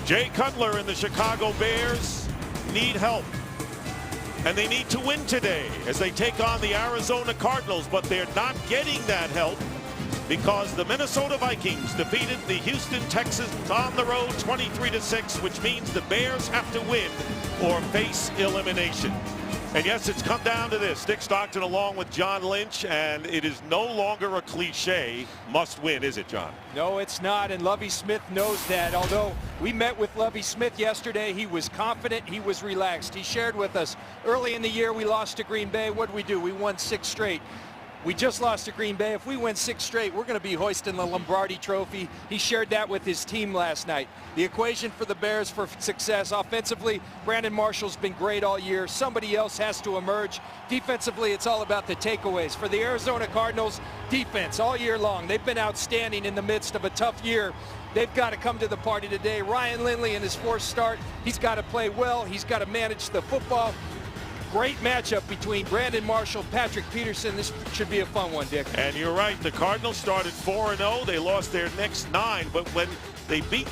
Jay Cutler and the Chicago Bears need help. And they need to win today as they take on the Arizona Cardinals, but they're not getting that help because the Minnesota Vikings defeated the Houston Texans on the road 23-6, which means the Bears have to win or face elimination. And yes, it's come down to this. Dick Stockton along with John Lynch, and it is no longer a cliche must win, is it, John? No, it's not, and Lovie Smith knows that. Although we met with Lovie Smith yesterday, he was confident, he was relaxed. He shared with us early in the year we lost to Green Bay. What did we do? We won 6 straight. We just lost to Green Bay. If we win 6 straight, we're going to be hoisting the Lombardi Trophy. He shared that with his team last night. The equation for the Bears for success offensively, Brandon Marshall's been great all year. Somebody else has to emerge. Defensively, it's all about the takeaways. For the Arizona Cardinals, defense all year long. They've been outstanding in the midst of a tough year. They've got to come to the party today. Ryan Lindley in his 4th start, he's got to play well. He's got to manage the football. Great matchup between Brandon Marshall, Patrick Peterson. This should be a fun one, Dick. And you're right. The Cardinals started 4-0. They lost their next 9. But when they beat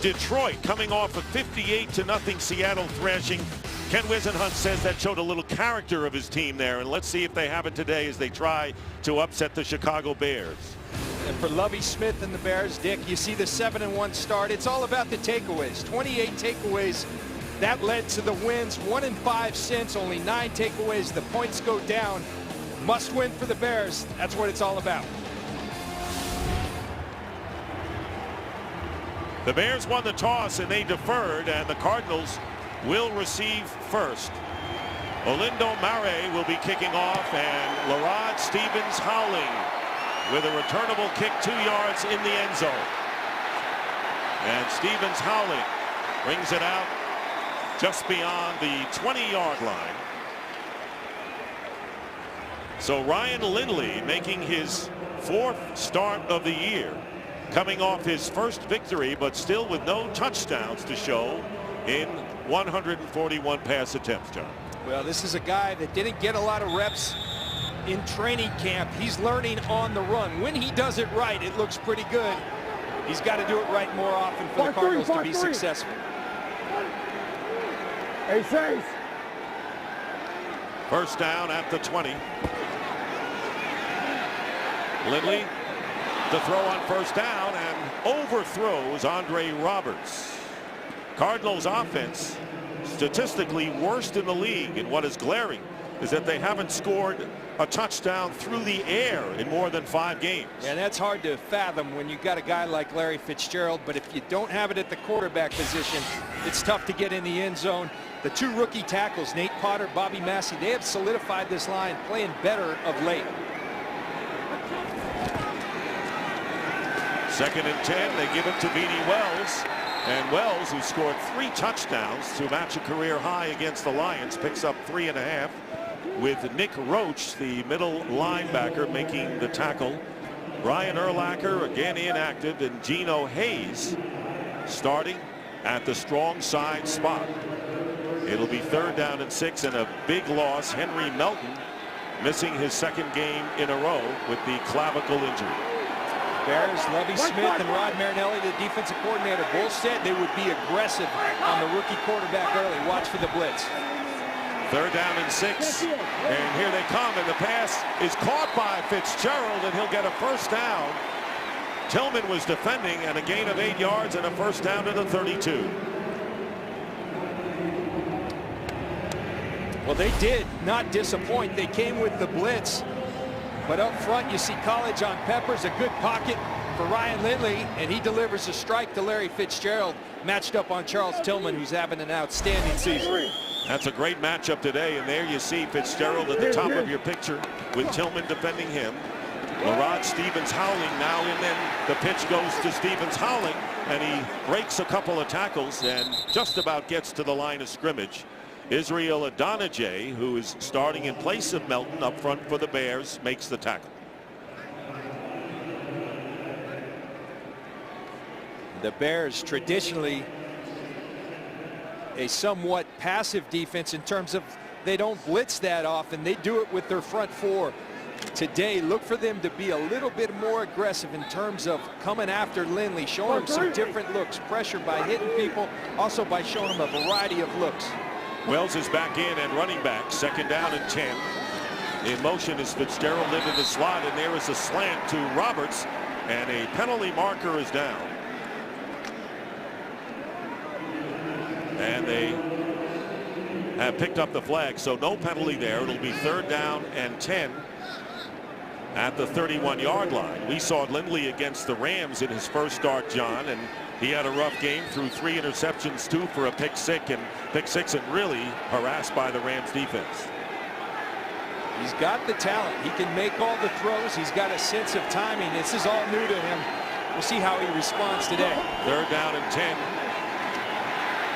Detroit, coming off a 58-0 Seattle thrashing, Ken Wisenhunt says that showed a little character of his team there. And let's see if they have it today as they try to upset the Chicago Bears. And for Lovie Smith and the Bears, Dick, you see the 7-1 start. It's all about the takeaways. 28 takeaways. That led to the wins. 1-5 since, only 9 takeaways. The points go down. Must win for the Bears. That's what it's all about. The Bears won the toss and they deferred, and the Cardinals will receive first. Olindo Mare will be kicking off, and Larod Stevens Howling with a returnable kick 2 yards in the end zone. And Stevens Howling brings it out just beyond the 20-yard line. So Ryan Lindley making his 4th start of the year, coming off his first victory, but still with no touchdowns to show in 141 pass attempts, John. Well, this is a guy that didn't get a lot of reps in training camp. He's learning on the run. When he does it right, it looks pretty good. He's got to do it right more often for the Cardinals to be successful. First down at the 20. Lindley to throw on first down and overthrows Andre Roberts. Cardinals offense statistically worst in the league, and what is glaring is that they haven't scored a touchdown through the air in more than 5 games. Yeah, that's hard to fathom when you've got a guy like Larry Fitzgerald, but if you don't have it at the quarterback position, it's tough to get in the end zone. The 2 rookie tackles, Nate Potter, Bobby Massey, they have solidified this line, playing better of late. 2nd and 10, they give it to Beanie Wells. And Wells, who scored 3 touchdowns to match a career high against the Lions, picks up 3.5, with Nick Roach, the middle linebacker, making the tackle. Brian Urlacher, again inactive, and Geno Hayes starting at the strong side spot. It'll be 3rd down and 6, and a big loss. Henry Melton missing his 2nd game in a row with the clavicle injury. Bears, Lovie Smith and Rod Marinelli, the defensive coordinator, both said they would be aggressive on the rookie quarterback early. Watch for the blitz. 3rd down and 6, and here they come, and the pass is caught by Fitzgerald, and he'll get a first down. Tillman was defending, and a gain of 8 yards and a first down to the 32. Well, they did not disappoint. They came with the blitz. But up front, you see College on Peppers, a good pocket for Ryan Lindley, and he delivers a strike to Larry Fitzgerald, matched up on Charles Tillman, who's having an outstanding season. That's a great matchup today, and there you see Fitzgerald at the top of your picture with Tillman defending him. Larod Stevens Howling now, and then the pitch goes to Stevens Howling, and he breaks a couple of tackles and just about gets to the line of scrimmage. Israel Adonijah, who is starting in place of Melton up front for the Bears, makes the tackle. The Bears traditionally a somewhat passive defense in terms of they don't blitz that often. They do it with their front 4. Today, look for them to be a little bit more aggressive in terms of coming after Lindley, showing him some different looks, pressure by hitting people, also by showing him a variety of looks. Wells is back in and running back, 2nd down and 10. In motion is Fitzgerald into the slot, and there is a slant to Roberts, and a penalty marker is down. And they have picked up the flag, so no penalty there. It'll be 3rd down and 10 at the 31-yard line. We saw Lindley against the Rams in his first start, John, and he had a rough game, threw 3 interceptions, 2 for a pick six, and really harassed by the Rams defense. He's got the talent. He can make all the throws. He's got a sense of timing. This is all new to him. We'll see how he responds today. 3rd down and 10.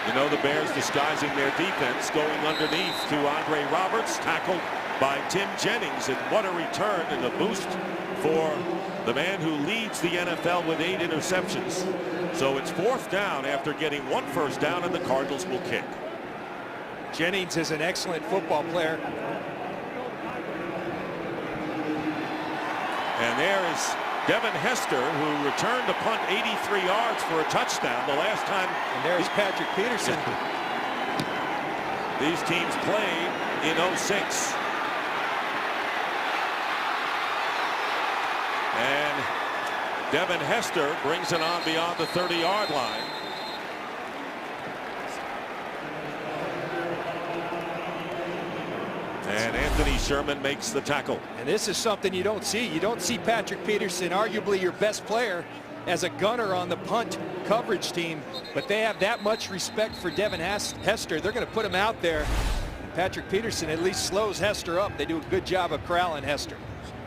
You know, the Bears disguising their defense, going underneath to Andre Roberts, tackled by Tim Jennings, and what a return and a boost for the man who leads the NFL with 8 interceptions. So it's 4th down after getting 1 first down, and the Cardinals will kick. Jennings is an excellent football player. And there is Devin Hester, who returned a punt 83 yards for a touchdown the last time. And there's Patrick Peterson. These teams played in 06. And Devin Hester brings it on beyond the 30-yard line. And Anthony Sherman makes the tackle. And this is something you don't see. You don't see Patrick Peterson, arguably your best player, as a gunner on the punt coverage team. But they have that much respect for Devin Hester. They're going to put him out there. Patrick Peterson at least slows Hester up. They do a good job of corralling Hester.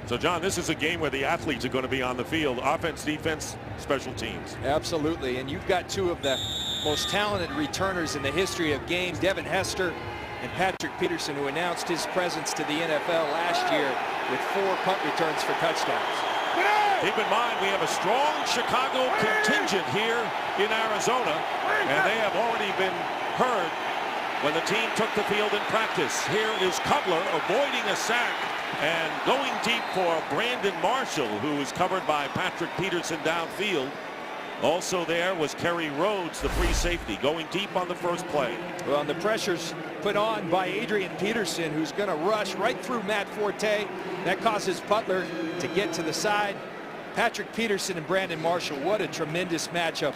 So, John, this is a game where the athletes are going to be on the field. Offense, defense, special teams. Absolutely. And you've got 2 of the most talented returners in the history of games, Devin Hester and Patrick Peterson, who announced his presence to the NFL last year with 4 punt returns for touchdowns. Keep in mind, we have a strong Chicago contingent here in Arizona, and they have already been heard when the team took the field in practice. Here is Cutler avoiding a sack and going deep for Brandon Marshall, who is covered by Patrick Peterson downfield. Also there was Kerry Rhodes, the free safety, going deep on the first play. Well, and the pressure's put on by Adrian Peterson, who's going to rush right through Matt Forte. That causes Butler to get to the side. Patrick Peterson and Brandon Marshall, what a tremendous matchup.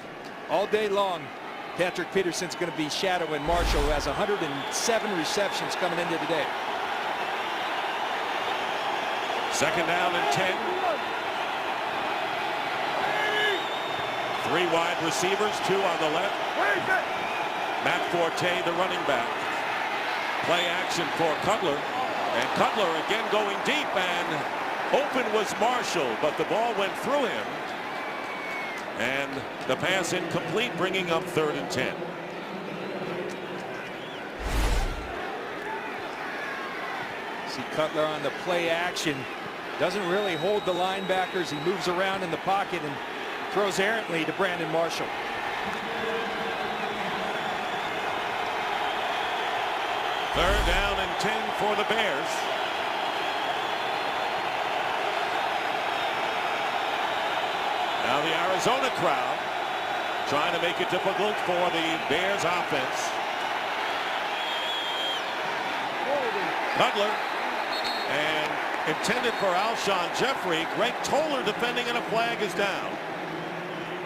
All day long, Patrick Peterson's going to be shadowing Marshall, who has 107 receptions coming into today. 2nd down and 10. 3 wide receivers, 2 on the left. Matt Forte, the running back. Play action for Cutler. And Cutler again going deep, and open was Marshall, but the ball went through him. And the pass incomplete, bringing up 3rd and 10. See Cutler on the play action. Doesn't really hold the linebackers. He moves around in the pocket and throws errantly to Brandon Marshall. Third down and 10 for the Bears. Now the Arizona crowd trying to make it difficult for the Bears offense. Cutler, and intended for Alshon Jeffrey. Greg Toller defending, and a flag is down.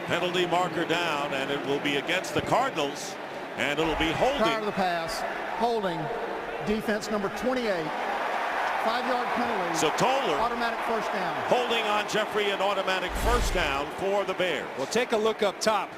Penalty marker down, and it will be against the Cardinals, and it'll be holding. Prior to the pass, holding, defense number 28. 5-yard penalty. So Toller, automatic first down. Holding on Jeffrey, an automatic first down for the Bears. Well, take a look up top.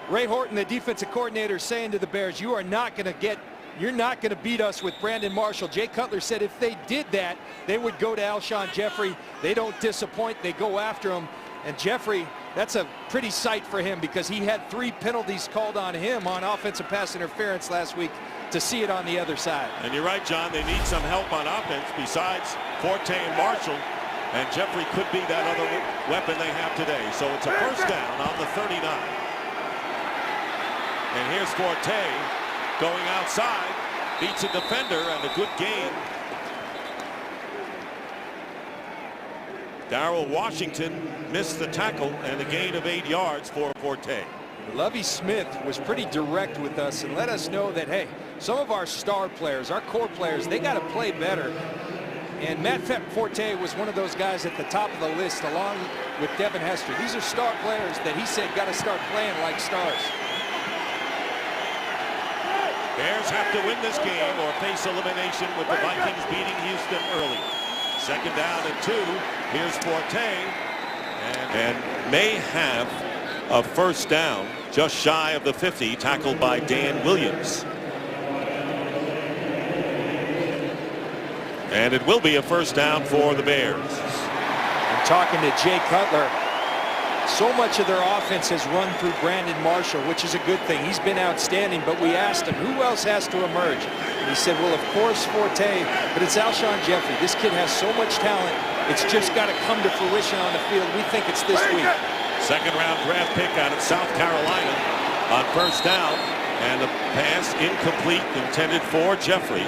Ray Horton, the defensive coordinator, saying to the Bears, you're not going to beat us with Brandon Marshall. Jay Cutler said if they did that, they would go to Alshon Jeffrey. They don't disappoint. They go after him. And Jeffrey, that's a pretty sight for him, because he had 3 penalties called on him on offensive pass interference last week, to see it on the other side. And you're right, John, they need some help on offense besides Forte and Marshall, and Jeffrey could be that other weapon they have today. So it's a first down on the 39. And here's Forte going outside, beats a defender, and a good gain Darrell Washington missed the tackle and a gain of 8 yards for Forte. Lovie Smith was pretty direct with us and let us know that, hey, some of our star players, our core players, they got to play better. And Matt Forte was one of those guys at the top of the list along with Devin Hester. These are star players that he said got to start playing like stars. Bears have to win this game or face elimination with the Vikings beating Houston early. 2nd down and 2. Here's Forte and may have a first down just shy of the 50, tackled by Dan Williams. And it will be a first down for the Bears. I'm talking to Jay Cutler. So much of their offense has run through Brandon Marshall, which is a good thing. He's been outstanding, but we asked him, who else has to emerge? And he said, well, of course, Forte, but it's Alshon Jeffrey. This kid has so much talent. It's just got to come to fruition on the field. We think it's this week. 2nd round draft pick out of South Carolina on first down, and the pass incomplete, intended for Jeffrey.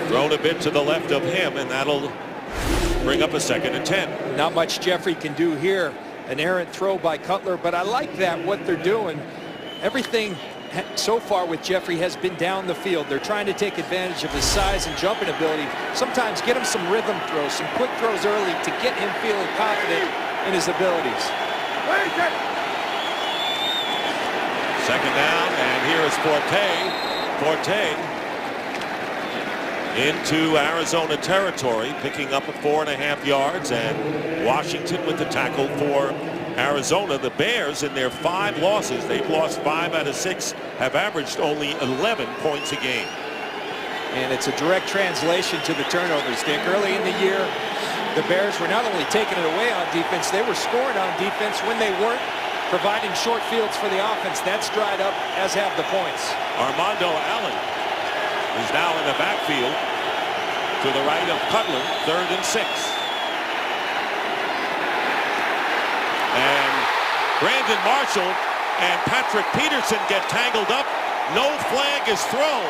Thrown a bit to the left of him, and that'll bring up a 2nd and 10. Not much Jeffrey can do here. An errant throw by Cutler, but I like that, what they're doing. Everything so far with Jeffrey has been down the field. They're trying to take advantage of his size and jumping ability. Sometimes get him some rhythm throws, some quick throws early to get him feeling confident in his abilities. 2nd down, and here is Forte into Arizona territory, picking up 4.5 yards, and Washington with the tackle for Arizona. The Bears, in their 5 losses, they've lost 5 out of 6, have averaged only 11 points a game. And it's a direct translation to the turnovers, Dick. Early in the year, the Bears were not only taking it away on defense, they were scoring on defense when they weren't providing short fields for the offense. That's dried up, as have the points. Armando Allen is now in the backfield to the right of Cutler, 3rd and 6. And Brandon Marshall and Patrick Peterson get tangled up. No flag is thrown.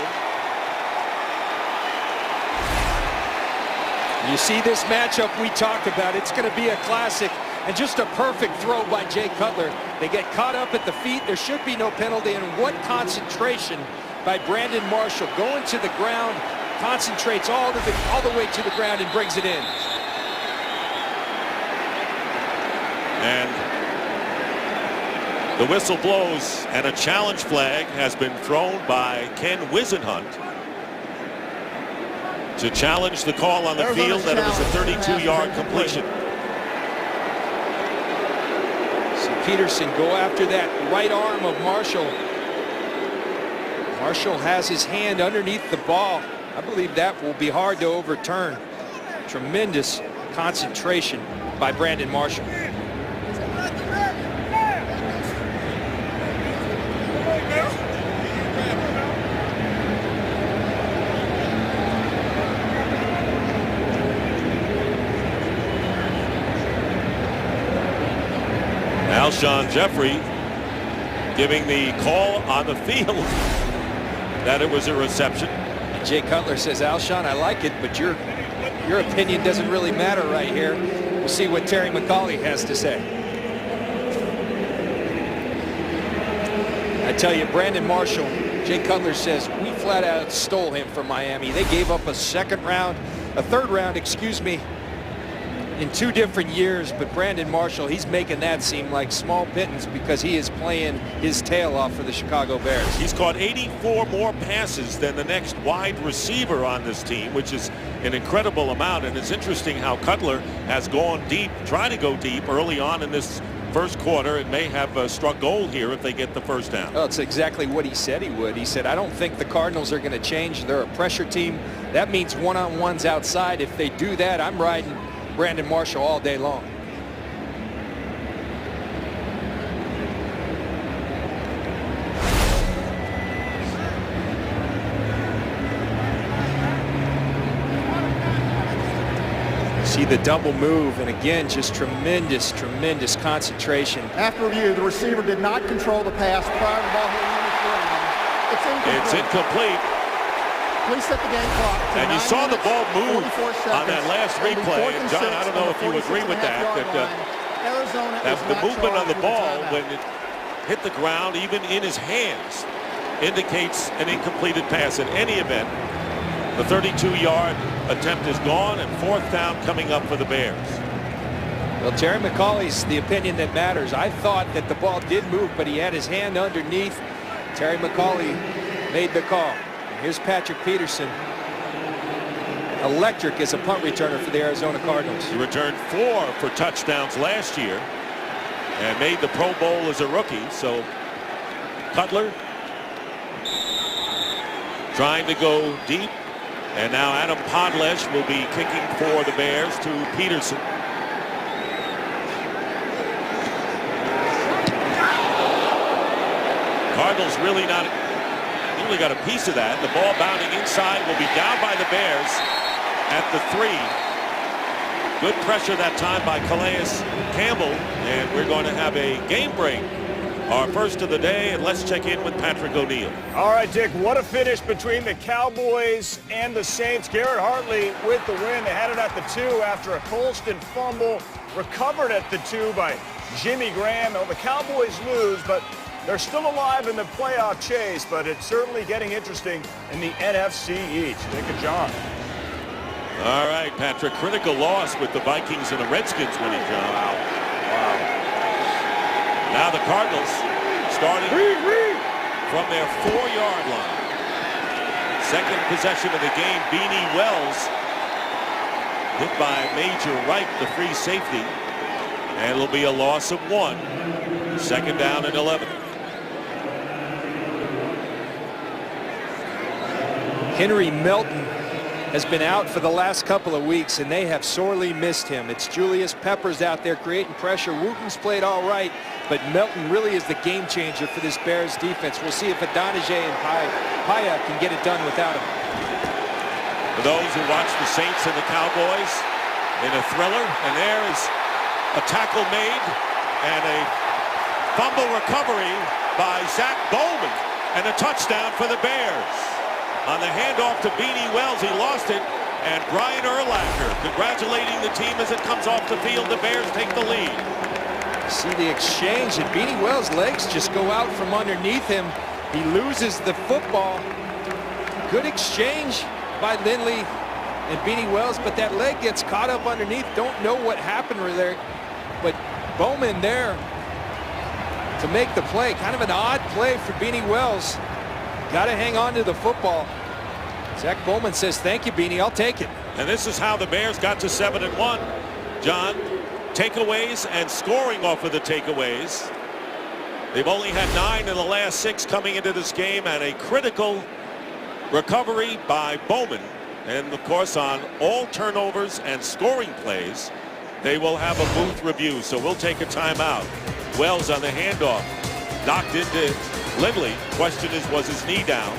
You see this matchup we talked about. It's going to be a classic, and just a perfect throw by Jay Cutler. They get caught up at the feet. There should be no penalty, and what concentration by Brandon Marshall. Going to the ground, concentrates all the way to the ground and brings it in. And the whistle blows, and a challenge flag has been thrown by Ken Wisenhunt to challenge the call on the field that it was a 32-yard completion. So Peterson go after that right arm of Marshall. Marshall has his hand underneath the ball. I believe that will be hard to overturn. Tremendous concentration by Brandon Marshall. Alshon Jeffrey giving the call on the field that it was a reception. And Jay Cutler says, Alshon, I like it, but your opinion doesn't really matter right here. We'll see what Terry McCauley has to say. I tell you, Brandon Marshall, Jay Cutler says, we flat out stole him from Miami. They gave up a third round, excuse me, in 2 different years, but Brandon Marshall, he's making that seem like small pittance because he is playing his tail off for the Chicago Bears. He's caught 84 more passes than the next wide receiver on this team, which is an incredible amount. And it's interesting how Cutler has gone deep, trying to go deep early on in this first quarter, and may have struck gold here if they get the first down. Well, it's exactly what he said he would. He said, I don't think the Cardinals are going to change. They're a pressure team. That means one-on-ones outside. If they do that, I'm riding Brandon Marshall all day long. See the double move, and again, just tremendous concentration. After review, the receiver did not control the pass prior to the ball hitting the ground. It's incomplete. Please set the game clock. And you saw the ball move on that last replay. And John, I don't know if you agree with that. That the movement on the ball when it hit the ground, even in his hands, indicates an incompleted pass. In any event, the 32-yard attempt is gone, and 4th down coming up for the Bears. Well, Terry McAuley's the opinion that matters. I thought that the ball did move, but he had his hand underneath. Terry McAuley made the call. Here's Patrick Peterson. Electric as a punt returner for the Arizona Cardinals. He returned 4 for touchdowns last year and made the Pro Bowl as a rookie. So Cutler trying to go deep. And now Adam Podlesh will be kicking for the Bears to Peterson. Cardinals really not, he only got a piece of that. The ball bounding inside will be down by the Bears at the 3. Good pressure that time by Calais Campbell, and we're going to have a game break, our first of the day, and let's check in with Patrick O'Neill. All right, Dick, what a finish between the Cowboys and the Saints. Garrett Hartley with the win. They had it at the 2 after a Colston fumble, recovered at the 2 by Jimmy Graham. Well, the Cowboys lose, but they're still alive in the playoff chase, but it's certainly getting interesting in the NFC East. Dick and John. All right, Patrick, critical loss with the Vikings and the Redskins winning, John. Wow. Now the Cardinals starting from their 4-yard line. Second possession of the game, Beanie Wells hit by Major Wright, the free safety, and it'll be a loss of 1. 2nd down and 11. Henry Melton has been out for the last couple of weeks, and they have sorely missed him. It's Julius Peppers out there creating pressure. Wooten's played all right, but Melton really is the game changer for this Bears defense. We'll see if Adonijah and Paya can get it done without him. For those who watch the Saints and the Cowboys in a thriller, and there is a tackle made and a fumble recovery by Zach Bowman, and a touchdown for the Bears. On the handoff to Beanie Wells, he lost it, and Brian Urlacher congratulating the team as it comes off the field. The Bears take the lead. See the exchange, and Beanie Wells' legs just go out from underneath him. He loses the football. Good exchange by Lindley and Beanie Wells, but that leg gets caught up underneath. Don't know what happened there, but Bowman there to make the play. Kind of an odd play for Beanie Wells. Got to hang on to the football. Zach Bowman says, "Thank you, Beanie. I'll take it." And this is how the Bears got to 7-1. John, takeaways and scoring off of the takeaways. They've only had 9 in the last 6 coming into this game, and a critical recovery by Bowman. And of course, on all turnovers and scoring plays, they will have a booth review. So we'll take a timeout. Wells on the handoff, knocked into Lindley. Question is, was his knee down?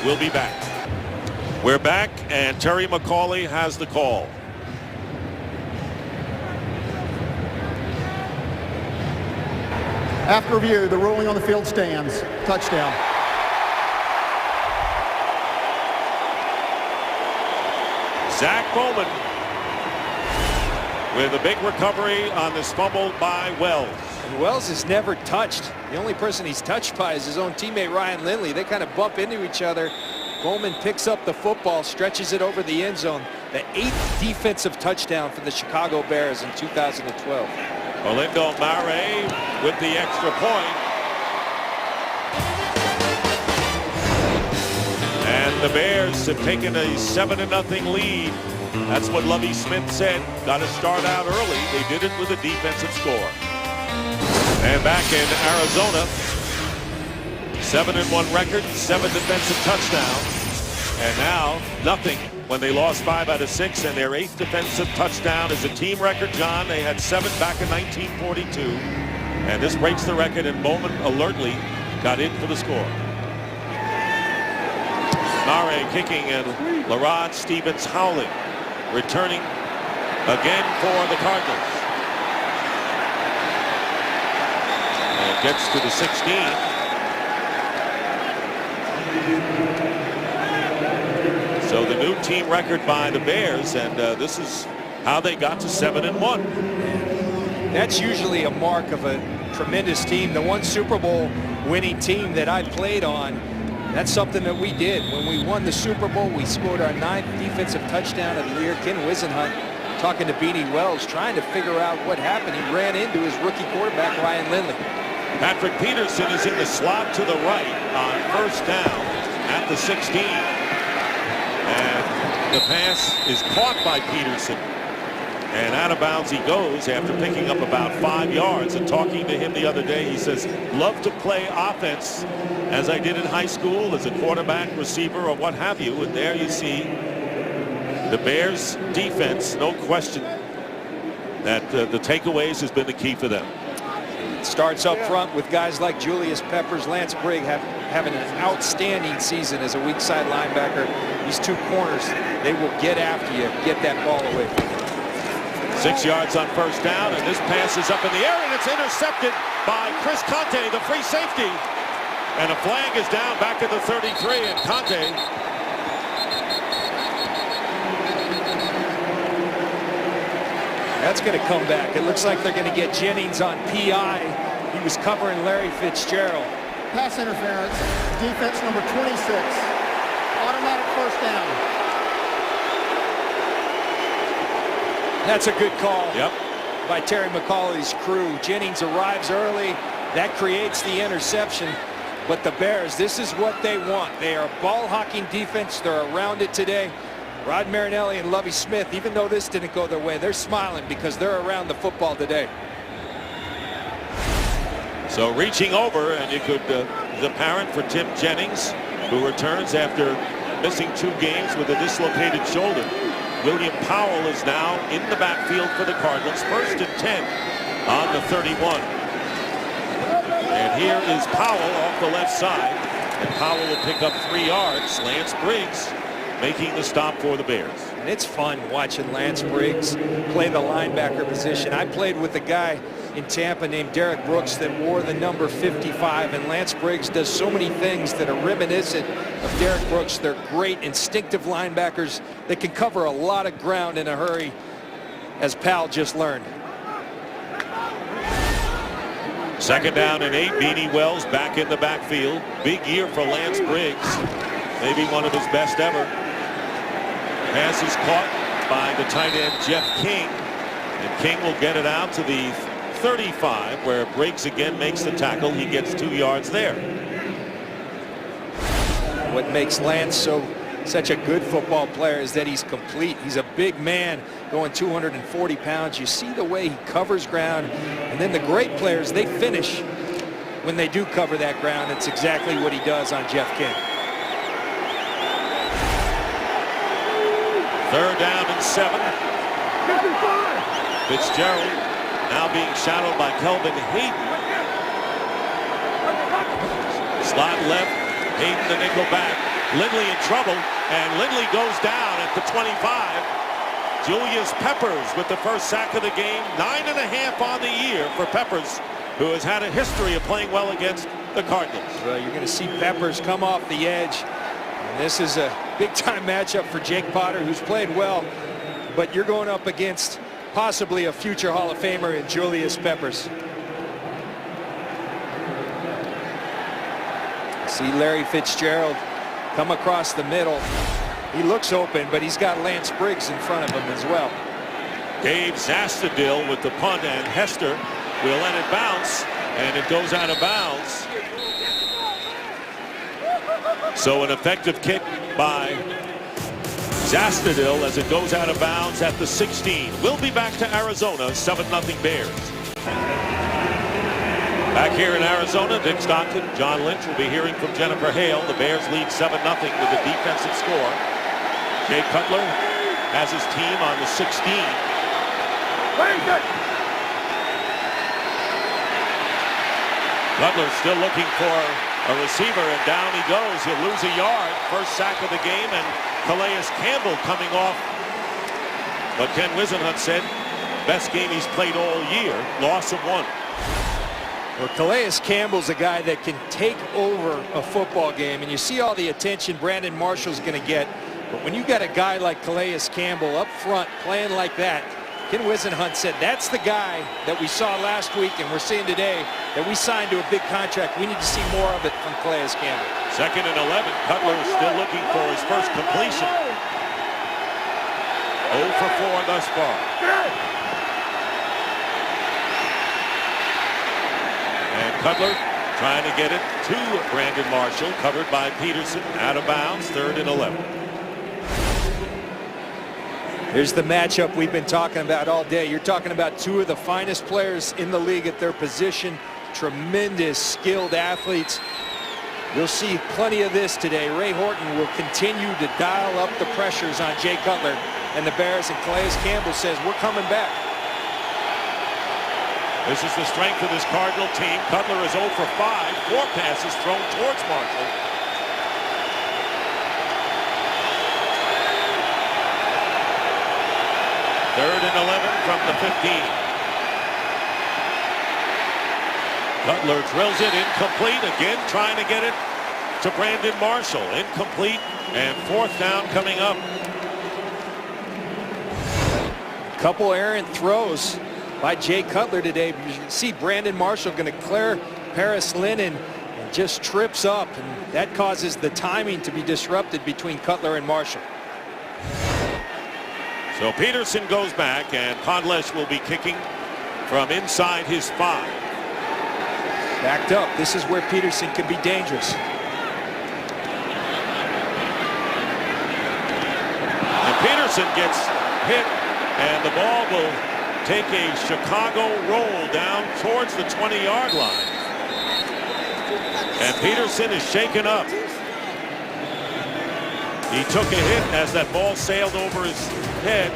We'll be back. We're back, and Terry McAuley has the call. After review, the ruling on the field stands. Touchdown. Zach Bowman with a big recovery on this fumble by Wells. And Wells is never touched. The only person he's touched by is his own teammate Ryan Lindley. They kind of bump into each other. Bowman picks up the football, stretches it over the end zone. The 8th defensive touchdown for the Chicago Bears in 2012. Olindo Mare with the extra point. And the Bears have taken a 7-0 lead. That's what Lovie Smith said. Got to start out early. They did it with a defensive score. And back in Arizona, 7-1 record, 7 defensive touchdowns. And now nothing when they lost 5 out of 6, and their 8th defensive touchdown is a team record, John. They had 7 back in 1942. And this breaks the record, and Bowman alertly got in for the score. Mare kicking, and Larod Stevens howling, returning again for the Cardinals. And gets to the 16. So the new team record by the Bears, and this is how they got to 7-1. That's usually a mark of a tremendous team. The one Super Bowl winning team that I played on, that's something that we did. When we won the Super Bowl, we scored our 9th defensive touchdown of the year. Ken Wisenhunt talking to Beanie Wells, trying to figure out what happened. He ran into his rookie quarterback, Ryan Lindley. Patrick Peterson is in the slot to the right on first down at the 16. And the pass is caught by Peterson. And out of bounds he goes after picking up about 5 yards. And talking to him the other day, he says, love to play offense as I did in high school as a quarterback, receiver, or what have you. And there you see the Bears defense, no question that the takeaways has been the key for them. It starts up front with guys like Julius Peppers, Lance Briggs having an outstanding season as a weak side linebacker. These two corners, they will get after you, get that ball away from you. 6 yards on first down, and this pass is up in the air, and it's intercepted by Chris Conte, the free safety. And a flag is down back at the 33, and Conte that's going to come back. It looks like they're going to get Jennings on PI. He was covering Larry Fitzgerald. Pass interference, defense number 26. Automatic first down. That's a good call. Yep. By Terry McCauley's crew. Jennings arrives early. That creates the interception. But the Bears, this is what they want. They are a ball-hawking defense. They're around it today. Rod Marinelli and Lovie Smith, even though this didn't go their way, they're smiling because they're around the football today. So reaching over, and you could, the parent for Tim Jennings, who returns after missing 2 games with a dislocated shoulder. William Powell is now in the backfield for the Cardinals. 1st and 10 on the 31. And here is Powell off the left side. And Powell will pick up 3 yards. Lance Briggs making the stop for the Bears. And it's fun watching Lance Briggs play the linebacker position. I played with a guy in Tampa named Derek Brooks that wore the number 55, and Lance Briggs does so many things that are reminiscent of Derek Brooks. They're great instinctive linebackers that can cover a lot of ground in a hurry, as Powell just learned. 2nd down and 8. Beanie Wells back in the backfield. Big year for Lance Briggs. Maybe one of his best ever. Pass is caught by the tight end Jeff King. And King will get it out to the 35, where Briggs again makes the tackle. He gets 2 yards there. What makes Lance such a good football player is that he's complete. He's a big man going 240 pounds. You see the way he covers ground. And then the great players, they finish when they do cover that ground. It's exactly what he does on Jeff King. 3rd down and 7. Fitzgerald now being shadowed by Kelvin Hayden. Slot left, Hayden the nickel back. Lindley in trouble, and Lindley goes down at the 25. Julius Peppers with the first sack of the game. 9.5 on the year for Peppers, who has had a history of playing well against the Cardinals. Well, you're going to see Peppers come off the edge. And this is a big-time matchup for Jake Potter, who's played well, but you're going up against possibly a future Hall of Famer in Julius Peppers. See Larry Fitzgerald come across the middle. He looks open, but he's got Lance Briggs in front of him as well. Dave Zastudil with the punt, and Hester will let it bounce, and it goes out of bounds. So an effective kick by Zastudil as it goes out of bounds at the 16. We'll be back to Arizona, 7-0 Bears. Back here in Arizona, Dick Stockton, John Lynch will be hearing from Jennifer Hale. The Bears lead 7-0 with a defensive score. Jay Cutler has his team on the 16. Cutler still looking for a receiver, and down he goes. He'll lose a yard. First sack of the game, and Calais Campbell coming off. But Ken Wisenhunt said best game he's played all year. Loss of 1. Well, Calais Campbell's a guy that can take over a football game, and you see all the attention Brandon Marshall's going to get But when you got a guy like Calais Campbell up front playing like that, Ken Wisenhunt said that's the guy that we saw last week and we're seeing today that we signed to a big contract. We need to see more of it from Calais Campbell. 2nd and 11. Cutler is still looking for his first completion. 0 for 4 thus far. And Cutler trying to get it to Brandon Marshall, covered by Peterson, out of bounds, 3rd and 11. Here's the matchup we've been talking about all day. You're talking about two of the finest players in the league at their position. Tremendous, skilled athletes. You'll see plenty of this today. Ray Horton will continue to dial up the pressures on Jay Cutler and the Bears, and Calais Campbell says, we're coming back. This is the strength of this Cardinal team. Cutler is 0 for 5. 4 passes thrown towards Marshall. Third and 11 from the 15. Cutler drills it incomplete. Again trying to get it to Brandon Marshall. Incomplete, and 4th down coming up. Couple errant throws by Jay Cutler today. You can see Brandon Marshall going to clear Paris Lennon and just trips up, and that causes the timing to be disrupted between Cutler and Marshall. So Peterson goes back, and Podlesh will be kicking from inside his 5. Backed up. This is where Peterson can be dangerous. And Peterson gets hit, and the ball will take a Chicago roll down towards the 20-yard line. And Peterson is shaken up. He took a hit as that ball sailed over his head.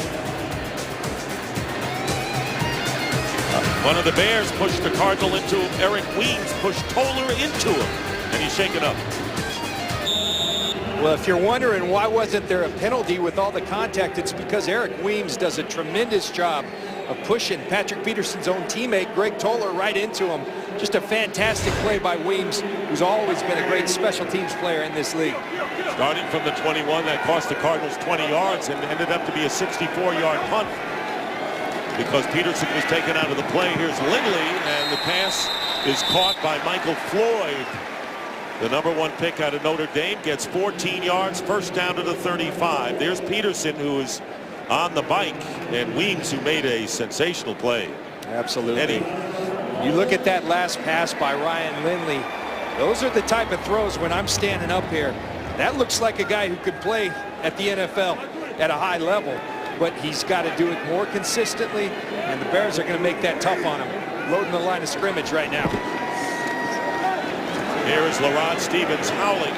One of the Bears pushed the Cardinal into him. Eric Weems pushed Toller into him, and he's shaken up. Well, if you're wondering why wasn't there a penalty with all the contact, it's because Eric Weems does a tremendous job of pushing Patrick Peterson's own teammate, Greg Toller, right into him. Just a fantastic play by Weems, who's always been a great special teams player in this league. Starting from the 21, that cost the Cardinals 20 yards and ended up to be a 64-yard punt because Peterson was taken out of the play. Here's Lindley, and the pass is caught by Michael Floyd. The #1 pick out of Notre Dame gets 14 yards, first down to the 35. There's Peterson, who is on the bike, and Weems, who made a sensational play. Absolutely. Eddie. You look at that last pass by Ryan Lindley. Those are the type of throws when I'm standing up here. That looks like a guy who could play at the NFL at a high level, but he's got to do it more consistently, and the Bears are going to make that tough on him. Loading the line of scrimmage right now. Here is LaRod Stevens howling,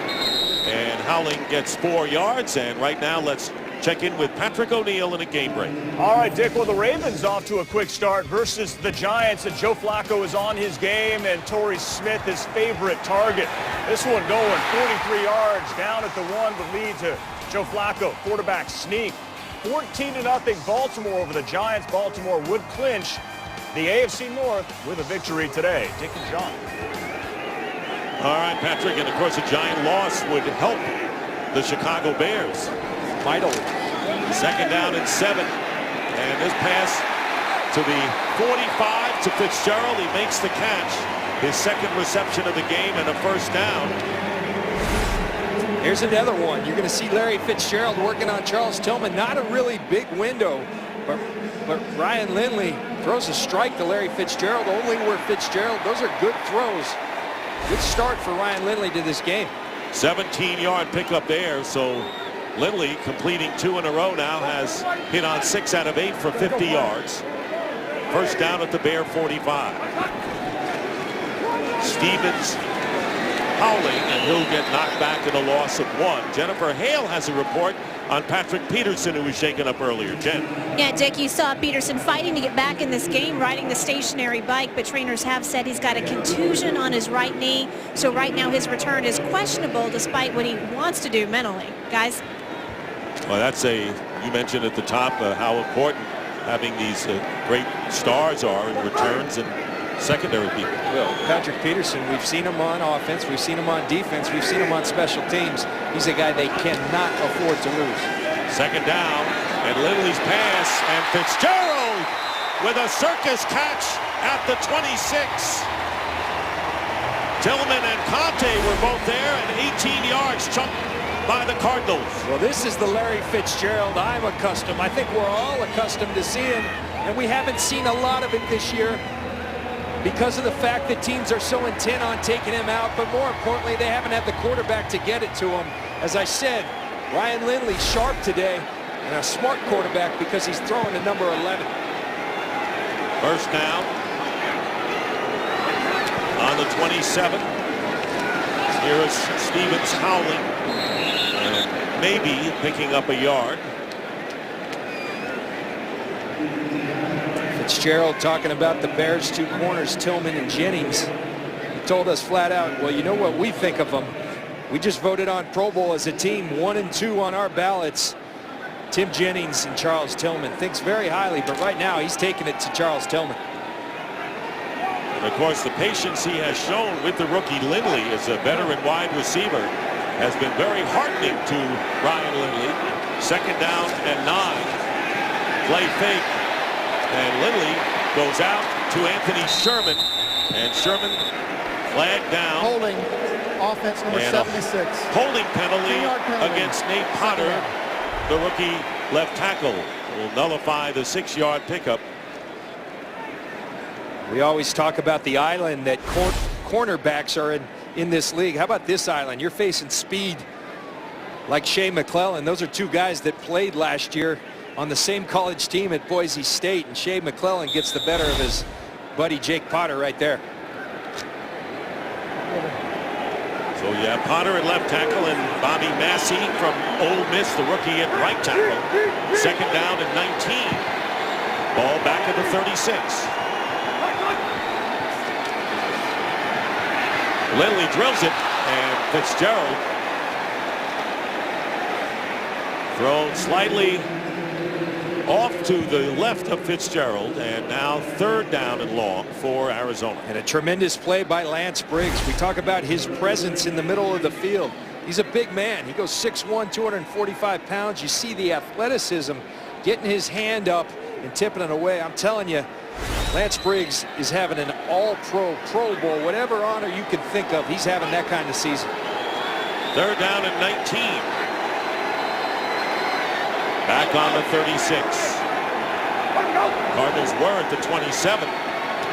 and Howling gets 4 yards, and right now let's check in with Patrick O'Neill in a game break. All right, Dick, well, the Ravens off to a quick start versus the Giants, and Joe Flacco is on his game, and Torrey Smith, his favorite target. This one going 43 yards down at the 1, but lead to Joe Flacco, quarterback sneak. 14-0 Baltimore over the Giants. Baltimore would clinch the AFC North with a victory today. Dick and John. All right, Patrick, and of course a Giant loss would help the Chicago Bears. Mightily. 2nd down and 7, and this pass to the 45 to Fitzgerald. He makes the catch, his 2nd reception of the game, and a first down. Here's another one. You're going to see Larry Fitzgerald working on Charles Tillman. Not a really big window, but Ryan Lindley throws a strike to Larry Fitzgerald, only where Fitzgerald. Those are good throws. Good start for Ryan Lindley to this game. 17-yard pickup there, so Lindley, completing 2 in a row now, has hit on 6 out of 8 for 50 yards. First down at the Bear 45. Stevens howling, and he'll get knocked back in a loss of 1. Jennifer Hale has a report on Patrick Peterson, who was shaken up earlier. Jen. Yeah, Dick, you saw Peterson fighting to get back in this game, riding the stationary bike, but trainers have said he's got a contusion on his right knee. So right now his return is questionable despite what he wants to do mentally. Guys? Well, you mentioned at the top how important having these great stars are in returns, and secondary people. Well, Patrick Peterson, we've seen him on offense, we've seen him on defense, we've seen him on special teams. He's a guy they cannot afford to lose. Second down, and Lindley's pass, and Fitzgerald with a circus catch at the 26. Tillman and Conte were both there, and 18 yards chunked by the Cardinals. Well, this is the Larry Fitzgerald I'm accustomed. I think we're all accustomed to seeing, and we haven't seen a lot of it this year because of the fact that teams are so intent on taking him out, but more importantly, they haven't had the quarterback to get it to him. As I said, Ryan Lindley sharp today, and a smart quarterback because he's throwing to number 11. First down on the 27. Here is Stevens howling, and maybe picking up a yard. Fitzgerald talking about the Bears' two corners, Tillman and Jennings. He told us flat out, well, you know what we think of them. We just voted on Pro Bowl as a team, 1 and 2 on our ballots. Tim Jennings and Charles Tillman. Thinks very highly, but right now he's taking it to Charles Tillman. And of course, the patience he has shown with the rookie Lindley as a veteran wide receiver has been very heartening to Ryan Lindley. Second down and 9. Play fake, and Lindley goes out to Anthony Sherman, and Sherman flagged down. Holding, offense number 76. Holding penalty 10-yard penalty against Nate Potter, the rookie left tackle. Will nullify the 6-yard pickup. We always talk about the island that cornerbacks are in this league. How about this island? You're facing speed like Shea McClellan. Those are two guys that played last year on the same college team at Boise State, and Shea McClellan gets the better of his buddy Jake Potter right there. So you have Potter at left tackle and Bobby Massey from Ole Miss, the rookie, at right tackle. Second down and 19. Ball back at the 36. Lindley drills it, and Fitzgerald thrown slightly off to the left of Fitzgerald, and now third down and long for Arizona. And a tremendous play by Lance Briggs. We talk about his presence in the middle of the field. He's a big man. He goes 6'1", 245 pounds. You see the athleticism, getting his hand up and tipping it away. I'm telling you, Lance Briggs is having an all-pro, Pro Bowl, whatever honor you can think of. He's having that kind of season. Third down and 19. Back on the 36. Cardinals were at the 27.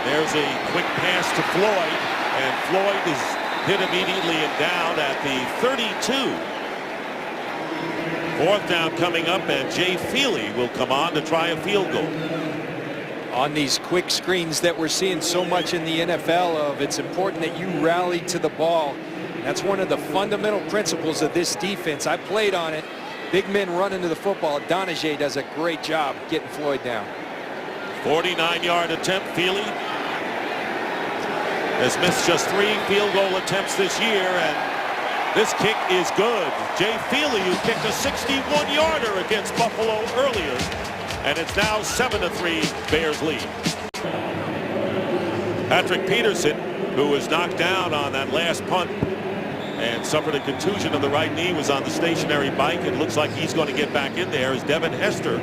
There's a quick pass to Floyd, and Floyd is hit immediately and down at the 32. Fourth down coming up, and Jay Feely will come on to try a field goal. On these quick screens that we're seeing so much in the NFL of, it's important that you rally to the ball. That's one of the fundamental principles of this defense. I played on it. Big men run into the football. Donahue does a great job getting Floyd down. 49-yard attempt. Feely has missed just 3 field goal attempts this year, and this kick is good. Jay Feely, who kicked a 61-yarder against Buffalo earlier, and it's now 7-3 Bears lead. Patrick Peterson, who was knocked down on that last punt and suffered a contusion of the right knee, was on the stationary bike, and looks like he's going to get back in there as Devin Hester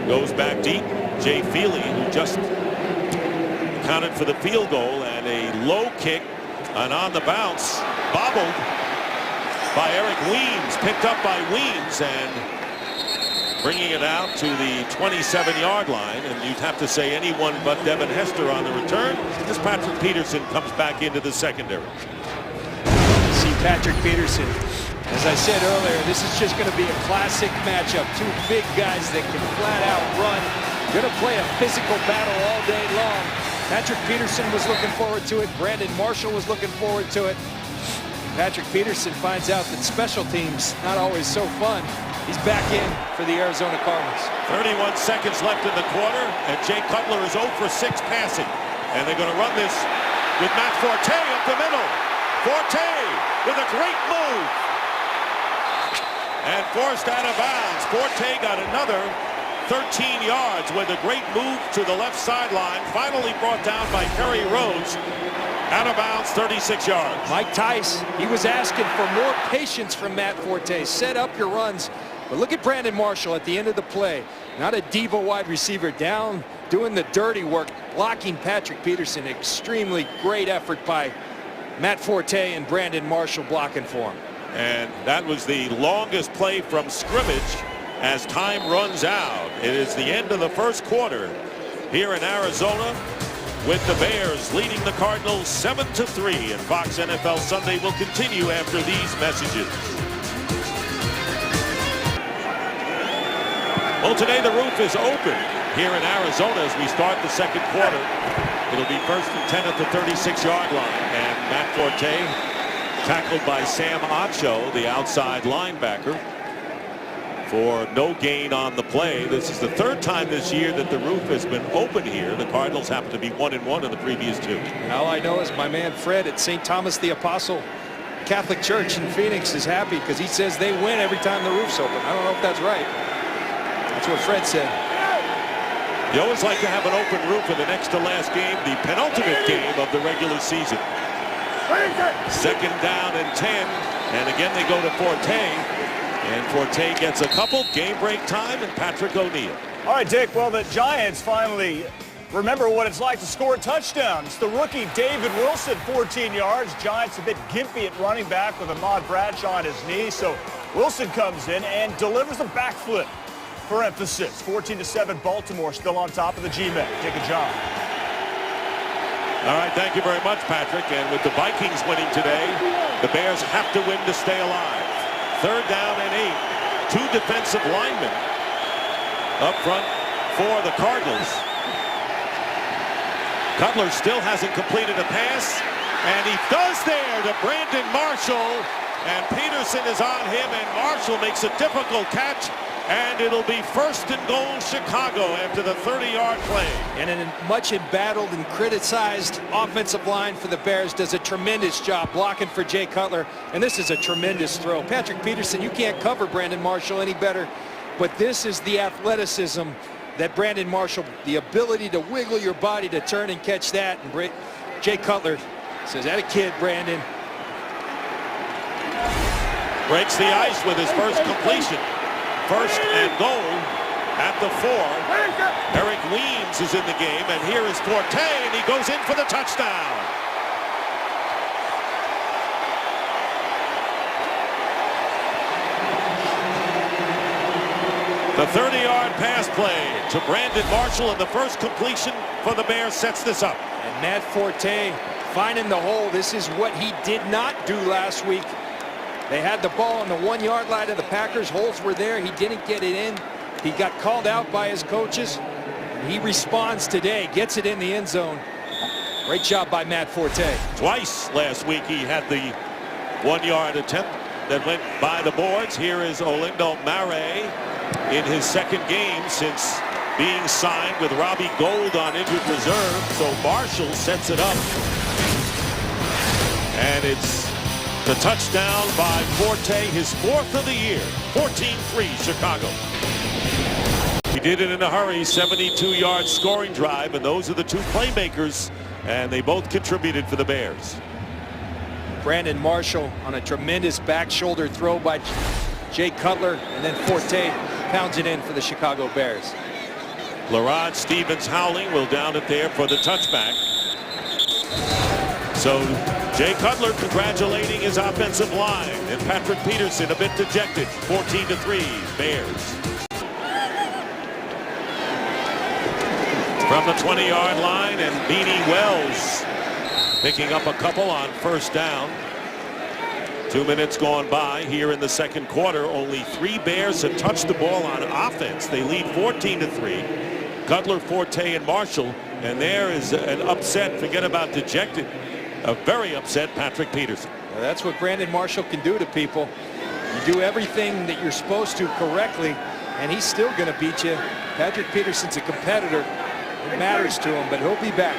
goes back deep. Jay Feely, who just accounted for the field goal, and a low kick, and on the bounce, bobbled by Eric Weems, picked up by Weems, and bringing it out to the 27-yard line. And you'd have to say anyone but Devin Hester on the return, as Patrick Peterson comes back into the secondary. See Patrick Peterson, as I said earlier, this is just going to be a classic matchup. Two big guys that can flat out run. Going to play a physical battle all day long. Patrick Peterson was looking forward to it. Brandon Marshall was looking forward to it. Patrick Peterson finds out that special teams not always so fun. He's back in for the Arizona Cardinals. 31 seconds left in the quarter, and Jay Cutler is 0 for 6 passing. And they're going to run this with Matt Forte up the middle. Forte with a great move. And forced out of bounds. Forte got another 13 yards with a great move to the left sideline. Finally brought down by Kerry Rhodes. Out of bounds, 36 yards. Mike Tice, he was asking for more patience from Matt Forte. Set up your runs. But look at Brandon Marshall at the end of the play. Not a diva wide receiver, down doing the dirty work, blocking Patrick Peterson. Extremely great effort by Matt Forte and Brandon Marshall blocking for him. And that was the longest play from scrimmage as time runs out. It is the end of the first quarter here in Arizona, with the Bears leading the Cardinals 7-3. And Fox NFL Sunday will continue after these messages. Well, today the roof is open here in Arizona as we start the second quarter. It'll be 1st and 10 at the 36-yard line. And Matt Forte tackled by Sam Acho, the outside linebacker, for no gain on the play. This is the third time this year that the roof has been open here. The Cardinals happen to be 1-1 in the previous two. And all I know is my man Fred at St. Thomas the Apostle Catholic Church in Phoenix is happy because he says they win every time the roof's open. I don't know if that's right. That's what Fred said. You always like to have an open roof in the next to last game, the penultimate game of the regular season. 2nd down and 10, and again they go to Forte, and Forte gets a couple. Game break time, and Patrick O'Neill. All right, Dick, well, the Giants finally remember what it's like to score a touchdown. It's the rookie David Wilson, 14 yards. Giants a bit gimpy at running back with Ahmad Bradshaw on his knee, so Wilson comes in and delivers a backflip for emphasis. 14-7, Baltimore still on top of the G-Men. Take a job. All right, thank you very much, Patrick. And with the Vikings winning today, the Bears have to win to stay alive. 3rd down and 8. 2 defensive linemen up front for the Cardinals. Cutler still hasn't completed a pass, and he does there to Brandon Marshall, and Peterson is on him, and Marshall makes a difficult catch. And it'll be 1st and goal Chicago after the 30-yard play. And a much embattled and criticized offensive line for the Bears does a tremendous job blocking for Jay Cutler. And this is a tremendous throw. Patrick Peterson, you can't cover Brandon Marshall any better. But this is the athleticism that Brandon Marshall, the ability to wiggle your body to turn and catch that. And Jay Cutler says, "That a kid, Brandon." Breaks the ice with his first completion. 1st and goal at the 4. Eric Weems is in the game, and here is Forte, and he goes in for the touchdown. The 30-yard pass play to Brandon Marshall, and the first completion for the Bears sets this up. And Matt Forte finding the hole. This is what he did not do last week. They had the ball on the 1-yard line of the Packers. Holes were there. He didn't get it in. He got called out by his coaches. He responds today, gets it in the end zone. Great job by Matt Forte. Twice last week he had the 1-yard attempt that went by the boards. Here is Olindo Mare in his 2nd game since being signed with Robbie Gould on injured reserve. So Marshall sets it up. And it's the touchdown by Forte, his 4th of the year. 14-3 Chicago. He did it in a hurry, 72-yard scoring drive, and those are the 2 playmakers, and they both contributed for the Bears. Brandon Marshall on a tremendous back shoulder throw by Jay Cutler, and then Forte pounds it in for the Chicago Bears. Larod Stevens-Howling will down it there for the touchback. So Jay Cutler congratulating his offensive line, and Patrick Peterson a bit dejected. 14-3 Bears. From the 20-yard line, and Beanie Wells picking up a couple on 1st down. 2 minutes gone by here in the second quarter. Only 3 Bears have touched the ball on offense. They lead 14-3. Cutler, Forte, and Marshall. And there is an upset. Forget about dejected. A very upset Patrick Peterson. Well, that's what Brandon Marshall can do to people. You do everything that you're supposed to correctly, and he's still going to beat you. Patrick Peterson's a competitor. It matters to him, but he'll be back.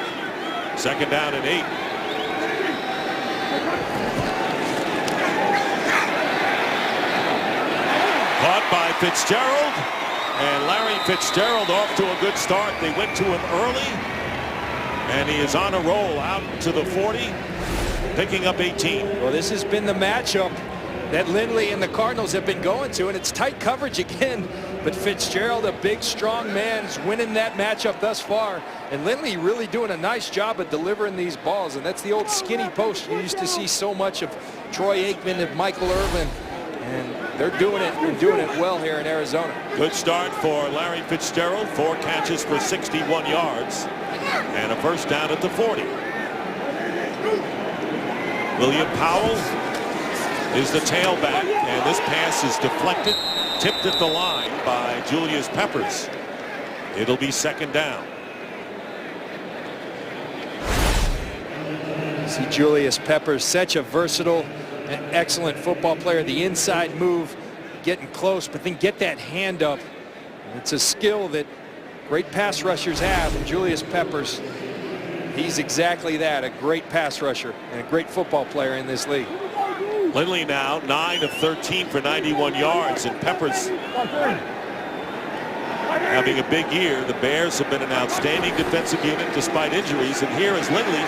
2nd down and 8. Caught by Fitzgerald, And Larry Fitzgerald off to a good start. They went to him early, and he is on a roll out to the 40, picking up 18. Well, this has been the matchup that Lindley and the Cardinals have been going to, and it's tight coverage again. But Fitzgerald, a big, strong man, is winning that matchup thus far. And Lindley really doing a nice job of delivering these balls. And that's the old skinny post you used to see so much of Troy Aikman and Michael Irvin. And they're doing it and doing it well here in Arizona. Good start for Larry Fitzgerald. 4 catches for 61 yards. And a first down at the 40. William Powell is the tailback. And this pass is deflected. Tipped at the line by Julius Peppers. It'll be second down. See Julius Peppers, such a versatile and excellent football player. The inside move, getting close, but then get that hand up. It's a skill that great pass rushers have, and Julius Peppers, he's exactly that, a great pass rusher and a great football player in this league. Lindley now 9 of 13 for 91 yards, and Peppers having a big year. The Bears have been an outstanding defensive unit despite injuries, and here is Lindley.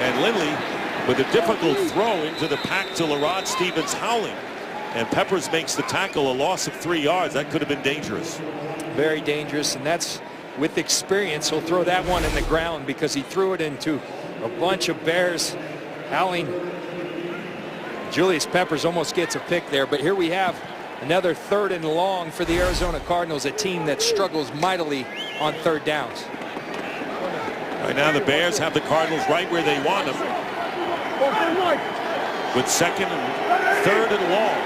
And Lindley with a difficult throw into the pack to LaRod Stevens howling. And Peppers makes the tackle, a loss of 3 yards. That could have been dangerous. Very dangerous, and that's with experience. He'll throw that one in the ground because he threw it into a bunch of Bears howling. Julius Peppers almost gets a pick there, but here we have another 3rd and long for the Arizona Cardinals, a team that struggles mightily on 3rd downs. Right now the Bears have the Cardinals right where they want them, with 2nd and 3rd and long.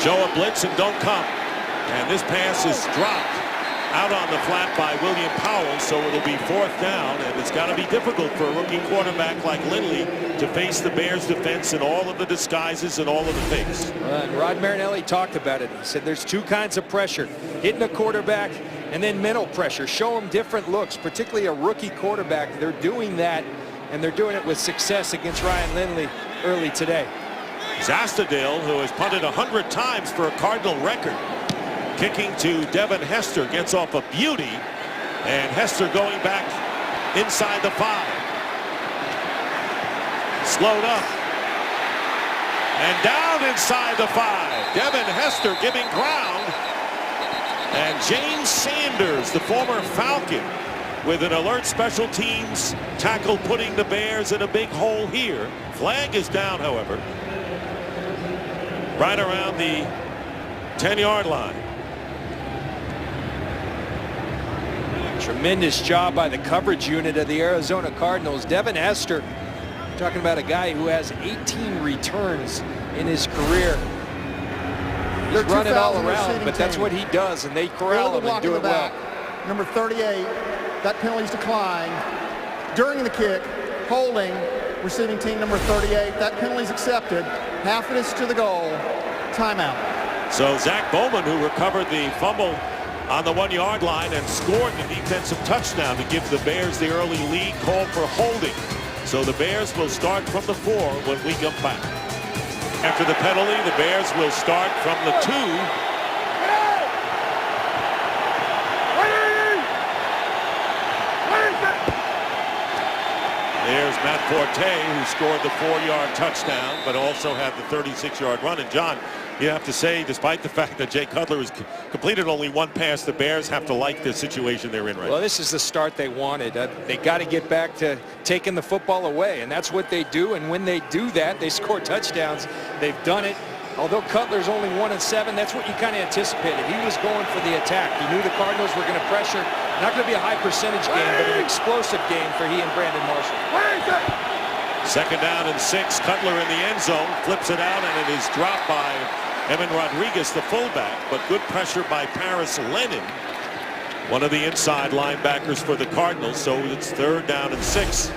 Show a blitz and don't come. And this pass is dropped out on the flat by William Powell, so it'll be 4th down, and it's got to be difficult for a rookie quarterback like Lindley to face the Bears defense in all of the disguises and all of the fakes. And Rod Marinelli talked about it. He said there's 2 kinds of pressure, hitting a quarterback and then mental pressure. Show them different looks, particularly a rookie quarterback. They're doing that, and they're doing it with success against Ryan Lindley early today. Zastadale, who has punted 100 times for a Cardinal record, kicking to Devin Hester, gets off a beauty, and Hester going back inside the 5. Slowed up and down inside the 5. Devin Hester giving ground, and James Sanders, the former Falcon, with an alert special teams tackle, putting the Bears in a big hole here. Flag is down, however, right around the 10-yard line. Tremendous job by the coverage unit of the Arizona Cardinals. Devin Hester, talking about a guy who has 18 returns in his career. He's running all around, but that's what he does, and they corral him and do it well. Number 38, that penalty's declined. During the kick, holding, receiving team number 38. That penalty's accepted. Half of this to the goal. Timeout. So Zach Bowman, who recovered the fumble on the 1-yard line and scored the defensive touchdown to give the Bears the early lead, called for holding. So the Bears will start from the 4 when we come back. After the penalty, the Bears will start from the 2. There's Matt Forte, who scored the 4-yard touchdown, but also had the 36-yard run. And John, you have to say, despite the fact that Jay Cutler has completed only 1 pass, the Bears have to like the situation they're in right now. Well, this is the start they wanted. They got to get back to taking the football away, and that's what they do. And when they do that, they score touchdowns. They've done it. Although Cutler's only 1-7, that's what you kind of anticipated. He was going for the attack. He knew the Cardinals were going to pressure. Not going to be a high percentage game, but an explosive game for he and Brandon Marshall. 2nd down and 6. Cutler in the end zone, flips it out, and it is dropped by Evan Rodriguez, the fullback, but good pressure by Paris Lennon, one of the inside linebackers for the Cardinals. So it's 3rd down and 6.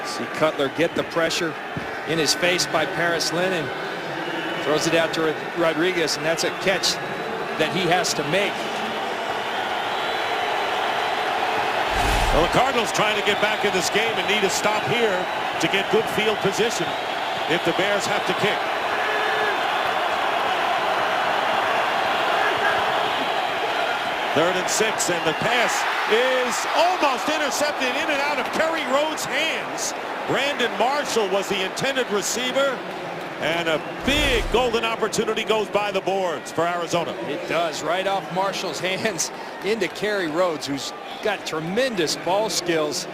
See Cutler get the pressure in his face by Paris Lennon. Throws it out to Rodriguez, and that's a catch that he has to make. Well, the Cardinals trying to get back in this game and need a stop here to get good field position. if the Bears have to kick. Third and 6, and the pass is almost intercepted in and out of Kerry Rhodes' hands. Brandon Marshall was the intended receiver, and a big golden opportunity goes by the boards for Arizona. It does, right off Marshall's hands into Kerry Rhodes, who's got tremendous ball skills.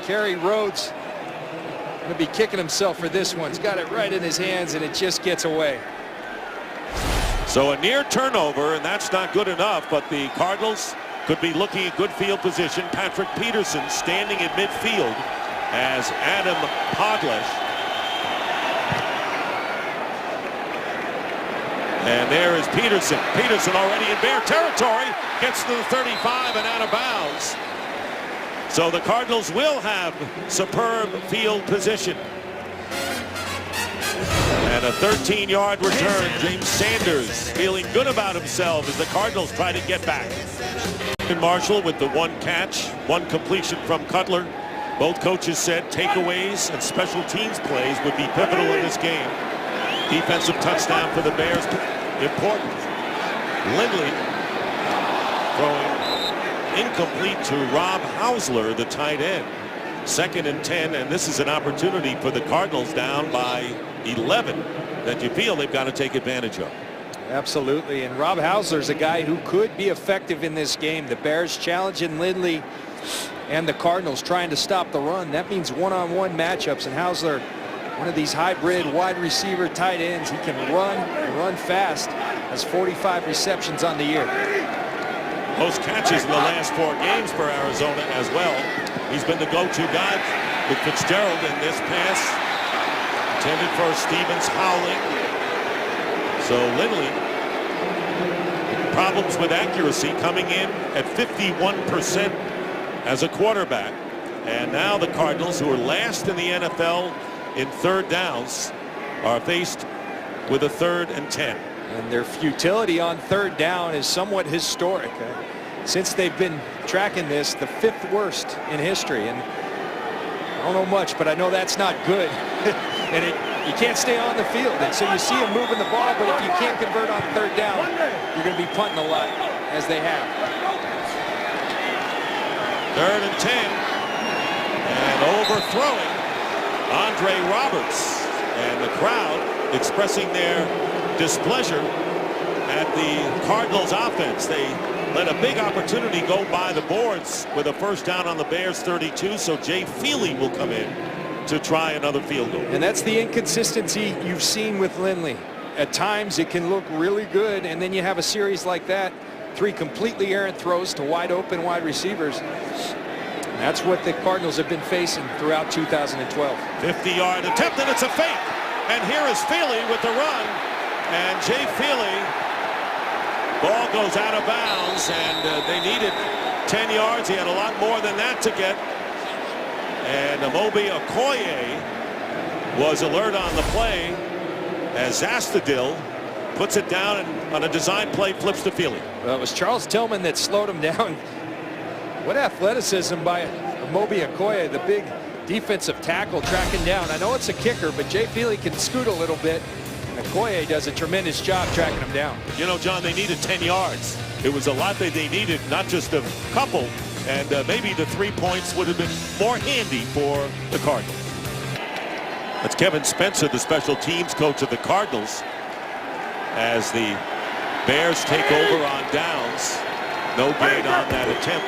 Kerry Rhodes going to be kicking himself for this one. He's got it right in his hands, and it just gets away. So a near turnover, and that's not good enough, but the Cardinals could be looking at good field position. Patrick Peterson standing in midfield as Adam Podlesh. And there is Peterson. Peterson already in Bear territory, gets to the 35 and out of bounds. So the Cardinals will have superb field position. And a 13-yard return. James Sanders feeling good about himself as the Cardinals try to get back. And Marshall with the one catch, one completion from Cutler. Both coaches said takeaways and special teams plays would be pivotal in this game. Defensive touchdown for the Bears, important. Lindley throwing incomplete to Rob Hausler, the tight end. 2nd and 10, and this is an opportunity for the Cardinals down by 11 that you feel they've got to take advantage of. Absolutely, and Rob Hausler's a guy who could be effective in this game. The Bears challenging Lindley and the Cardinals trying to stop the run. That means one-on-one matchups, and Hausler, one of these hybrid wide receiver tight ends. He can run and run fast. Has 45 receptions on the year. Most catches in the last 4 games for Arizona as well. He's been the go-to guy with Fitzgerald in this pass. Intended for Stevens Howling. So Lindley, problems with accuracy, coming in at 51% as a quarterback. And now the Cardinals, who are last in the NFL in third downs, are faced with a 3rd and 10. And their futility on third down is somewhat historic. Since they've been tracking this, the 5th worst in history. And I don't know much, but I know that's not good. And you can't stay on the field. And so you see them moving the ball, but if you can't convert on third down, you're going to be punting a lot, as they have. 3rd and 10. And overthrowing Andre Roberts. And the crowd expressing their displeasure at the Cardinals offense. They let a big opportunity go by the boards with a first down on the Bears 32. So Jay Feely will come in to try another field goal. And that's the inconsistency you've seen with Lindley. At times it can look really good, and then you have a series like that, 3 completely errant throws to wide open wide receivers. And that's what the Cardinals have been facing throughout 2012. 50-yard attempt, and it's a fake. And here is Feely with the run. And Jay Feely, ball goes out of bounds, and they needed 10 yards. He had a lot more than that to get. And Amobi Okoye was alert on the play as Zastadil puts it down and on a design play flips to Feely. Well, it was Charles Tillman that slowed him down. What athleticism by Amobi Okoye, the big defensive tackle, tracking down. I know it's a kicker, but Jay Feely can scoot a little bit. And Okoye does a tremendous job tracking him down. You know, John, they needed 10 yards. It was a lot that they needed, not just a couple. And maybe the 3 points would have been more handy for the Cardinals. That's Kevin Spencer, the special teams coach of the Cardinals, as the Bears take over on downs. No gain on that attempt.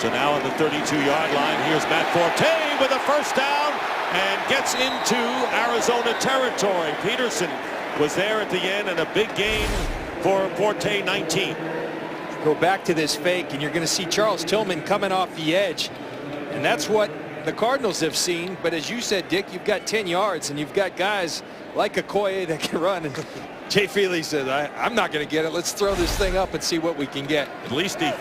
So now on the 32-yard line, here's Matt Forte with a first down and gets into Arizona territory. Peterson was there at the end, and a big gain for Forte, 19. Go back to this fake, and you're going to see Charles Tillman coming off the edge. And that's what the Cardinals have seen. But as you said, Dick, you've got 10 yards, and you've got guys like Okoye that can run. And Jay Feely said, I'm not going to get it. Let's throw this thing up and see what we can get. At least he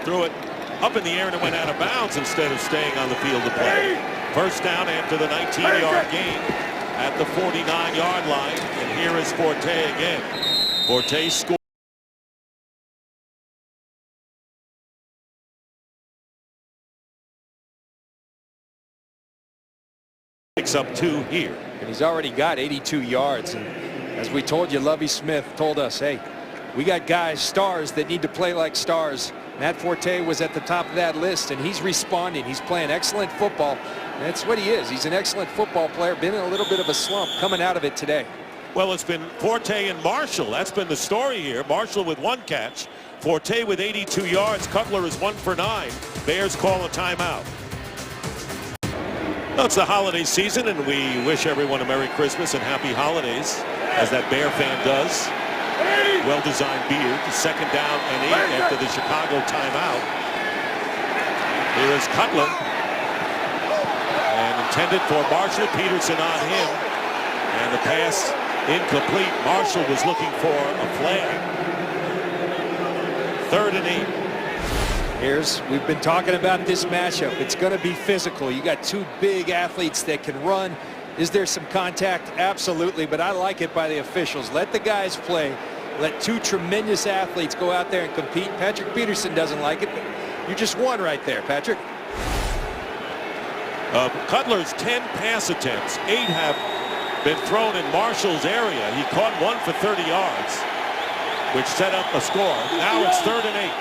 threw it up in the air and it went out of bounds instead of staying on the field to play. First down after the 19-yard gain at the 49-yard line. And here is Forte again. Forte scored. Picks up 2 here. and he's already got 82 yards. And as we told you, Lovie Smith told us, hey, we got guys, stars, that need to play like stars. Matt Forte was at the top of that list, and he's responding. He's playing excellent football. And that's what he is. He's an excellent football player. Been in a little bit of a slump, coming out of it today. Well, it's been Forte and Marshall. That's been the story here. Marshall with 1 catch. Forte with 82 yards. Cutler is 1 for 9. Bears call a timeout. Well, it's the holiday season, and we wish everyone a Merry Christmas and Happy Holidays, as that Bear fan does. Well-designed beard. Second down and 8 after the Chicago timeout. Here is Cutler. And intended for Marshall. Peterson on him. And the pass incomplete. Marshall was looking for a flag. 3rd and 8. We've been talking about this matchup. It's going to be physical. You got 2 big athletes that can run. Is there some contact? Absolutely, but I like it by the officials. Let the guys play. Let 2 tremendous athletes go out there and compete. Patrick Peterson doesn't like it, but you just won right there, Patrick. Cutler's 10 pass attempts, 8 have been thrown in Marshall's area. He caught 1 for 30 yards, which set up a score. Now it's 3rd and 8.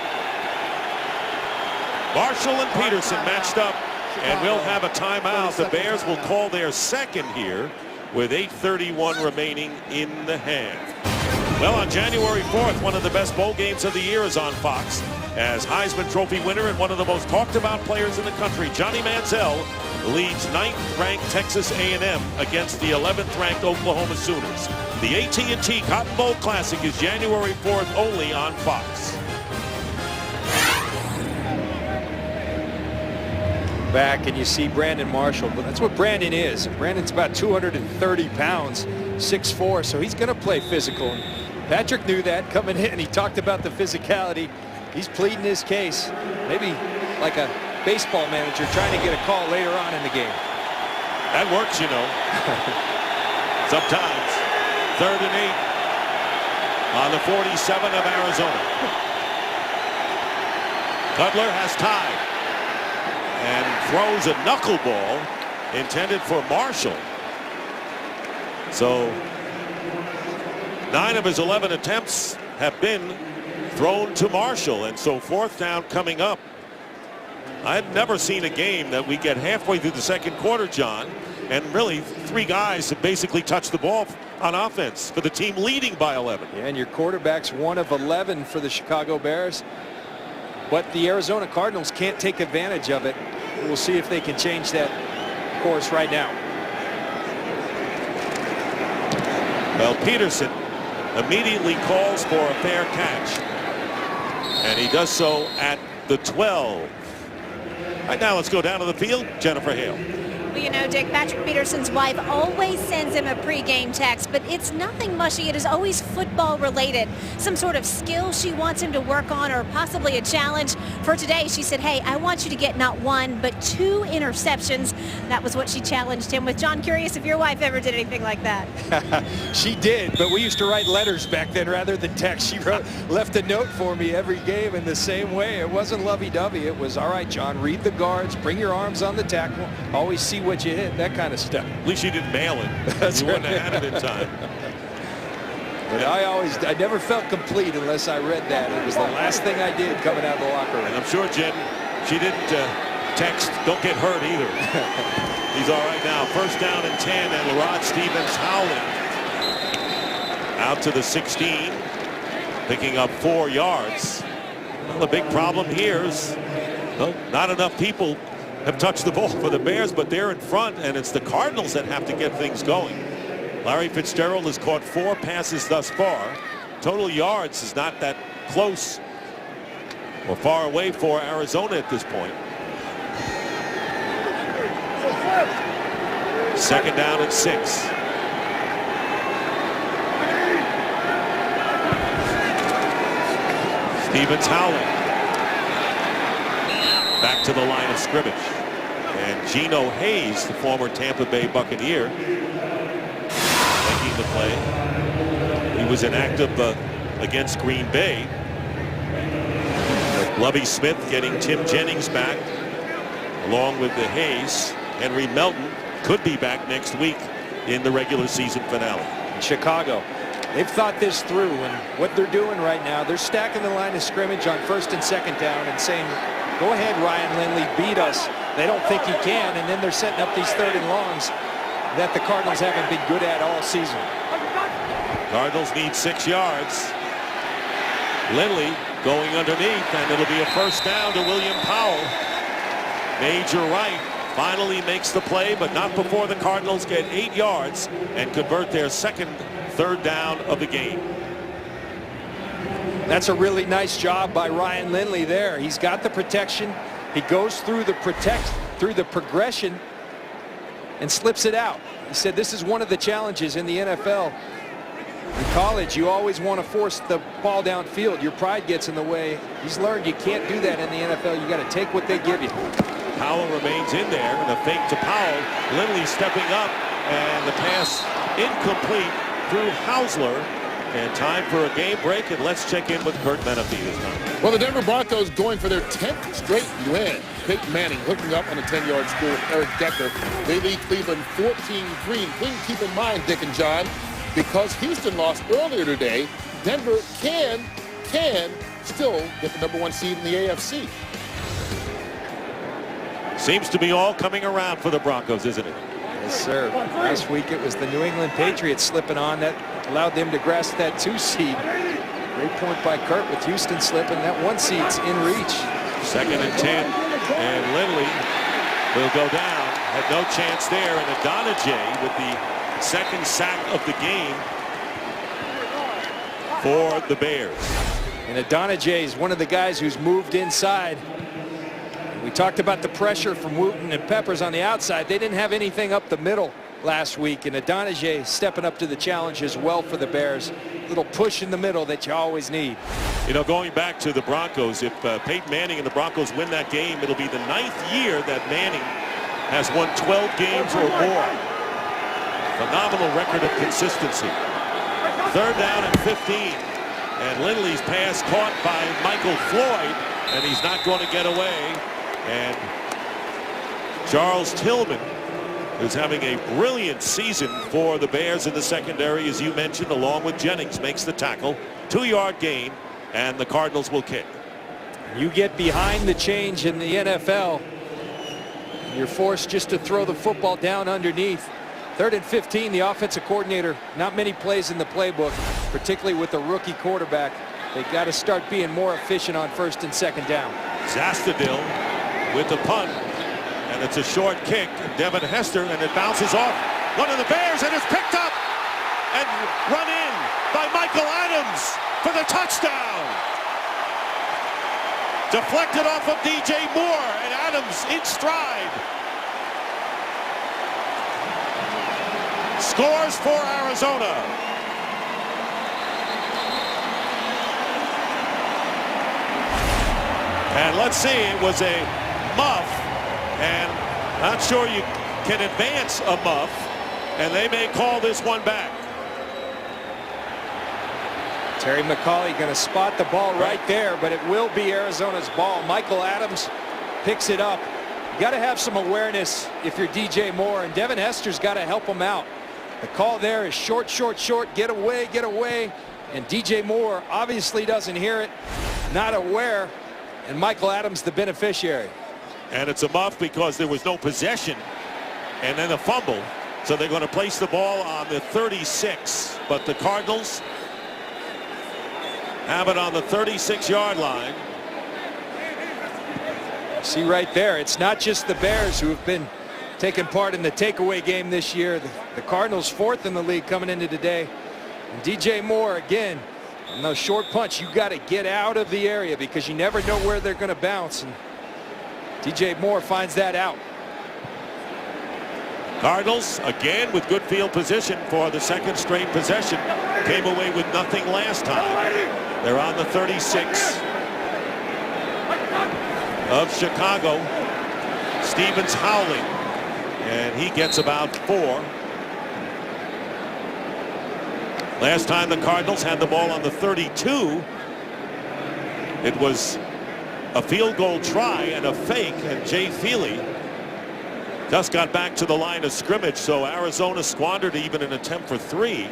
Marshall and Peterson matched up, and we'll have a timeout. The Bears will call their second here with 8:31 remaining in the half. Well, on January 4th, one of the best bowl games of the year is on Fox, as Heisman Trophy winner and one of the most talked about players in the country, Johnny Manziel, leads 9th-ranked Texas A&M against the 11th-ranked Oklahoma Sooners. The AT&T Cotton Bowl Classic is January 4th only on Fox. Back, and you see Brandon Marshall, but that's what Brandon is. Brandon's about 230 pounds, 6'4", so he's going to play physical. And Patrick knew that coming in. He talked about the physicality. He's pleading his case, maybe like a baseball manager trying to get a call later on in the game. That works, you know. Sometimes. 3rd and 8 on the 47 of Arizona. Cutler has tied and throws a knuckleball intended for Marshall. So 9 of his 11 attempts have been thrown to Marshall, and so 4th down coming up. I've never seen a game that we get halfway through the second quarter, John, and really 3 guys have basically touched the ball on offense for the team leading by 11. Yeah, and your quarterback's 1 of 11 for the Chicago Bears, but the Arizona Cardinals can't take advantage of it. We'll see if they can change that course right now. Well, Peterson immediately calls for a fair catch, and he does so at the 12. Right now, let's go down to the field. Jennifer Hale. Well, you know, Dick, Patrick Peterson's wife always sends him a pregame text, but it's nothing mushy. It is always football related. Some sort of skill she wants him to work on, or possibly a challenge. For today, she said, hey, I want you to get not 1, but 2 interceptions. That was what she challenged him with. John, curious if your wife ever did anything like that. She did, but we used to write letters back then rather than text. She left a note for me every game in the same way. It wasn't lovey-dovey. It was, all right, John, read the guards, bring your arms on the tackle, always see what you hit, that kind of stuff. At least you didn't mail it. That's you right. wouldn't have had it in time. But I never felt complete unless I read that. It was the last thing I did coming out of the locker room. And I'm sure, Jen, she didn't text, don't get hurt either. He's all right now. 1st down and 10, and Larod Stevens howling. Out to the 16, picking up 4 yards. Well, the big problem here is, well, not enough people have touched the ball for the Bears, but they're in front, and it's the Cardinals that have to get things going. Larry Fitzgerald has caught 4 passes thus far. Total yards is not that close or far away for Arizona at this point. 2nd down and 6. Stevens howling. Back to the line of scrimmage. And Geno Hayes, the former Tampa Bay Buccaneer, making the play. He was inactive against Green Bay. Lovie Smith getting Tim Jennings back, along with the Hayes. Henry Melton could be back next week in the regular season finale. Chicago, they've thought this through, and what they're doing right now, they're stacking the line of scrimmage on 1st and 2nd down and saying, go ahead, Ryan Lindley, beat us. They don't think he can, and then they're setting up these 3rd and longs that the Cardinals haven't been good at all season. Cardinals need 6 yards. Lindley going underneath, and it'll be a 1st down to William Powell. Major Wright finally makes the play, but not before the Cardinals get 8 yards and convert their 2nd 3rd down of the game. That's a really nice job by Ryan Lindley there. He's got the protection. He goes through the progression and slips it out. He said this is one of the challenges in the NFL. In college, you always want to force the ball downfield. Your pride gets in the way. He's learned you can't do that in the NFL. You got to take what they give you. Powell remains in there, and a fake to Powell. Lindley stepping up, and the pass incomplete through Hausler. And time for a game break, and let's check in with Kurt Menefee this time. Well, the Denver Broncos going for their 10th straight win. Peyton Manning hooking up on a 10-yard score with Eric Decker. They lead Cleveland 14-3. And please keep in mind, Dick and John, because Houston lost earlier today, Denver can still get the #1 seed in the AFC. Seems to be all coming around for the Broncos, isn't it? Yes, sir. Last week it was the New England Patriots slipping on that allowed them to grasp that 2 seed. Great point by Kurt with Houston slipping. That 1 seed's in reach. 2nd and 10, and Lindley will go down. Had no chance there, and Adonijay with the 2nd sack of the game for the Bears. And Adonijay is one of the guys who's moved inside. We talked about the pressure from Wooten and Peppers on the outside. They didn't have anything up the middle last week, and Adonijay stepping up to the challenge as well for the Bears. Little push in the middle that you always need. You know, going back to the Broncos, if Peyton Manning and the Broncos win that game, it'll be the 9th year that Manning has won 12 games or more. Phenomenal record of consistency. 3rd down and 15, and Lindley's pass caught by Michael Floyd, and he's not going to get away. And Charles Tillman, who's having a brilliant season for the Bears in the secondary, as you mentioned, along with Jennings, makes the tackle. 2-yard gain, and the Cardinals will kick. You get behind the change in the NFL, you're forced just to throw the football down underneath. 3rd and 15, the offensive coordinator, not many plays in the playbook, particularly with a rookie quarterback. They got to start being more efficient on 1st and 2nd down. Zastudil with the punt, and it's a short kick. Devin Hester, and it bounces off one of the Bears, and it's picked up and run in by Michael Adams for the touchdown. Deflected off of DJ Moore, and Adams in stride. Scores for Arizona. And let's see, it was a muff, and not sure you can advance a muff, and they may call this one back. Terry McCauley going to spot the ball right there, but it will be Arizona's ball. Michael Adams picks it up. You got to have some awareness if you're DJ Moore, and Devin Hester's got to help him out. The call there is short, short, short, get away, and DJ Moore obviously doesn't hear it, not aware, and Michael Adams the beneficiary. And it's a muff because there was no possession, and then a fumble, so they're going to place the ball on the 36, but the Cardinals have it on the 36-yard line. See right there, it's not just the Bears who have been taking part in the takeaway game this year. The Cardinals 4th in the league coming into today. And DJ Moore again on those short punch, you got to get out of the area because you never know where they're going to bounce, and DJ Moore finds that out. Cardinals again with good field position for the 2nd straight possession. Came away with nothing last time. They're on the 36 of Chicago. Stevens howling, and he gets about 4. Last time the Cardinals had the ball on the 32, it was a field goal try and a fake, and Jay Feely Just got back to the line of scrimmage, so Arizona squandered even an attempt for 3.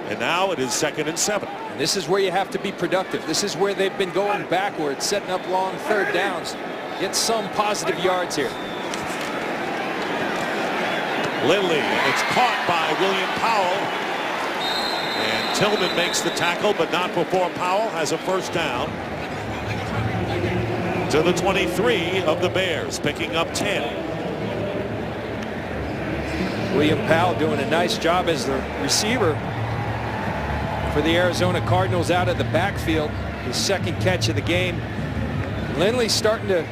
And now it is 2nd and 7. And this is where you have to be productive. This is where they've been going backwards, setting up long 3rd downs. Get some positive yards here. Lindley, and it's caught by William Powell. And Tillman makes the tackle, but not before Powell has a 1st down. To the 23 of the Bears, picking up 10. William Powell doing a nice job as the receiver for the Arizona Cardinals out of the backfield. His 2nd catch of the game. Lindley starting to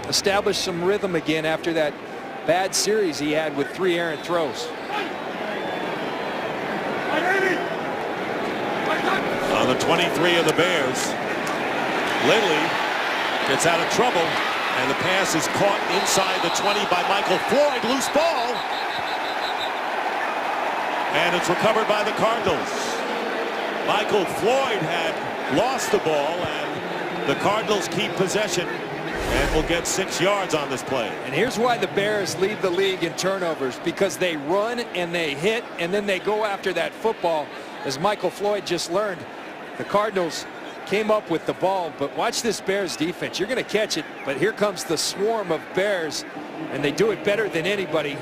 establish some rhythm again after that bad series he had with 3 errant throws. On the 23 of the Bears, Lindley gets out of trouble, and the pass is caught inside the 20 by Michael Floyd. Loose ball, and it's recovered by the Cardinals. Michael Floyd had lost the ball, and the Cardinals keep possession and will get 6 yards on this play. And here's why the Bears lead the league in turnovers, because they run and they hit and then they go after that football. As Michael Floyd just learned, the Cardinals came up with the ball, but watch this Bears defense. You're going to catch it, but here comes the swarm of Bears, and they do it better than anybody.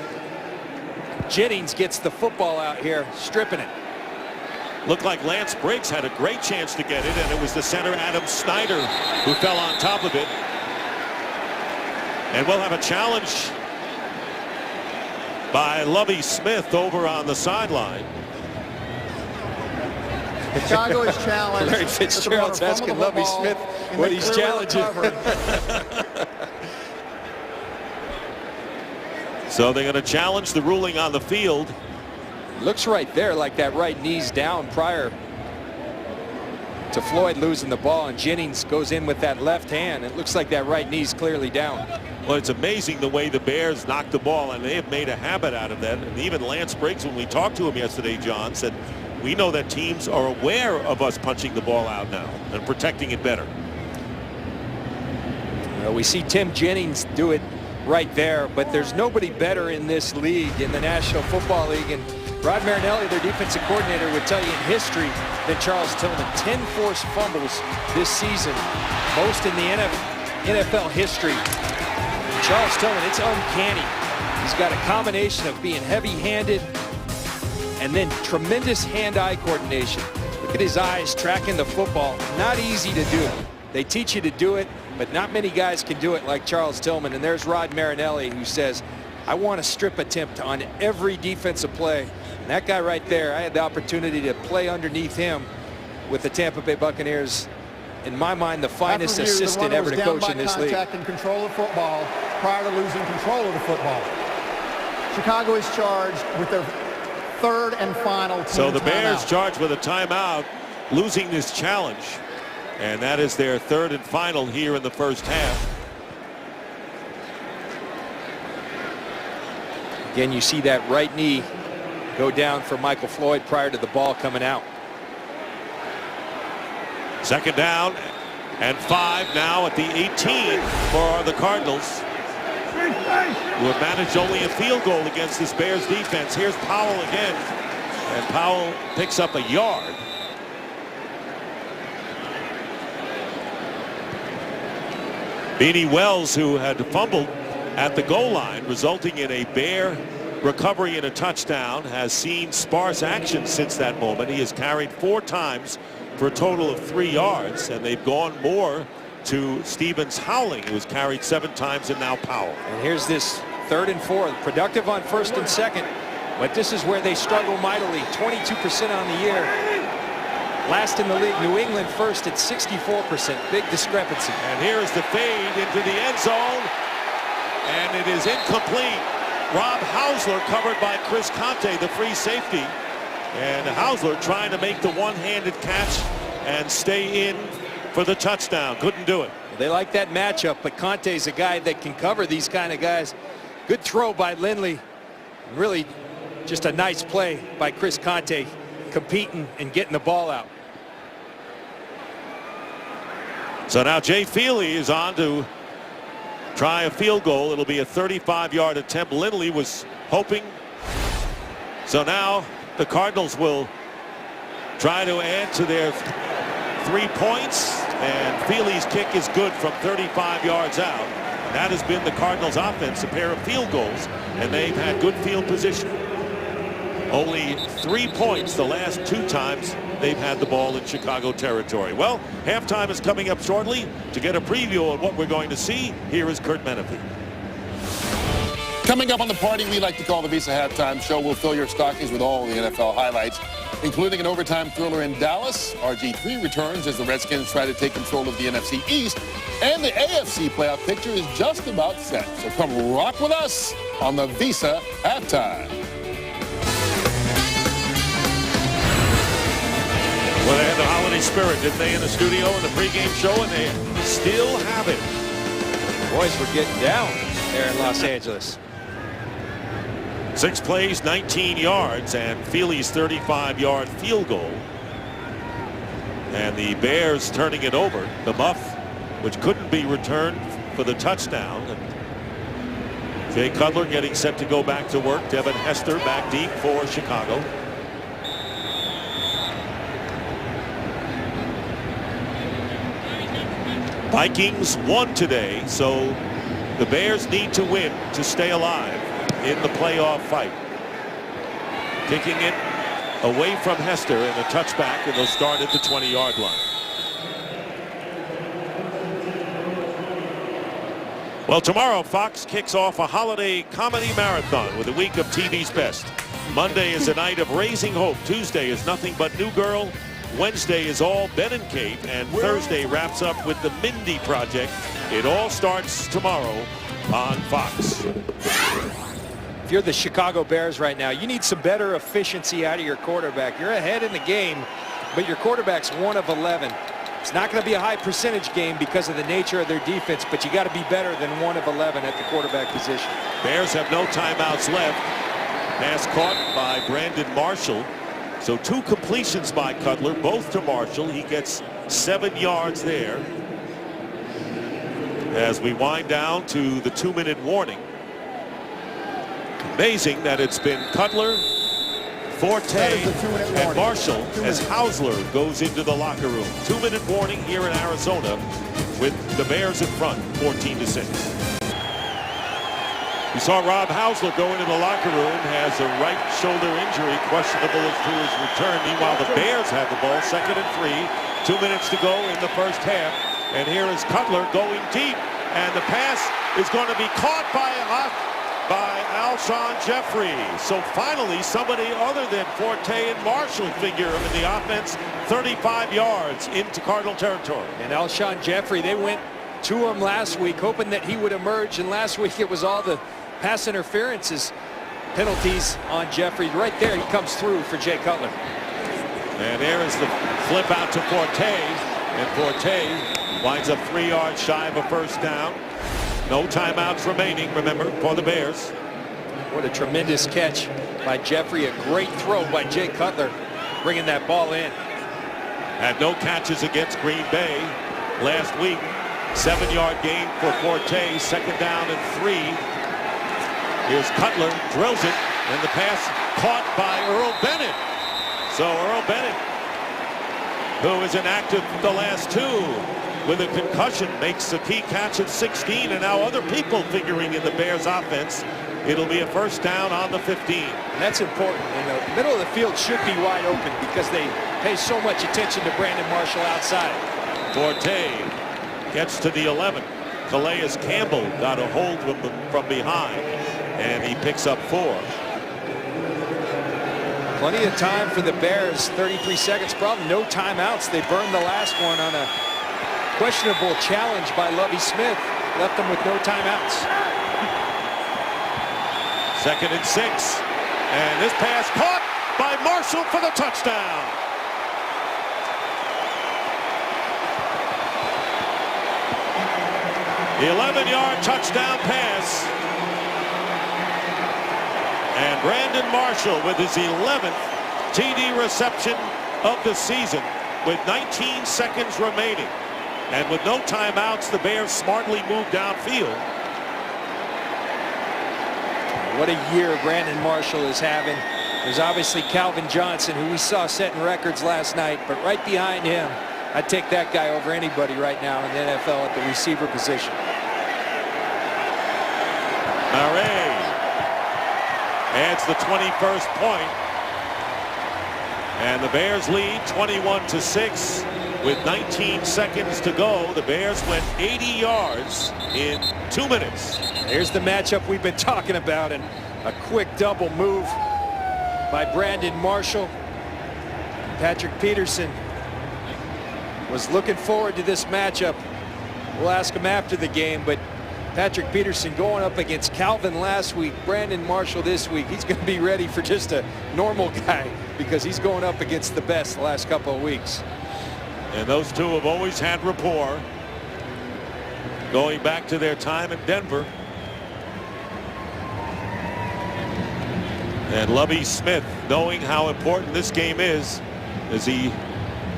Jennings gets the football out here, stripping it. Looked like Lance Briggs had a great chance to get it, and it was the center Adam Snyder who fell on top of it. And we'll have a challenge by Lovie Smith over on the sideline. Chicago is challenged. Larry Fitzgerald's asking Lovie Smith what he's challenging. So they're going to challenge the ruling on the field. Looks right there like that right knee's down prior to Floyd losing the ball, and Jennings goes in with that left hand. It looks like that right knee's clearly down. Well, it's amazing the way the Bears knocked the ball, and they have made a habit out of that. And even Lance Briggs, when we talked to him yesterday, John, said, we know that teams are aware of us punching the ball out now and protecting it better. Well, we see Tim Jennings do it right there, but there's nobody better in this league, in the National Football League. And Rod Marinelli, their defensive coordinator, would tell you in history that Charles Tillman, 10 forced fumbles this season, most in the NFL history. Charles Tillman, it's uncanny. He's got a combination of being heavy-handed and then tremendous hand-eye coordination. Look at his eyes tracking the football. Not easy to do. They teach you to do it, but not many guys can do it like Charles Tillman. And there's Rod Marinelli, who says, I want a strip attempt on every defensive play. And that guy right there, I had the opportunity to play underneath him with the Tampa Bay Buccaneers. In my mind, the finest assistant ever to coach in this league. And control of football prior to losing control of the football. Chicago is charged with their 3rd and final team So the Bears timeout. charged with a timeout, losing this challenge. And that is their 3rd and final here in the first half. Again, you see that right knee go down for Michael Floyd prior to the ball coming out. 2nd down and 5 now at the 18 for the Cardinals, who have managed only a field goal against this Bears defense. Here's Powell again, and Powell picks up a yard. Beanie Wells, who had fumbled at the goal line, resulting in a Bear recovery and a touchdown, has seen sparse action since that moment. He has carried 4 times for a total of 3 yards, and they've gone more to Stevens Howling, who was carried 7 times, and now Powell. And here's this 3rd and 4, productive on 1st and 2nd, but this is where they struggle mightily. 22% on the year. Last in the league. New England first at 64%. Big discrepancy. And here is the fade into the end zone, and it is incomplete. Rob Hausler covered by Chris Conte, the free safety. And Hausler trying to make the one-handed catch and stay in for the touchdown. Couldn't do it. They like that matchup, but Conte's a guy that can cover these kind of guys. Good throw by Lindley. Really just a nice play by Chris Conte, competing and getting the ball out. So now Jay Feely is on to try a field goal. It'll be a 35-yard attempt. Lindley was hoping. So now the Cardinals will try to add to their 3 points, and Feely's kick is good from 35 yards out. That has been the Cardinals' offense, a pair of field goals, and they've had good field position. Only 3 points the last 2 times they've had the ball in Chicago territory. Well, halftime is coming up shortly. To get a preview of what we're going to see, here is Kurt Menefee. Coming up on the party we like to call the Visa Halftime Show, we'll fill your stockings with all the NFL highlights, including an overtime thriller in Dallas. RG3 returns as the Redskins try to take control of the NFC East, and the AFC playoff picture is just about set. So come rock with us on the Visa Halftime. Well, they had the holiday spirit, didn't they, in the studio in the pregame show, and they still have it. Boys were getting down there in Los Angeles. 6 plays, 19 yards, and Feely's 35-yard field goal. And the Bears turning it over. The muff, which couldn't be returned for the touchdown. And Jay Cutler getting set to go back to work. Devin Hester back deep for Chicago. Vikings won today, so the Bears need to win to stay alive in the playoff fight. Kicking it away from Hester and a touchback, and they'll start at the 20-yard line. Well, tomorrow Fox kicks off a holiday comedy marathon with a week of TV's best. Monday is a night of Raising Hope. Tuesday is Nothing But New Girl. Wednesday is all Ben and Kate, and Thursday wraps up with the Mindy Project. It all starts tomorrow on Fox. If you're the Chicago Bears right now, you need some better efficiency out of your quarterback. You're ahead in the game, but your quarterback's 1 of 11. It's not going to be a high percentage game because of the nature of their defense, but you got to be better than 1 of 11 at the quarterback position. Bears have no timeouts left. Pass caught by Brandon Marshall. So 2 completions by Cutler, both to Marshall. He gets 7 yards there. As we wind down to the 2-minute warning. Amazing that it's been Cutler, Forte, and Marshall as Hausler goes into the locker room. 2-minute warning here in Arizona with the Bears in front, 14-6. We saw Rob Hausler go into the locker room, has a right shoulder injury, questionable as to his return. Meanwhile, the Bears have the ball, 2nd and 3, 2 minutes to go in the first half. And here is Cutler going deep, and the pass is going to be caught by Alshon Jeffrey. So finally, somebody other than Forte and Marshall figure in the offense, 35 yards into Cardinal territory. And Alshon Jeffrey, they went to him last week, hoping that he would emerge, and last week it was all the pass interferences penalties on Jeffrey. Right there, he comes through for Jay Cutler. And there is the flip out to Forte, and Forte winds up 3 yards shy of a first down. No timeouts remaining, remember, for the Bears. What a tremendous catch by Jeffrey. A great throw by Jay Cutler, bringing that ball in. Had no catches against Green Bay last week. 7-yard gain for Forte, 2nd down and 3. Here's Cutler, drills it, and the pass caught by Earl Bennett. So Earl Bennett, who is inactive the last 2 with a concussion, makes a key catch at 16, and now other people figuring in the Bears offense. It'll be a first down on the 15. And that's important. And the middle of the field should be wide open because they pay so much attention to Brandon Marshall outside. Forte gets to the 11. Calais Campbell got a hold from behind, and he picks up 4. Plenty of time for the Bears. 33 seconds. Problem, no timeouts. They burned the last one on a questionable challenge by Lovie Smith. Left them with no timeouts. 2nd and 6. And this pass caught by Marshall for the touchdown. The 11-yard touchdown pass. And Brandon Marshall with his 11th TD reception of the season with 19 seconds remaining. And with no timeouts, the Bears smartly moved downfield What a year Brandon Marshall is having. There's obviously Calvin Johnson, who we saw setting records last night, but right behind him, I'd take that guy over anybody right now in the NFL at the receiver position. Murray adds the 21st point, and the Bears lead 21-6 with 19 seconds to go. The Bears went 80 yards in 2 minutes. Here's the matchup we've been talking about, and a quick double move by Brandon Marshall. Patrick Peterson was looking forward to this matchup. We'll ask him after the game, but Patrick Peterson going up against Calvin last week, Brandon Marshall this week. He's going to be ready for just a normal guy because he's going up against the best the last couple of weeks. And those two have always had rapport going back to their time in Denver. And Lovie Smith, knowing how important this game is, as he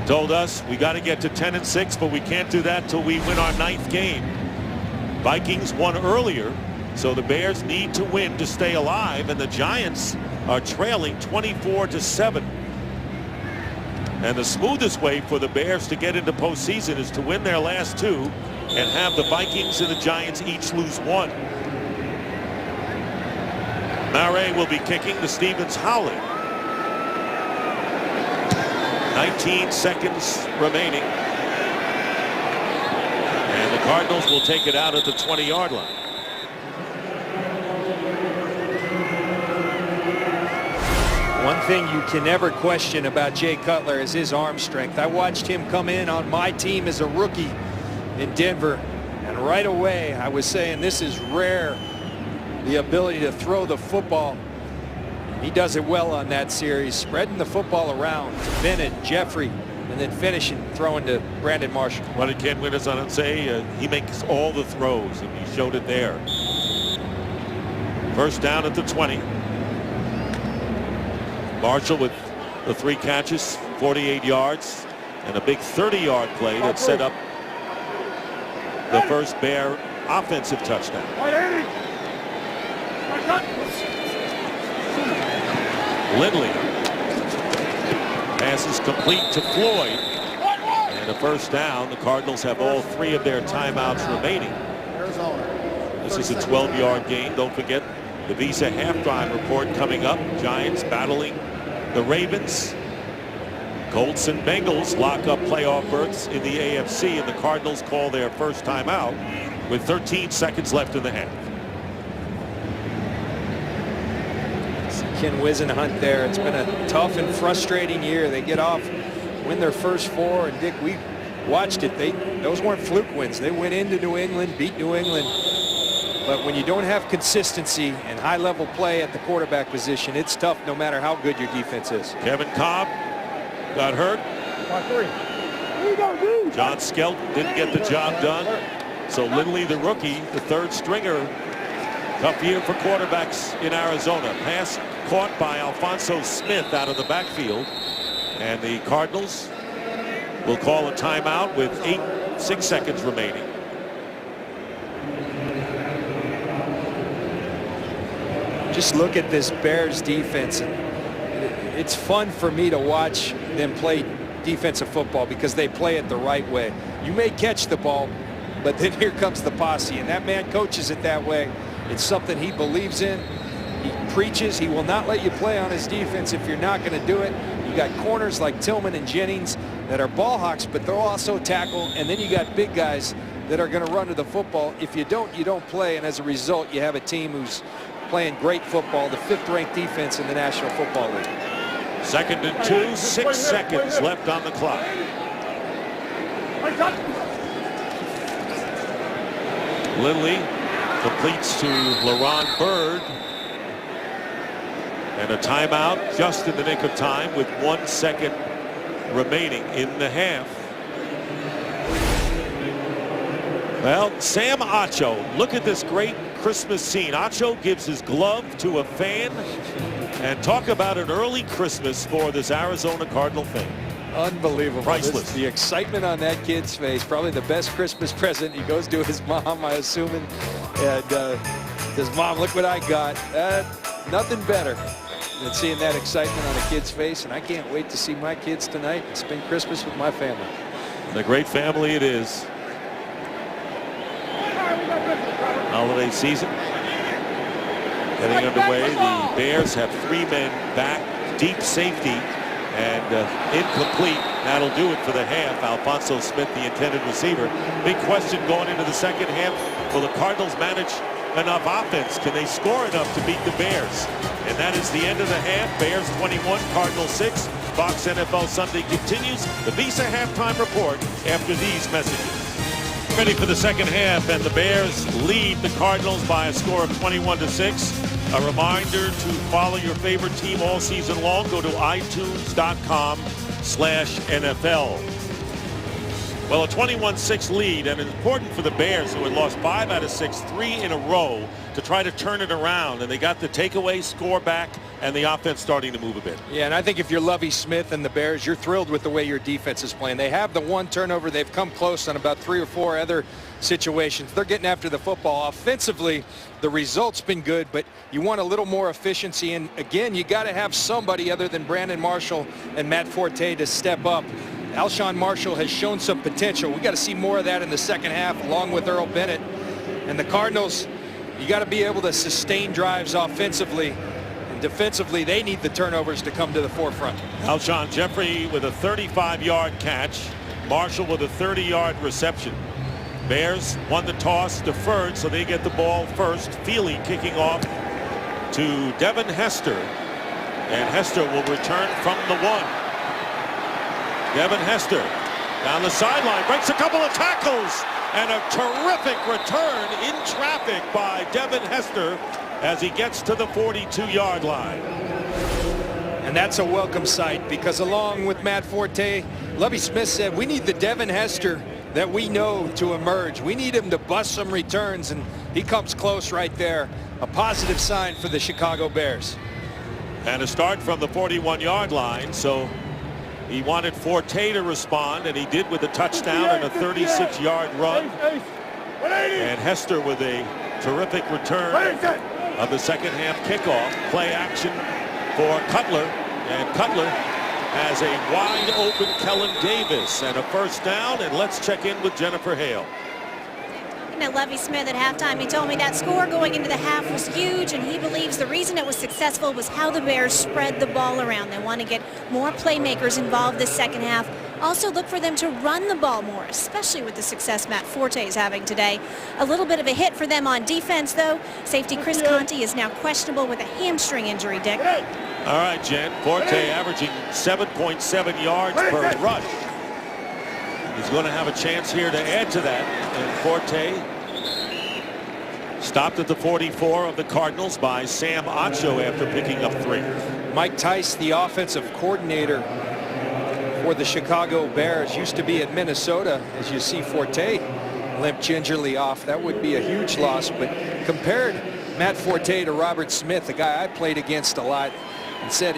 told us, we got to get to 10-6, but we can't do that till we win our 9th game. Vikings won earlier, so the Bears need to win to stay alive, and the Giants are trailing 24-7. And the smoothest way for the Bears to get into postseason is to win their last 2 and have the Vikings and the Giants each lose 1. Murray will be kicking to Stevens Howley. 19 seconds remaining. And the Cardinals will take it out at the 20-yard line. One thing you can never question about Jay Cutler is his arm strength. I watched him come in on my team as a rookie in Denver, and right away I was saying this is rare, the ability to throw the football. He does it well on that series, spreading the football around to Bennett, Jeffrey, and then finishing throwing to Brandon Marshall. What did Ken Winterson say? He makes all the throws, and he showed it there. First down at the 20. Marshall with the 3 catches, 48 yards, and a big 30-yard play that set up the first Bear offensive touchdown. Lindley passes complete to Floyd, and a first down. The Cardinals have all 3 of their timeouts remaining. This is a 12-yard gain. Don't forget the Visa halftime report coming up. Giants battling the Ravens. Colts and Bengals lock up playoff berths in the AFC, and the Cardinals call their first timeout with 13 seconds left in the half. Ken Wisenhunt there. It's been a tough and frustrating year. They get off, win their first 4, and Dick, we watched it. Those weren't fluke wins. They went into New England, beat New England. But when you don't have consistency and high-level play at the quarterback position, it's tough no matter how good your defense is. Kevin Cobb got hurt. John Skelton didn't get the job done. So Lindley, the rookie, the 3rd stringer. Tough year for quarterbacks in Arizona. Pass caught by Alphonso Smith out of the backfield. And the Cardinals will call a timeout with 6 seconds remaining. Just look at this Bears defense. It's fun for me to watch them play defensive football because they play it the right way. You may catch the ball, but then here comes the posse, and that man coaches it that way. It's something he believes in. He preaches. He will not let you play on his defense if you're not going to do it. You got corners like Tillman and Jennings that are ball hawks, but they'll also tackle. And then you got big guys that are going to run to the football. If you don't, you don't play. And as a result, you have a team who's playing great football, the 5th-ranked defense in the National Football League. 2nd and 2, 6 seconds left on the clock. Lindley completes to LaRon Bird. And a timeout just in the nick of time with 1 second remaining in the half. Well, Sam Acho, look at this great Christmas scene. Acho gives his glove to a fan, and talk about an early Christmas for this Arizona Cardinal fan. Unbelievable. Priceless. The excitement on that kid's face, probably the best Christmas present. He goes to his mom, I assume, and Says, Mom, look what I got. Nothing better than seeing that excitement on a kid's face, and I can't wait to see my kids tonight and spend Christmas with my family. And a great family it is. Holiday season getting underway. The Bears have 3 men back, deep safety, and incomplete. That'll do it for the half. Alphonso Smith, the intended receiver. Big question going into the second half. Will the Cardinals manage enough offense? Can they score enough to beat the Bears? And that is the end of the half. Bears 21, Cardinals 6. Fox NFL Sunday continues. The Visa halftime report after these messages. Ready for the second half, and the Bears lead the Cardinals by a score of 21-6. A reminder to follow your favorite team all season long. Go to itunes.com/NFL. Well, a 21-6 lead, and it's important for the Bears, who had lost 5 out of 6, 3 in a row, to try to turn it around. And they got the takeaway score back, and the offense starting to move a bit. Yeah, and I think if you're Lovie Smith and the Bears, you're thrilled with the way your defense is playing. They have the 1 turnover. They've come close on about 3 or 4 other situations. They're getting after the football. Offensively, the result's been good, but you want a little more efficiency. And again, you got to have somebody other than Brandon Marshall and Matt Forte to step up. Alshon Marshall has shown some potential. We got to see more of that in the second half, along with Earl Bennett. And the Cardinals, you got to be able to sustain drives offensively. And defensively, they need the turnovers to come to the forefront. Alshon Jeffrey with a 35-yard catch. Marshall with a 30-yard reception. Bears won the toss, deferred, so they get the ball first. Feely kicking off to Devin Hester. And Hester will return from the 1. Devin Hester down the sideline, breaks a couple of tackles, and a terrific return in traffic by Devin Hester as he gets to the 42-yard line. And that's a welcome sight, because along with Matt Forte, Lovie Smith said, we need the Devin Hester that we know to emerge. We need him to bust some returns, and he comes close right there. A positive sign for the Chicago Bears. And a start from the 41-yard line, so he wanted Forte to respond, and he did with a touchdown and a 36-yard run. And Hester with a terrific return of the second half kickoff. Play action for Cutler, and Cutler has a wide open Kellen Davis and a first down. And let's check in with Jennifer Hale. Lovie Smith at halftime, he told me that score going into the half was huge, and he believes the reason it was successful was how the Bears spread the ball around. They want to get more playmakers involved this second half. Also look for them to run the ball more, especially with the success Matt Forte is having today. A little bit of a hit for them on defense, though. Safety Chris Conte is now questionable with a hamstring injury, Dick. All right, Jen. Forte averaging 7.7 yards per rush. He's going to have a chance here to add to that. And Forte stopped at the 44 of the Cardinals by Sam Acho after picking up 3. Mike Tice, the offensive coordinator for the Chicago Bears, used to be at Minnesota. As you see Forte limp gingerly off, that would be a huge loss. But compared Matt Forte to Robert Smith, a guy I played against a lot, and said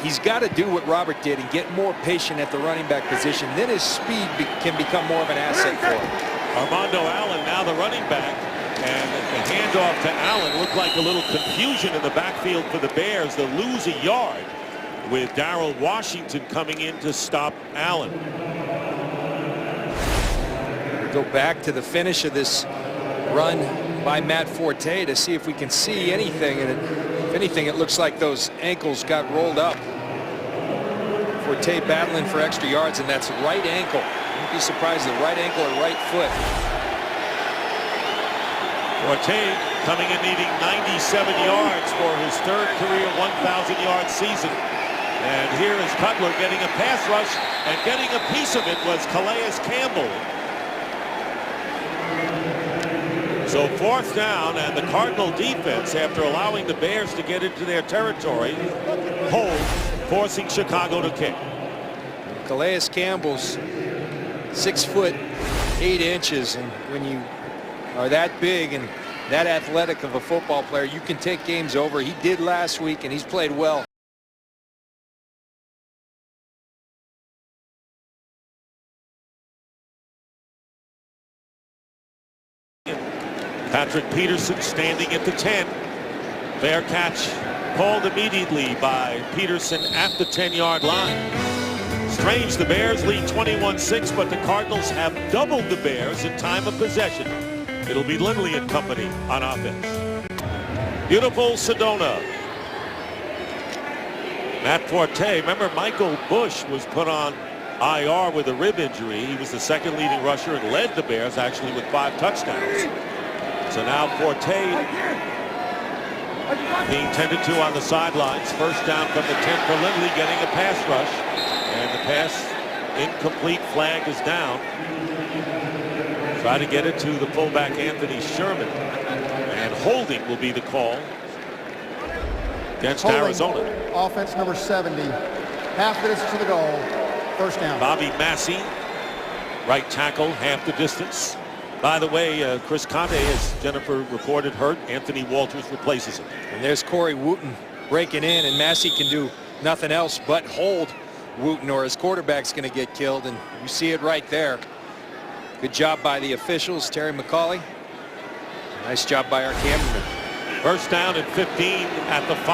he's got to do what Robert did and get more patient at the running back position. Then his speed can become more of an asset for him. Armando Allen now the running back, and the handoff to Allen looked like a little confusion in the backfield for the Bears. They'll lose a yard with Darrell Washington coming in to stop Allen. We'll go back to the finish of this run by Matt Forte to see if we can see anything. And if anything, it looks like those ankles got rolled up. Forte battling for extra yards, and that's right ankle. Don't be surprised, the right ankle or right foot. Forte coming in needing 97 yards for his third career 1,000-yard season. And here is Cutler getting a pass rush, and getting a piece of it was Calais Campbell. So fourth down, and the Cardinal defense, after allowing the Bears to get into their territory, hold, forcing Chicago to kick. Calais Campbell's 6 foot 8 inches, and when you are that big and that athletic of a football player, you can take games over. He did last week, and he's played well. Patrick Peterson standing at the 10. Fair catch called immediately by Peterson at the 10-yard line. Strange, the Bears lead 21-6, but the Cardinals have doubled the Bears in time of possession. It'll be Lindley and company on offense. Beautiful Sedona. Matt Forte, remember Michael Bush was put on IR with a rib injury. He was the second leading rusher and led the Bears actually with 5 touchdowns. So now Forte being tended to on the sidelines. First down from the 10 for Lindley, getting a pass rush. And the pass incomplete, flag is down. Try to get it to the fullback Anthony Sherman. And holding will be the call against Holding, Arizona. Offense number 70. Half the distance to the goal. First down. Bobby Massey, right tackle, half the distance. By the way, Chris Conte, as Jennifer reported, hurt. Anthony Walters replaces him. And there's Corey Wooten breaking in, and Massey can do nothing else but hold Wooten, or his quarterback's going to get killed, and you see it right there. Good job by the officials. Terry McCauley. Nice job by our cameraman. First down at 15 at the 5.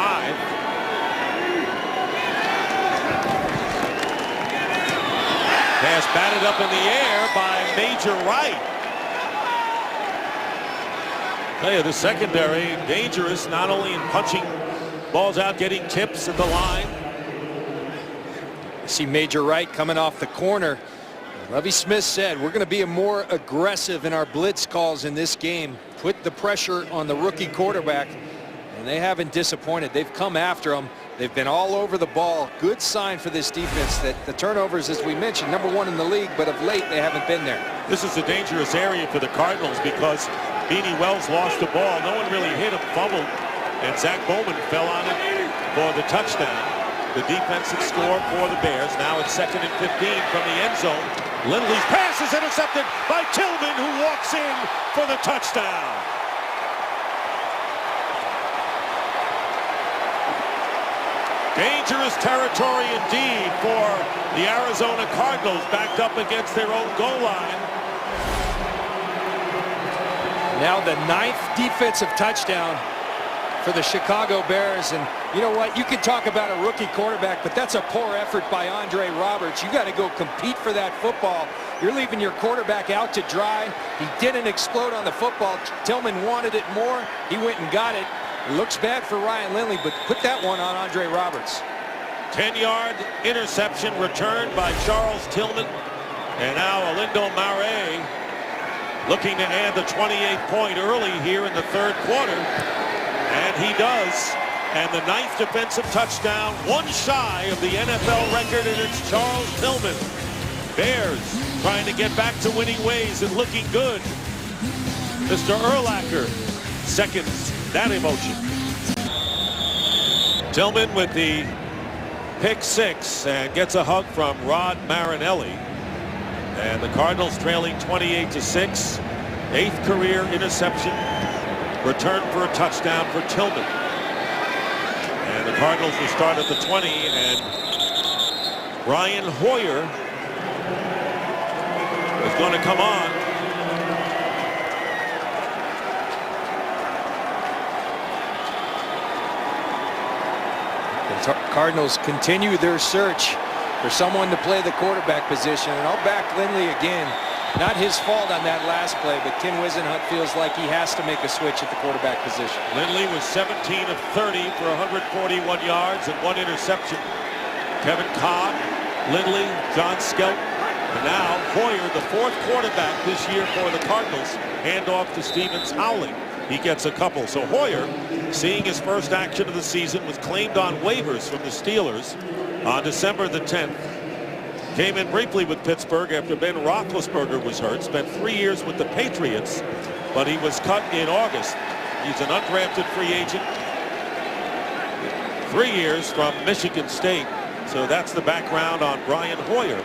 Pass batted up in the air by Major Wright. Tell you, the secondary dangerous, not only in punching balls out, getting tips at the line. You see Major Wright coming off the corner. Lovie Smith said, we're going to be more aggressive in our blitz calls in this game. Put the pressure on the rookie quarterback. And they haven't disappointed. They've come after him. They've been all over the ball. Good sign for this defense that the turnovers, as we mentioned, #1 in the league, but of late they haven't been there. This is a dangerous area for the Cardinals because Beanie Wells lost the ball. No one really hit him, fumbled, and Zach Bowman fell on it for the touchdown. The defensive score for the Bears. Now it's 2nd and 15 from the end zone. Lindley's pass is intercepted by Tillman, who walks in for the touchdown. Dangerous territory indeed for the Arizona Cardinals, backed up against their own goal line. Now the 9th defensive touchdown for the Chicago Bears. And you know what? You can talk about a rookie quarterback, but that's a poor effort by Andre Roberts. You got to go compete for that football. You're leaving your quarterback out to dry. He didn't explode on the football. Tillman wanted it more. He went and got it. It looks bad for Ryan Lindley, but put that one on Andre Roberts. 10-yard interception returned by Charles Tillman. And now Alindo Mare looking to add the 28th point early here in the 3rd quarter. And he does. And the 9th defensive touchdown, one shy of the NFL record, and it's Charles Tillman. Bears trying to get back to winning ways and looking good. Mr. Urlacher seconds that emotion. Tillman with the pick 6 and gets a hug from Rod Marinelli. And the Cardinals trailing 28-6. 8th career interception. Return for a touchdown for Tillman. And the Cardinals will start at the 20, and Brian Hoyer is going to come on. The Cardinals continue their search for someone to play the quarterback position, and I'll back Lindley again. Not his fault on that last play, but Ken Wisenhunt feels like he has to make a switch at the quarterback position. Lindley was 17 of 30 for 141 yards and 1 interception. Kevin Cobb, Lindley, John Skelton, and now Hoyer, the 4th quarterback this year for the Cardinals. Handoff to Stevens Howling. He gets a couple. So Hoyer, seeing his first action of the season, was claimed on waivers from the Steelers on December the 10th. Came in briefly with Pittsburgh after Ben Roethlisberger was hurt. Spent 3 years with the Patriots, but he was cut in August. He's an undrafted free agent. 3 years from Michigan State. So that's the background on Brian Hoyer.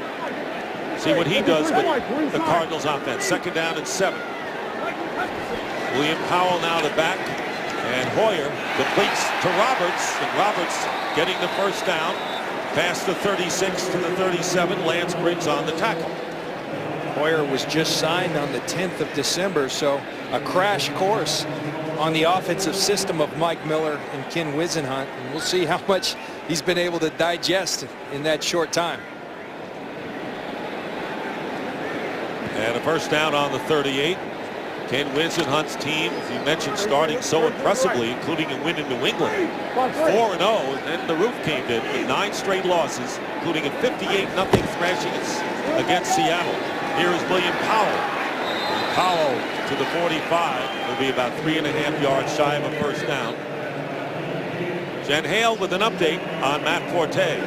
See what he does with the Cardinals offense. 2nd down and 7. William Powell now the back. And Hoyer completes to Roberts. And Roberts getting the first down. Past the 36 to the 37. Lance Briggs on the tackle. Hoyer was just signed on the 10th of December, so a crash course on the offensive system of Mike Miller and Ken Whisenhunt. And we'll see how much he's been able to digest in that short time. And a first down on the 38. Ken Whisenhunt's team, as you mentioned, starting so impressively, including a win in New England. 4-0, and then the roof caved in with 9 straight losses, including a 58-0 thrashing against Seattle. Here is William Powell. And Powell to the 45 will be about 3.5 yards shy of a first down. Jen Hale with an update on Matt Forte.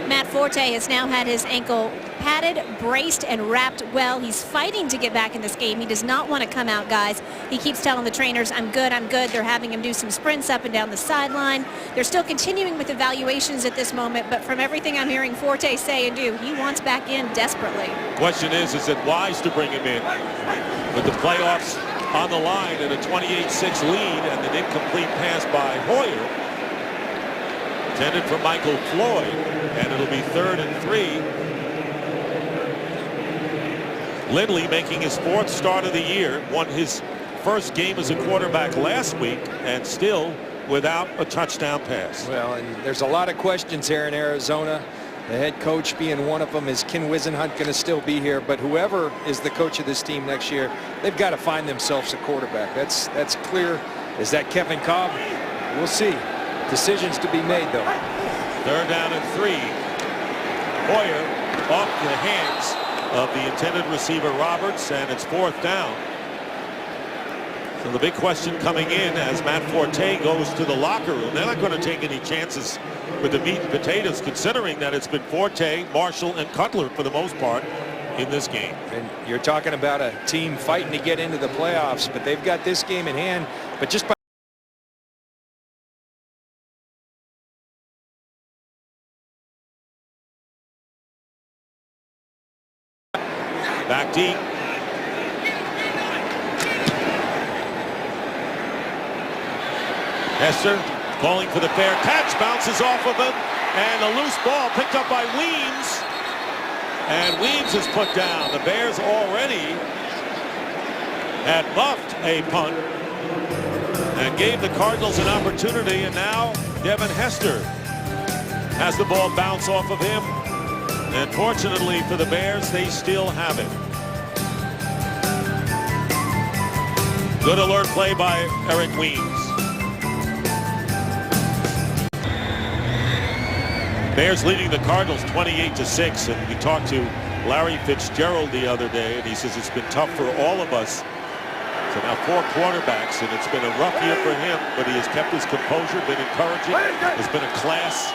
Matt Forte has now had his ankle padded, braced, and wrapped well. He's fighting to get back in this game. He does not want to come out, guys. He keeps telling the trainers, I'm good, I'm good. They're having him do some sprints up and down the sideline. They're still continuing with evaluations at this moment, but from everything I'm hearing Forte say and do, he wants back in desperately. Question is it wise to bring him in? With the playoffs on the line and a 28-6 lead and an incomplete pass by Hoyer, intended for Michael Floyd, and it'll be 3rd and 3. Lindley making his 4th start of the year, won his first game as a quarterback last week, and still without a touchdown pass. Well, and there's a lot of questions here in Arizona. The head coach being one of them. Is Ken Whisenhunt going to still be here? But whoever is the coach of this team next year, they've got to find themselves a quarterback. That's clear. Is that Kevin Cobb? We'll see. Decisions to be made, though. 3rd down and 3. Hoyer off the hands of the intended receiver Roberts, and it's 4th down. So the big question coming in as Matt Forte goes to the locker room, they're not going to take any chances with the meat and potatoes, considering that it's been Forte, Marshall, and Cutler for the most part in this game. And you're talking about a team fighting to get into the playoffs, but they've got this game in hand. But just by back deep. Hester calling for the fair catch, bounces off of him, and a loose ball picked up by Weems. And Weems is put down. The Bears already had muffed a punt and gave the Cardinals an opportunity, and now Devin Hester has the ball bounce off of him. And fortunately for the Bears, they still have it. Good alert play by Eric Weems. Bears leading the Cardinals 28-6, and we talked to Larry Fitzgerald the other day, and he says it's been tough for all of us. So now 4 quarterbacks, and it's been a rough year for him, but he has kept his composure, been encouraging, has been a class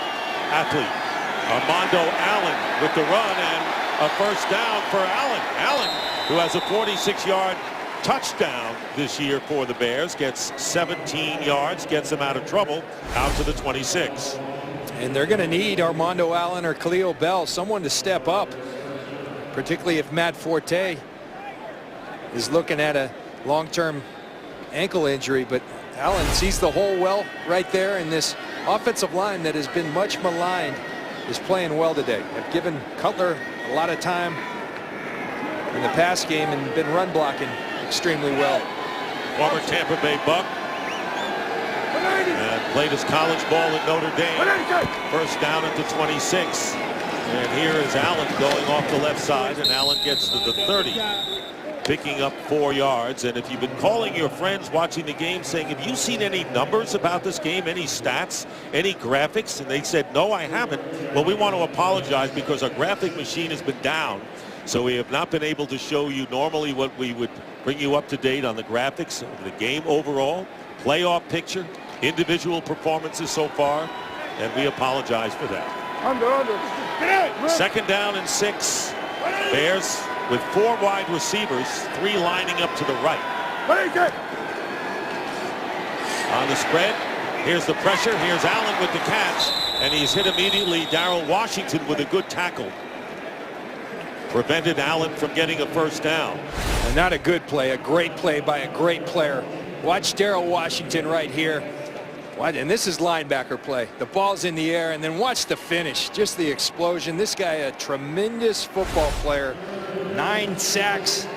athlete. Armando Allen with the run, and a first down for Allen. Allen, who has a 46-yard touchdown this year for the Bears, gets 17 yards, gets them out of trouble, out to the 26. And they're going to need Armando Allen or Khalil Bell, someone to step up, particularly if Matt Forte is looking at a long-term ankle injury. But Allen sees the hole well right there, and this offensive line that has been much maligned is playing well today. Have given Cutler a lot of time in the pass game and been run blocking extremely well. Former Tampa Bay Buck, and played his college ball at Notre Dame. First down at the 26. And here is Allen going off the left side, and Allen gets to the 30, picking up 4 yards. And if you've been calling your friends watching the game saying, have you seen any numbers about this game, any stats, any graphics? And they said, no, I haven't. Well, we want to apologize because our graphic machine has been down. So we have not been able to show you normally what we would bring you up to date on the graphics of the game overall, playoff picture, individual performances so far, and we apologize for that. Second down and 6. Bears with 4 wide receivers, 3 lining up to the right. On the spread, here's the pressure, here's Allen with the catch, and he's hit immediately. Darrell Washington with a good tackle prevented Allen from getting a first down. And not a good play, a great play by a great player. Watch Darrell Washington right here. And this is linebacker play. The ball's in the air, and then watch the finish. Just the explosion. This guy, a tremendous football player. 9 sacks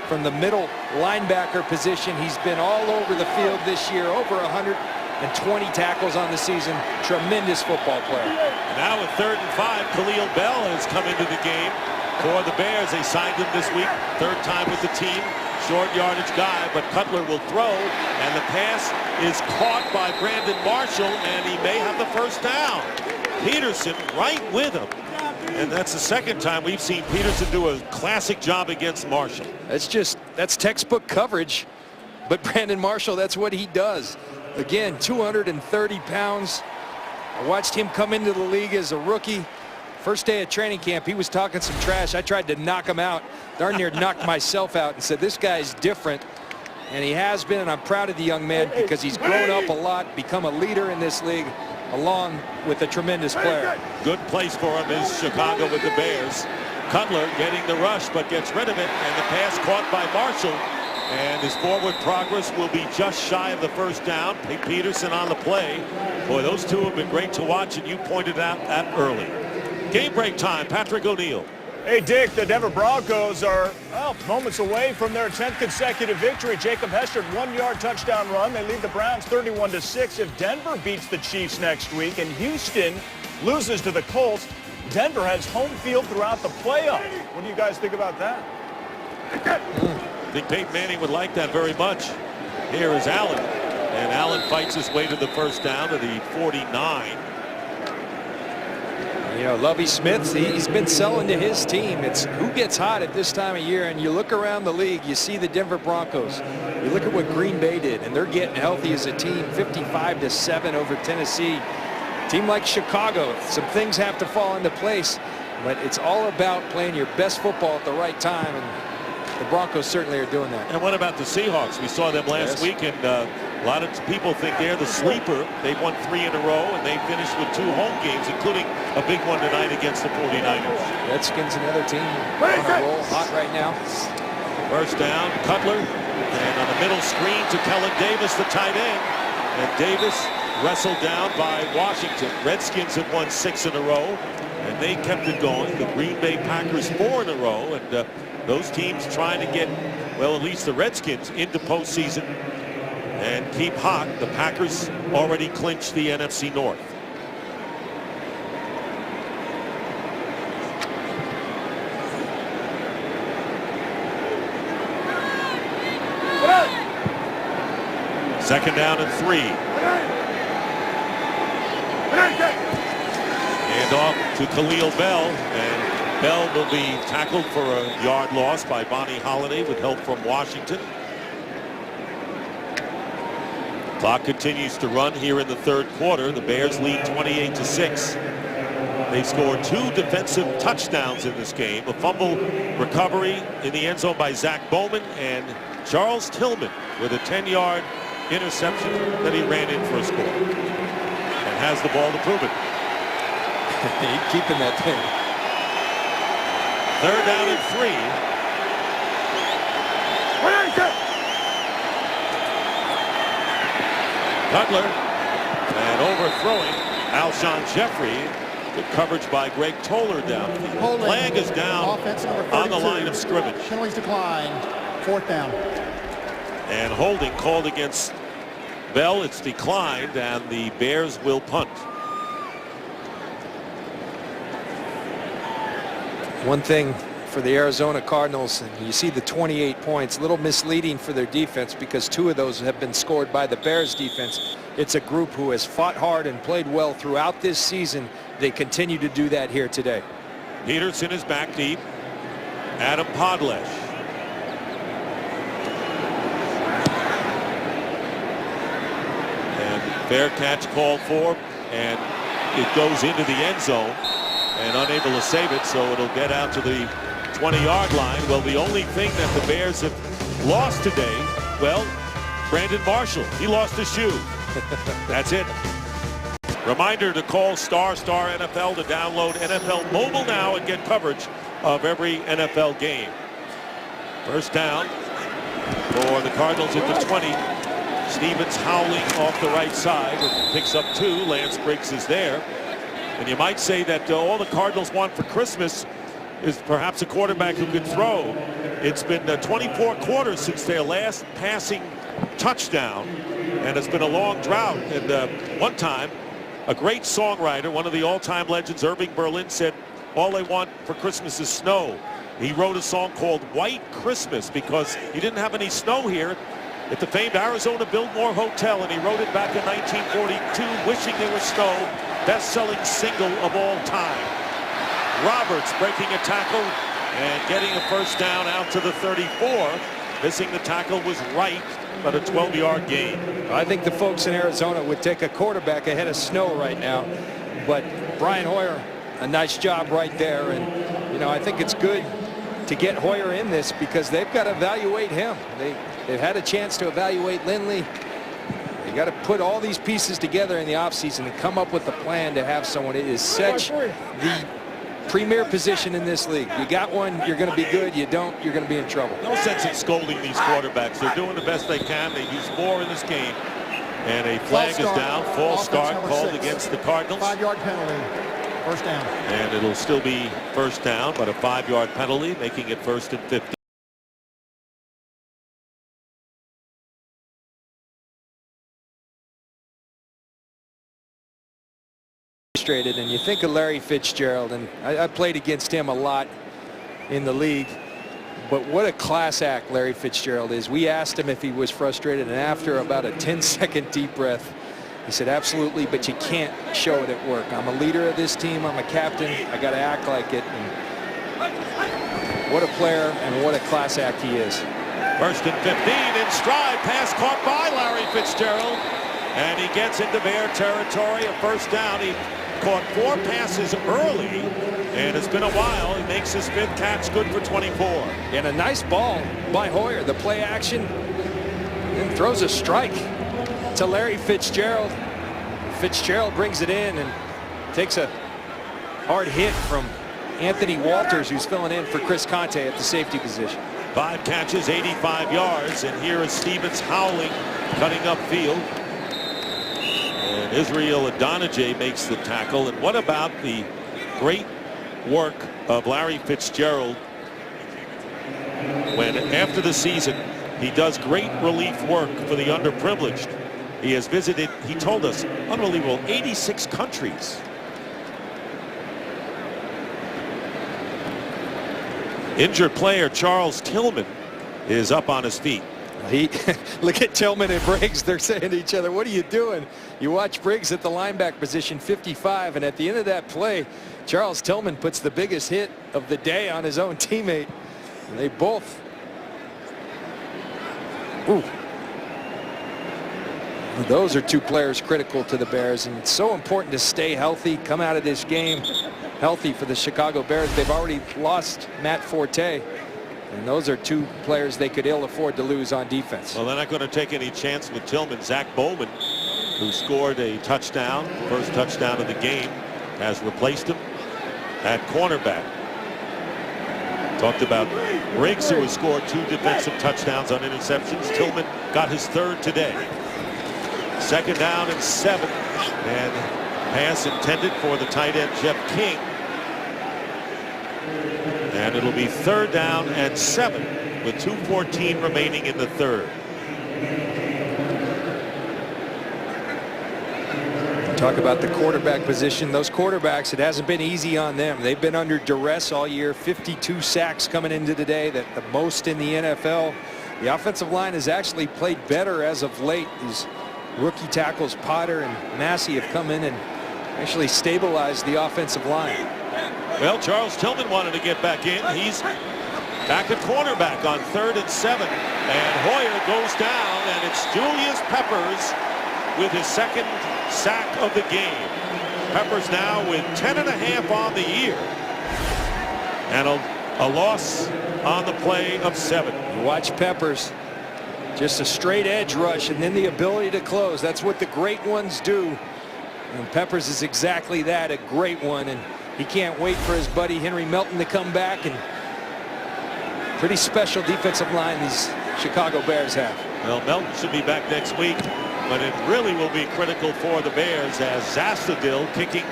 from the middle linebacker position. He's been all over the field this year. Over 120 tackles on the season. Tremendous football player. Now with 3rd and 5, Khalil Bell has come into the game for the Bears. They signed him this week. 3rd time with the team. Short yardage guy, but Cutler will throw, and the pass is caught by Brandon Marshall, and he may have the first down. Peterson right with him, and that's the 2nd time we've seen Peterson do a classic job against Marshall. That's textbook coverage, but Brandon Marshall, that's what he does. Again, 230 pounds. I watched him come into the league as a rookie. First day of training camp, he was talking some trash. I tried to knock him out. Darn near knocked myself out and said, this guy's different. And he has been, and I'm proud of the young man because he's grown up a lot, become a leader in this league, along with a tremendous player. Good place for him is Chicago with the Bears. Cutler getting the rush, but gets rid of it, and the pass caught by Marshall. And his forward progress will be just shy of the first down. Peterson on the play. Boy, those two have been great to watch, and you pointed out that early. Game break time. Patrick O'Neill. Hey, Dick, the Denver Broncos are, well, moments away from their 10th consecutive victory. Jacob Hester, 1-yard touchdown run. They lead the Browns 31-6. If Denver beats the Chiefs next week and Houston loses to the Colts, Denver has home field throughout the playoffs. What do you guys think about that? I think Peyton Manning would like that very much. Here is Allen. And Allen fights his way to the first down to the 49. You know, Lovie Smith, he's been selling to his team. It's who gets hot at this time of year, and you look around the league, you see the Denver Broncos. You look at what Green Bay did, and they're getting healthy as a team, 55-7 over Tennessee. Team like Chicago, some things have to fall into place, but it's all about playing your best football at the right time, and the Broncos certainly are doing that. And what about the Seahawks? We saw them last week, and a lot of people think they're the sleeper. They've won 3 in a row, and they finished with 2 home games, including a big one tonight against the 49ers. Redskins, another team on a roll, hot right now. First down, Cutler, and on the middle screen to Kellen Davis, the tight end. And Davis wrestled down by Washington. Redskins have won 6 in a row, and they kept it going. The Green Bay Packers 4 in a row, and those teams trying to get, well, at least the Redskins into postseason and keep hot. The Packers already clinched the NFC North. Second down and 3. And off to Khalil Bell, and Bell will be tackled for a yard loss by Bonnie Holiday with help from Washington. Clock continues to run here in the 3rd quarter. The Bears lead 28-6. They scored 2 defensive touchdowns in this game. A fumble recovery in the end zone by Zach Bowman, and Charles Tillman with a 10-yard interception that he ran in for a score. And has the ball to prove it. He's keeping that thing. 3rd down and 3. Cutler, and overthrowing Alshon Jeffrey. Good coverage by Greg Toller downfield. Flag is down on the line of scrimmage. Penalties decline. 4th down. And holding called against Bell. It's declined, and the Bears will punt. One thing for the Arizona Cardinals, and you see the 28 points, a little misleading for their defense because 2 of those have been scored by the Bears defense. It's a group who has fought hard and played well throughout this season. They continue to do that here today. Peterson is back deep. Adam Podlesh. And fair catch called for, and it goes into the end zone and unable to save it, so it'll get out to the 20-yard line. Well, the only thing that the Bears have lost today, well, Brandon Marshall, he lost his shoe. That's it. Reminder to call ** NFL to download NFL Mobile now and get coverage of every NFL game. First down for the Cardinals at the 20. Stevens howling off the right side and picks up 2. Lance Briggs is there. And you might say that all the Cardinals want for Christmas is perhaps a quarterback who could throw. It's been 24 quarters since their last passing touchdown, and it's been a long drought. And one time, a great songwriter, one of the all-time legends, Irving Berlin, said all they want for Christmas is snow. He wrote a song called White Christmas because he didn't have any snow here at the famed Arizona Biltmore Hotel, and he wrote it back in 1942, wishing there was snow. Best-selling single of all time. Roberts breaking a tackle and getting a first down out to the 34. Missing the tackle was Wright, but a 12-yard gain. I think the folks in Arizona would take a quarterback ahead of Snow right now. But Brian Hoyer, a nice job right there. And, you know, I think it's good to get Hoyer in this because they've got to evaluate him. They've had a chance to evaluate Lindley. You got to put all these pieces together in the offseason and come up with a plan to have someone. It is such the premier position in this league. You got one, you're going to be good. You don't, you're going to be in trouble. No sense in scolding these quarterbacks. They're doing the best they can. They use more in this game. And a flag is down. False start called against the Cardinals. 5-yard penalty. First down. And it'll still be first down, but a 5-yard penalty, making it 1st and 50. And you think of Larry Fitzgerald, and I played against him a lot in the league, but what a class act Larry Fitzgerald is. We asked him if he was frustrated, and after about a 10-second deep breath, he said, absolutely, but you can't show it at work. I'm a leader of this team. I'm a captain. I got to act like it. And what a player and what a class act he is. 1st and 15 in stride. Pass caught by Larry Fitzgerald, and he gets into Bear territory. A first down. He caught 4 passes early, and it's been a while. He makes his 5th catch, good for 24. And a nice ball by Hoyer. The play action, and throws a strike to Larry Fitzgerald. Fitzgerald brings it in and takes a hard hit from Anthony Walters, who's filling in for Chris Conte at the safety position. 5 catches, 85 yards, and here is Stevens howling, cutting upfield. And Israel Adonijah makes the tackle. And what about the great work of Larry Fitzgerald when after the season he does great relief work for the underprivileged? He has visited, he told us, unbelievable, 86 countries. Injured player Charles Tillman is up on his feet. Look at Tillman and Briggs. They're saying to each other, what are you doing? You watch Briggs at the linebacker position, 55, and at the end of that play, Charles Tillman puts the biggest hit of the day on his own teammate. And they both. Ooh. Those are 2 players critical to the Bears, and it's so important to stay healthy, come out of this game healthy for the Chicago Bears. They've already lost Matt Forte. And those are 2 players they could ill afford to lose on defense. Well, they're not going to take any chance with Tillman. Zach Bowman, who scored a touchdown, first touchdown of the game, has replaced him at cornerback. Talked about Briggs, who has scored 2 defensive touchdowns on interceptions. Tillman got his 3rd today. 2nd down and 7. And pass intended for the tight end Jeff King. And it'll be 3rd down and 7 with 2:14 remaining in the 3rd. Talk about the quarterback position. Those quarterbacks, it hasn't been easy on them. They've been under duress all year. 52 sacks coming into today, the most in the NFL. The offensive line has actually played better as of late. These rookie tackles Potter and Massey have come in and actually stabilized the offensive line. Well, Charles Tillman wanted to get back in. He's back at cornerback on 3rd and 7. And Hoyer goes down, and it's Julius Peppers with his 2nd sack of the game. Peppers now with 10.5 on the year. And a loss on the play of 7. You watch Peppers. Just a straight edge rush, and then the ability to close. That's what the great ones do. And Peppers is exactly that, a great one. And he can't wait for his buddy Henry Melton to come back. And pretty special defensive line these Chicago Bears have. Well, Melton should be back next week, but it really will be critical for the Bears as Zastadil kicking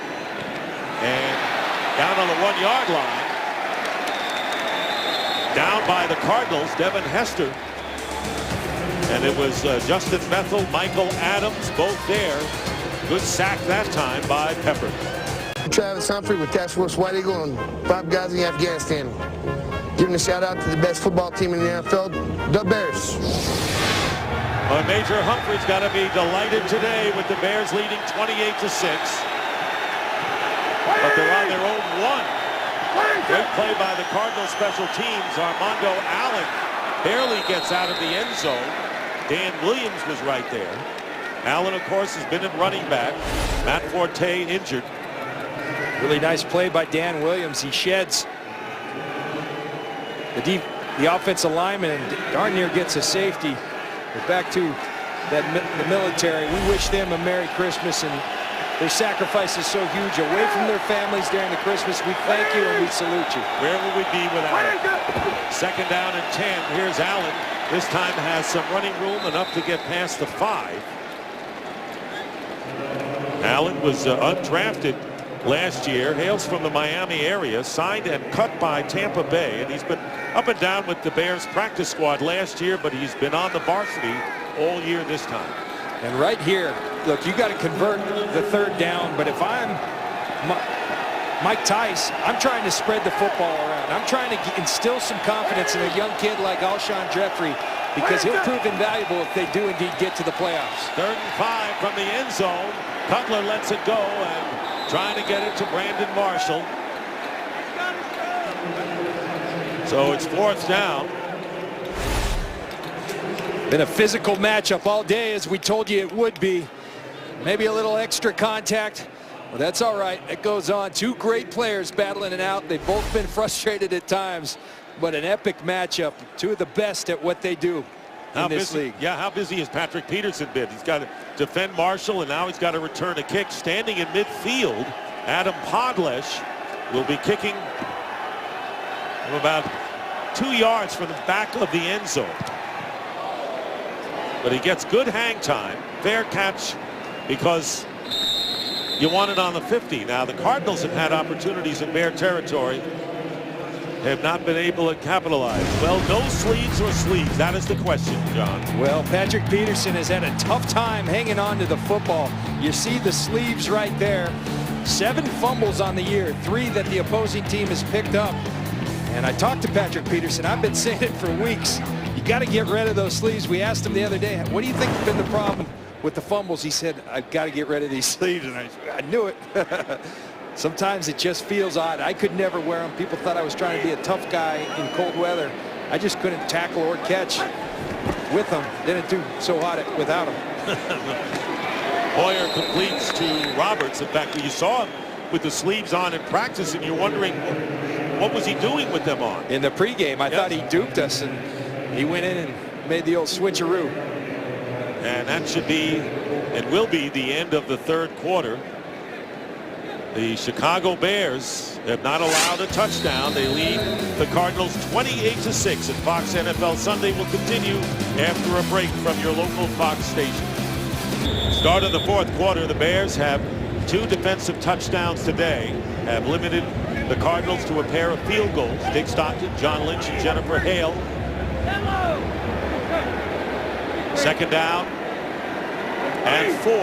and down on the 1-yard line. Down by the Cardinals, Devin Hester. And it was Justin Bethel, Michael Adams, both there. Good sack that time by Pepper. Travis Humphrey with Task Force White Eagle and 5 guys in Afghanistan. Giving a shout out to the best football team in the NFL, the Bears. Well, Major Humphrey's got to be delighted today with the Bears leading 28-6. But they're on their own 1. Great play by the Cardinals special teams. Armando Allen barely gets out of the end zone. Dan Williams was right there. Allen, of course, has been in running back. Matt Forte injured. Really nice play by Dan Williams. He sheds the offensive lineman and darn near gets a safety. But back to the military. We wish them a Merry Christmas, and their sacrifice is so huge away from their families during the Christmas. We thank you and we salute you. Where would we be without it? 2nd down and 10. Here's Allen. This time has some running room, enough to get past the 5. Allen was undrafted last year, hails from the Miami area, signed and cut by Tampa Bay, and he's been up and down with the Bears practice squad last year, but he's been on the varsity all year this time. And right here, look, you got to convert the 3rd down, but if I'm Mike Tice, I'm trying to spread the football around. I'm trying to instill some confidence in a young kid like Alshon Jeffrey, because he'll prove invaluable if they do indeed get to the playoffs. 3rd and 5 from the end zone. Cutler lets it go and trying to get it to Brandon Marshall. So it's 4th down. Been a physical matchup all day, as we told you it would be. Maybe a little extra contact. Well, that's all right. It goes on. 2 great players battling it out. They've both been frustrated at times, but an epic matchup. 2 of the best at what they do in this league. Yeah, how busy has Patrick Peterson been? He's got to defend Marshall, and now he's got to return a kick. Standing in midfield, Adam Podlesh will be kicking from about 2 yards from the back of the end zone. But he gets good hang time. Fair catch because you want it on the 50. Now, the Cardinals have had opportunities in Bear territory, have not been able to capitalize. Well, no sleeves or sleeves? That is the question, John. Well, Patrick Peterson has had a tough time hanging on to the football. You see the sleeves right there. 7 fumbles on the year, 3 that the opposing team has picked up. And I talked to Patrick Peterson. I've been saying it for weeks. You got to get rid of those sleeves. We asked him the other day, what do you think has been the problem with the fumbles? He said, I've got to get rid of these sleeves. And I knew it. Sometimes it just feels odd. I could never wear them. People thought I was trying to be a tough guy in cold weather. I just couldn't tackle or catch with them. Didn't do so hot without them. Hoyer completes to Roberts. In fact, you saw him with the sleeves on in practice, and you're wondering what was he doing with them on. In the pregame, I thought he duped us, and he went in and made the old switcheroo. And that should be and will be the end of the 3rd quarter. The Chicago Bears have not allowed a touchdown. They lead the Cardinals 28-6, and Fox NFL Sunday will continue after a break from your local Fox station. Start of the 4th quarter, the Bears have 2 defensive touchdowns today, have limited the Cardinals to a pair of field goals. Dick Stockton, John Lynch, and Jennifer Hale. 2nd down and 4.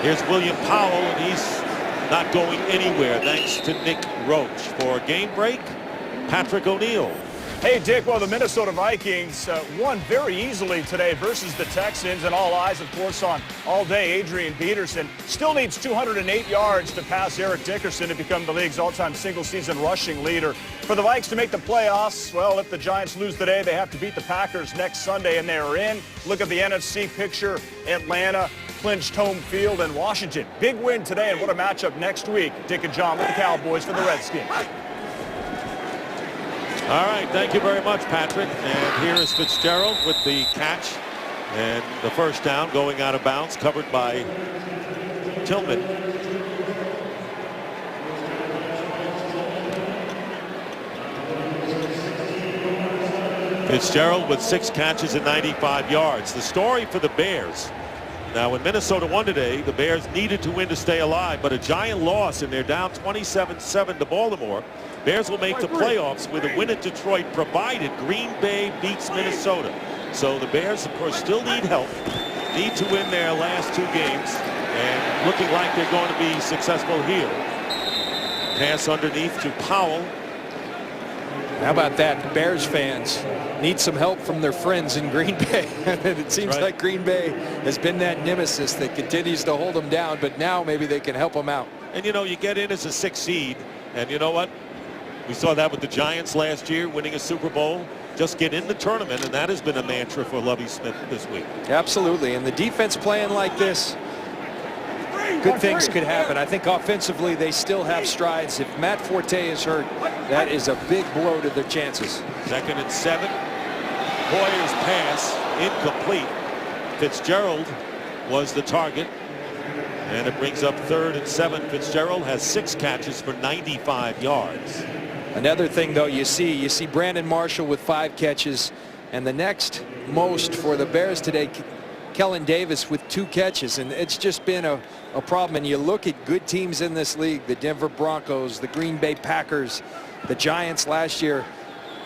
Here's William Powell, and he's not going anywhere thanks to Nick Roach. For Game Break, Patrick O'Neill. Hey, Dick, well, the Minnesota Vikings won very easily today versus the Texans, and all eyes, of course, on all-day Adrian Peterson. Still needs 208 yards to pass Eric Dickerson to become the league's all-time single-season rushing leader. For the Vikes to make the playoffs, well, if the Giants lose today, they have to beat the Packers next Sunday, and they are in. Look at the NFC picture. Atlanta clinched home field, and Washington. Big win today, and what a matchup next week. Dick and John with the Cowboys for the Redskins. All right, thank you very much, Patrick. And here is Fitzgerald with the catch and the 1st down going out of bounds, covered by Tillman. Fitzgerald with 6 catches and 95 yards. The story for the Bears. Now, when Minnesota won today, the Bears needed to win to stay alive, but a giant loss, and they're down 27-7 to Baltimore. Bears will make the playoffs with a win at Detroit, provided Green Bay beats Minnesota. So the Bears, of course, still need help, need to win their last 2 games, and looking like they're going to be successful here. Pass underneath to Powell. How about that? The Bears fans need some help from their friends in Green Bay. It seems like Green Bay has been that nemesis that continues to hold them down, but now maybe they can help them out. And you know, you get in as a 6th seed, and you know what? We saw that with the Giants last year, winning a Super Bowl. Just get in the tournament, and that has been a mantra for Lovie Smith this week. Absolutely, and the defense playing like this, good things could happen. I think offensively they still have strides. If Matt Forte is hurt, that is a big blow to their chances. 2nd and 7. Hoyer's pass incomplete. Fitzgerald was the target, and it brings up 3rd and 7. Fitzgerald has 6 catches for 95 yards. Another thing, though, you see Brandon Marshall with 5 catches, and the next most for the Bears today, Kellen Davis with 2 catches, and it's just been a problem. And you look at good teams in this league, the Denver Broncos, the Green Bay Packers, the Giants last year,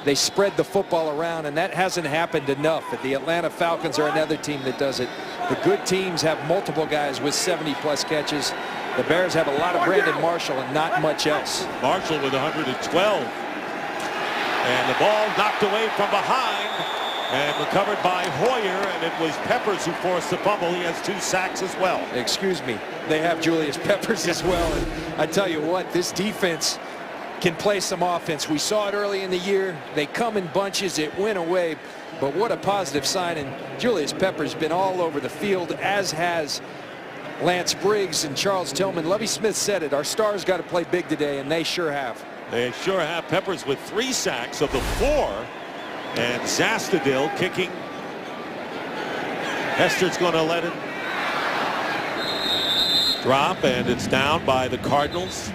they spread the football around, and that hasn't happened enough. The Atlanta Falcons are another team that does it. The good teams have multiple guys with 70-plus catches. The Bears have a lot of Brandon Marshall and not much else. Marshall with 112. And the ball knocked away from behind and recovered by Hoyer, and it was Peppers who forced the fumble. He has 2 sacks as well. Excuse me. They have Julius Peppers as well. And I tell you what, this defense can play some offense. We saw it early in the year. They come in bunches. It went away. But what a positive sign. And Julius Peppers been all over the field, as has Lance Briggs and Charles Tillman. Lovie Smith said it. Our stars got to play big today, and they sure have. They sure have. Peppers with 3 sacks of the 4. And Zastudil kicking. Hester's going to let it drop, and it's down by the Cardinals.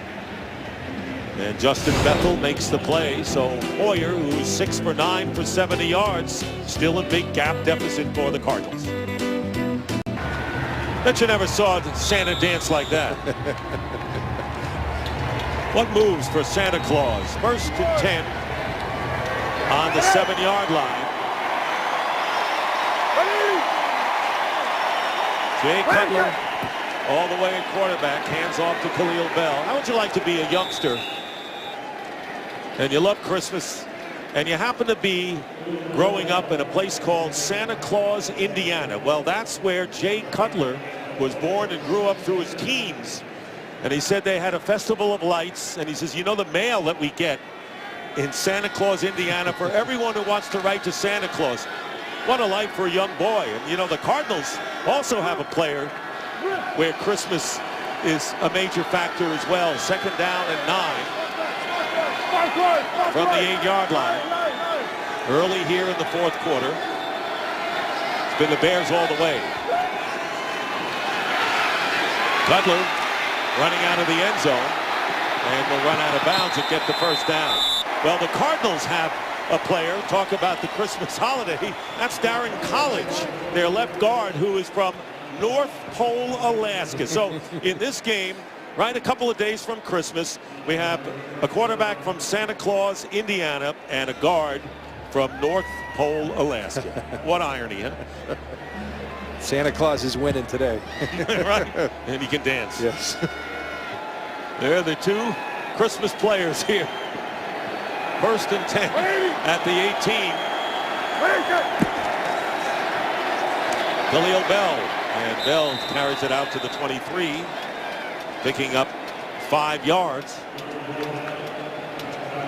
And Justin Bethel makes the play. So Hoyer, who's 6 for 9 for 70 yards, still in big gap deficit for the Cardinals. Bet you never saw Santa dance like that. What moves for Santa Claus? 1st and 10 on the 7-yard line. Jay Cutler all the way at quarterback, hands off to Khalil Bell. How would you like to be a youngster and you love Christmas, and you happen to be growing up in a place called Santa Claus, Indiana? Well, that's where Jay Cutler was born and grew up through his teens. And he said they had a festival of lights, and he says, you know, the mail that we get in Santa Claus, Indiana, for everyone who wants to write to Santa Claus. What a life for a young boy. And you know, the Cardinals also have a player where Christmas is a major factor as well. 2nd down and 9 from the 8-yard line. Early here in the 4th quarter. It's been the Bears all the way. Cutler running out of the end zone, and will run out of bounds and get the 1st down. Well, the Cardinals have a player. Talk about the Christmas holiday. That's Darren College, their left guard, who is from North Pole, Alaska. So in this game, right a couple of days from Christmas, we have a quarterback from Santa Claus, Indiana, and a guard from North Pole, Alaska. What irony, huh? Santa Claus is winning today. Right, and he can dance. Yes. They're the 2 Christmas players here. 1st and 10 at the 18. Khalil Bell, and Bell carries it out to the 23, picking up 5 yards.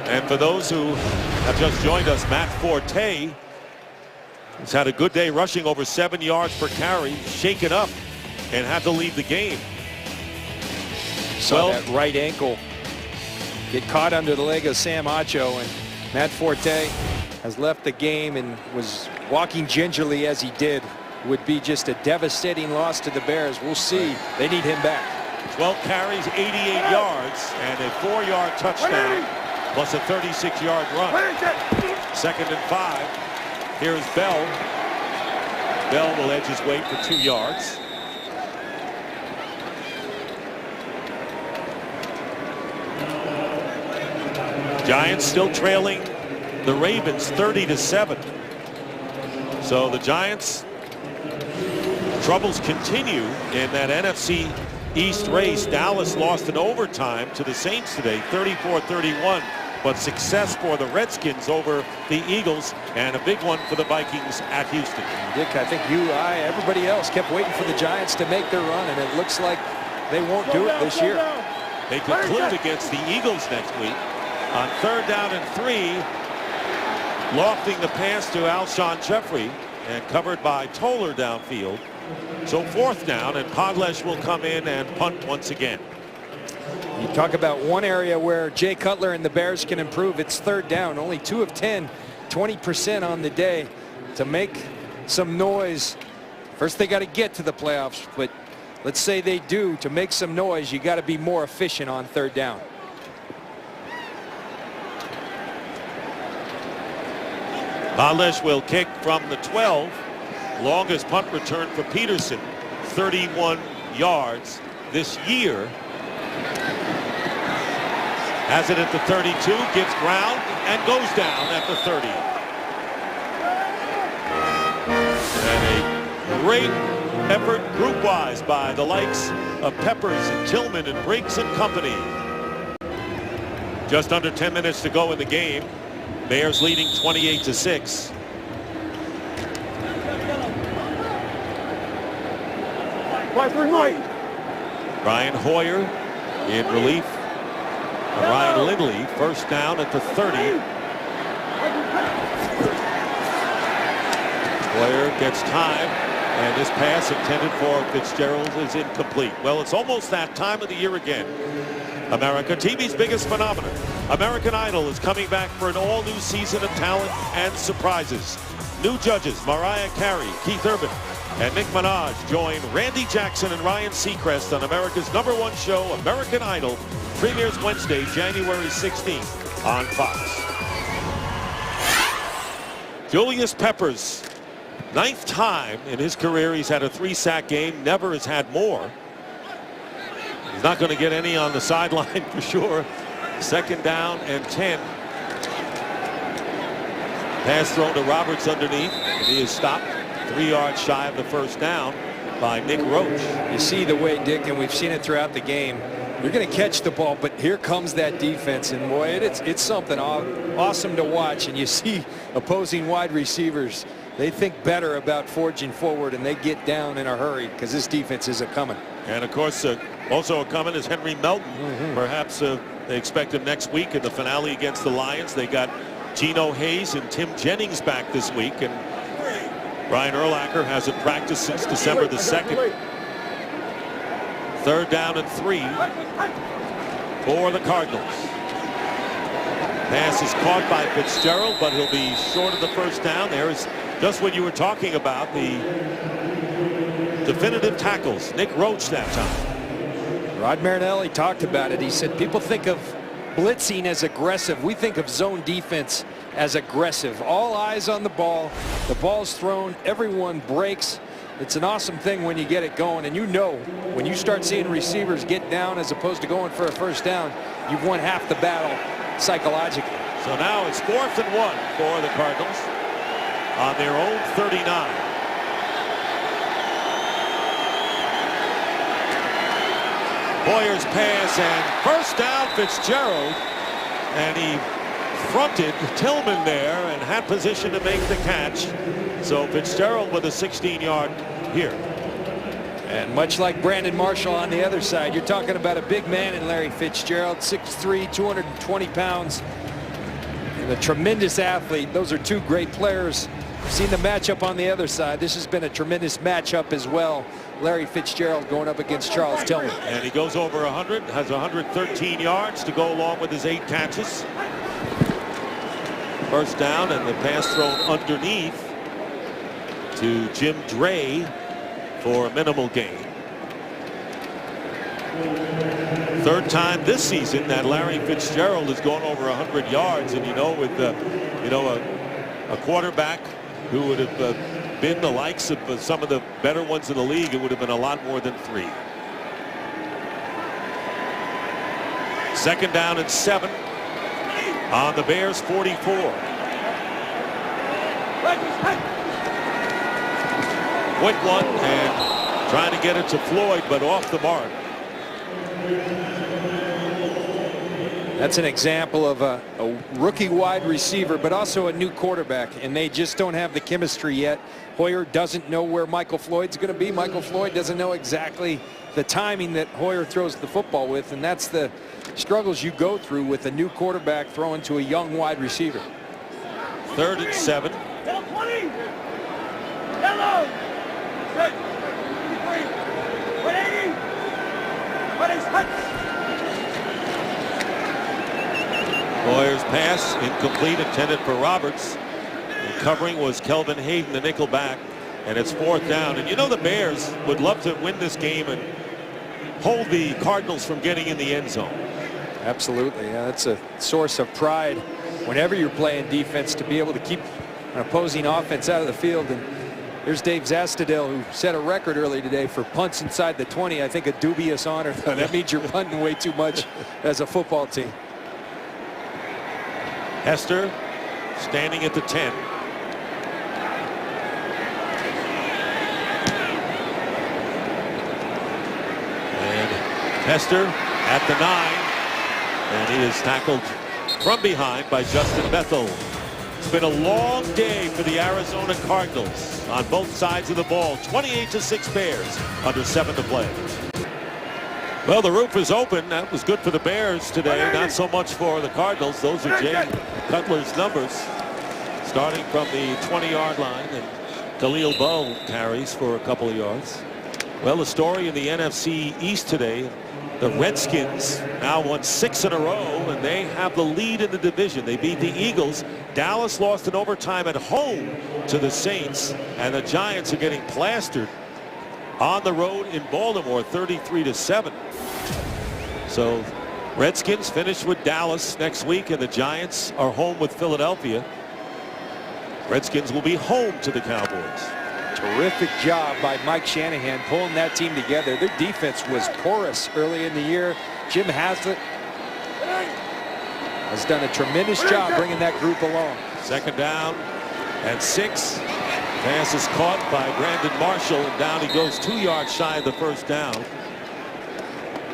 And for those who have just joined us, Matt Forte has had a good day, rushing over 7 yards per carry, shaken up, and had to leave the game. Saw that right ankle get caught under the leg of Sam Acho, and Matt Forte has left the game and was walking gingerly as he did. Would be just a devastating loss to the Bears. We'll see. They need him back. 12 carries, 88 yards, and a 4-yard touchdown, plus a 36-yard run. 2nd and 5. Here's Bell. Bell will edge his way for 2 yards. Giants still trailing the Ravens 30-7. So the Giants' troubles continue in that NFC East race. Dallas lost in overtime to the Saints today, 34-31. But success for the Redskins over the Eagles, and a big one for the Vikings at Houston. Dick, I think everybody else kept waiting for the Giants to make their run, and it looks like they won't do it this year. They conclude against the Eagles next week on 3rd down and 3, lofting the pass to Alshon Jeffrey and covered by Toller downfield. So 4th down, and Podlesh will come in and punt once again. You talk about one area where Jay Cutler and the Bears can improve. It's 3rd down. Only 2 of 10, 20% on the day to make some noise. First, they got to get to the playoffs, but let's say they do. To make some noise, you got to be more efficient on 3rd down. Podlesh will kick from the 12. Longest punt return for Peterson, 31 yards this year. Has it at the 32, gives ground, and goes down at the 30. And a great effort group-wise by the likes of Peppers and Tillman and Briggs and company. Just under 10 minutes to go in the game. Bears leading 28-6. Brian Hoyer in relief. Ryan Lindley, 1st down at the 30. Hoyer gets time, and this pass intended for Fitzgerald is incomplete. Well, it's almost that time of the year again. America, TV's biggest phenomenon. American Idol is coming back for an all-new season of talent and surprises. New judges Mariah Carey, Keith Urban, and Nick Minaj join Randy Jackson and Ryan Seacrest on America's #1 show, American Idol. Premieres Wednesday, January 16th on Fox. Julius Peppers, 9th time in his career he's had a 3-sack game. Never has had more. He's not going to get any on the sideline for sure. 2nd down and 10. Pass thrown to Roberts underneath, and he is stopped 3 yards shy of the 1st down by Nick Roach. You see the way, Dick, and we've seen it throughout the game. You're going to catch the ball, but here comes that defense, and boy, it's something awesome to watch. And you see opposing wide receivers, they think better about forging forward, and they get down in a hurry because this defense is a-coming. And of course, also a-coming is Henry Melton. Perhaps they expect him next week in the finale against the Lions. They got Geno Hayes and Tim Jennings back this week, and Brian Urlacher hasn't practiced since December the 2nd. 3rd down and 3 for the Cardinals. Pass is caught by Fitzgerald, but he'll be short of the 1st down. There is just what you were talking about, the definitive tackles. Nick Roach that time. Rod Marinelli talked about it. He said people think of blitzing as aggressive. We think of zone defense as aggressive. All eyes on the ball. The ball's thrown. Everyone breaks. It's an awesome thing when you get it going, and you know when you start seeing receivers get down as opposed to going for a 1st down, you've won half the battle psychologically. So now it's 4th and 1 for the Cardinals on their own 39. Hoyer's pass, and 1st down Fitzgerald, and he fronted Tillman there and had position to make the catch. So Fitzgerald with a 16-yard here. And much like Brandon Marshall on the other side, you're talking about a big man in Larry Fitzgerald, 6'3", 220 pounds, and a tremendous athlete. Those are 2 great players. We've seen the matchup on the other side. This has been a tremendous matchup as well. Larry Fitzgerald going up against Charles Tillman. And he goes over 100, has 113 yards to go along with his 8 catches. 1st down, and the pass thrown underneath to Jim Dre for a minimal gain. 3rd time this season that Larry Fitzgerald has gone over 100 yards, and with a quarterback who would have been the likes of some of the better ones in the league, it would have been a lot more than 3. Second down and 7 on the Bears 44. Quick one and trying to get it to Floyd, but off the mark. That's an example of a rookie wide receiver, but also a new quarterback, and they just don't have the chemistry yet. Hoyer doesn't know where Michael Floyd's going to be. Michael Floyd doesn't know exactly the timing that Hoyer throws the football with, and that's the struggles you go through with a new quarterback throwing to a young wide receiver. 3rd and 7. Hoyer's pass incomplete, intended for Roberts. And covering was Kelvin Hayden, the nickel back, and it's 4th down. And you know the Bears would love to win this game and hold the Cardinals from getting in the end zone. Absolutely. Yeah, that's a source of pride whenever you're playing defense, to be able to keep an opposing offense out of the field. And there's Dave Zastadil, who set a record early today for punts inside the 20. I think a dubious honor. That means you're punting way too much as a football team. Hester standing at the 10. And Hester at the 9. And he is tackled from behind by Justin Bethel. It's been a long day for the Arizona Cardinals on both sides of the ball. 28-6 Bears, under 7 to play. Well, the roof is open. That was good for the Bears today. Not so much for the Cardinals. Those are Jay Cutler's numbers. Starting from the 20-yard line, and Khalil Bowe carries for a couple of yards. Well, the story in the NFC East today, the Redskins now won 6 in a row, and they have the lead in the division. They beat the Eagles. Dallas lost in overtime at home to the Saints, and the Giants are getting plastered on the road in Baltimore, 33-7. So Redskins finish with Dallas next week, and the Giants are home with Philadelphia. Redskins will be home to the Cowboys. Terrific job by Mike Shanahan pulling that team together. Their defense was porous early in the year. Jim Haslett has done a tremendous job bringing that group along. 2nd down and 6. Pass is caught by Brandon Marshall, and down he goes 2 yards shy of the 1st down.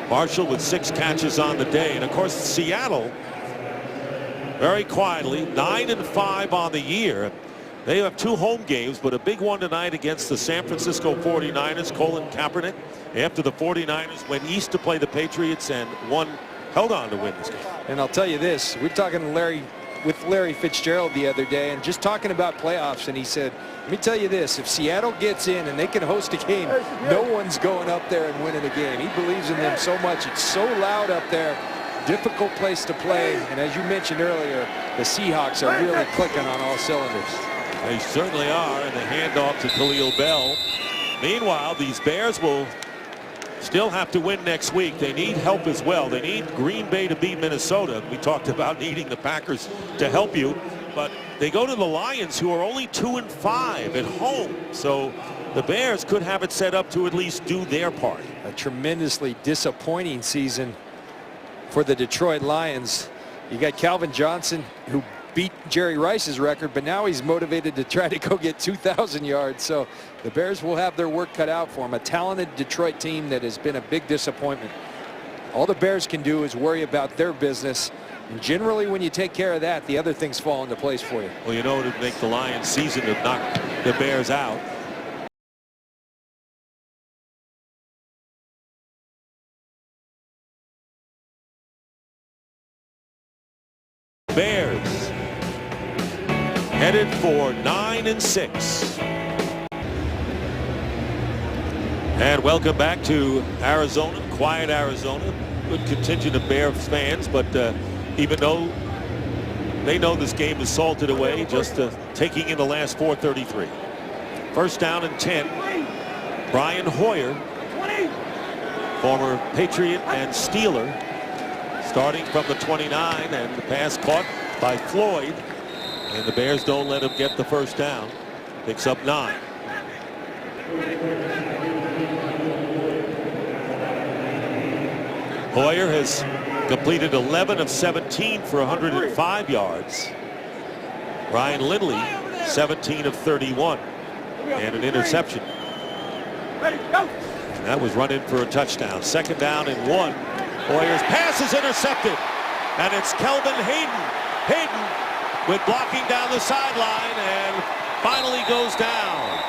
Marshall with 6 catches on the day. And of course Seattle, very quietly, 9-5 on the year. They have 2 home games, but a big one tonight against the San Francisco 49ers. Colin Kaepernick, after the 49ers went east to play the Patriots and held on to win this game. And I'll tell you this, we're talking to Larry Fitzgerald the other day, and just talking about playoffs, and he said, let me tell you this, if Seattle gets in and they can host a game, no one's going up there and winning a game. He believes in them so much. It's so loud up there. Difficult place to play, and as you mentioned earlier, the Seahawks are really clicking on all cylinders. They certainly are, and the handoff to Khalil Bell. Meanwhile, these Bears will still have to win next week. They need help as well. They need Green Bay to beat Minnesota. We talked about needing the Packers to help you, but they go to the Lions, who are only 2-5 at home. So the Bears could have it set up to at least do their part. A tremendously disappointing season for the Detroit Lions. You got Calvin Johnson, who beat Jerry Rice's record, but now he's motivated to try to go get 2,000 yards. So the Bears will have their work cut out for them. A talented Detroit team that has been a big disappointment. All the Bears can do is worry about their business. And generally, when you take care of that, the other things fall into place for you. Well, you know, it would make the Lions season to knock the Bears out. Bears headed for 9-6. And welcome back to Arizona, quiet Arizona. Good contingent of Bears fans, but even though they know this game is salted away, just taking in the last 4:33. 1st down and 10. Brian Hoyer, former Patriot and Steeler, starting from the 29, and the pass caught by Floyd, and the Bears don't let him get the 1st down. Picks up 9. Hoyer has completed 11 of 17 for 105 yards. Ryan Lindley 17 of 31 and an interception. And that was run in for a touchdown. 2nd down and 1. Hoyer's pass is intercepted, and it's Kelvin Hayden. Hayden with blocking down the sideline and finally goes down.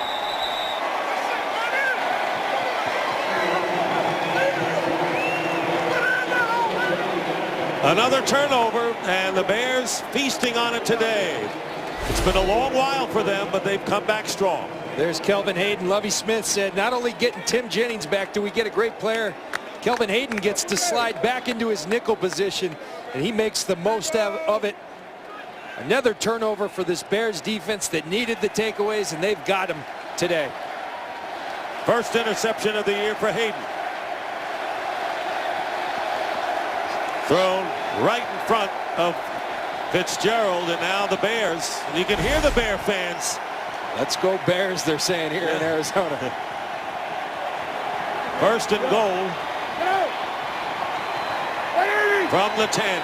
Another turnover, and the Bears feasting on it today. It's been a long while for them, but they've come back strong. There's Kelvin Hayden. Lovie Smith said, not only getting Tim Jennings back, do we get a great player? Kelvin Hayden gets to slide back into his nickel position, and he makes the most of it. Another turnover for this Bears defense that needed the takeaways, and they've got them today. First interception of the year for Hayden. Thrown right in front of Fitzgerald, and now the Bears. You can hear the Bear fans. Let's go Bears, they're saying here in Arizona. First and goal from the 10.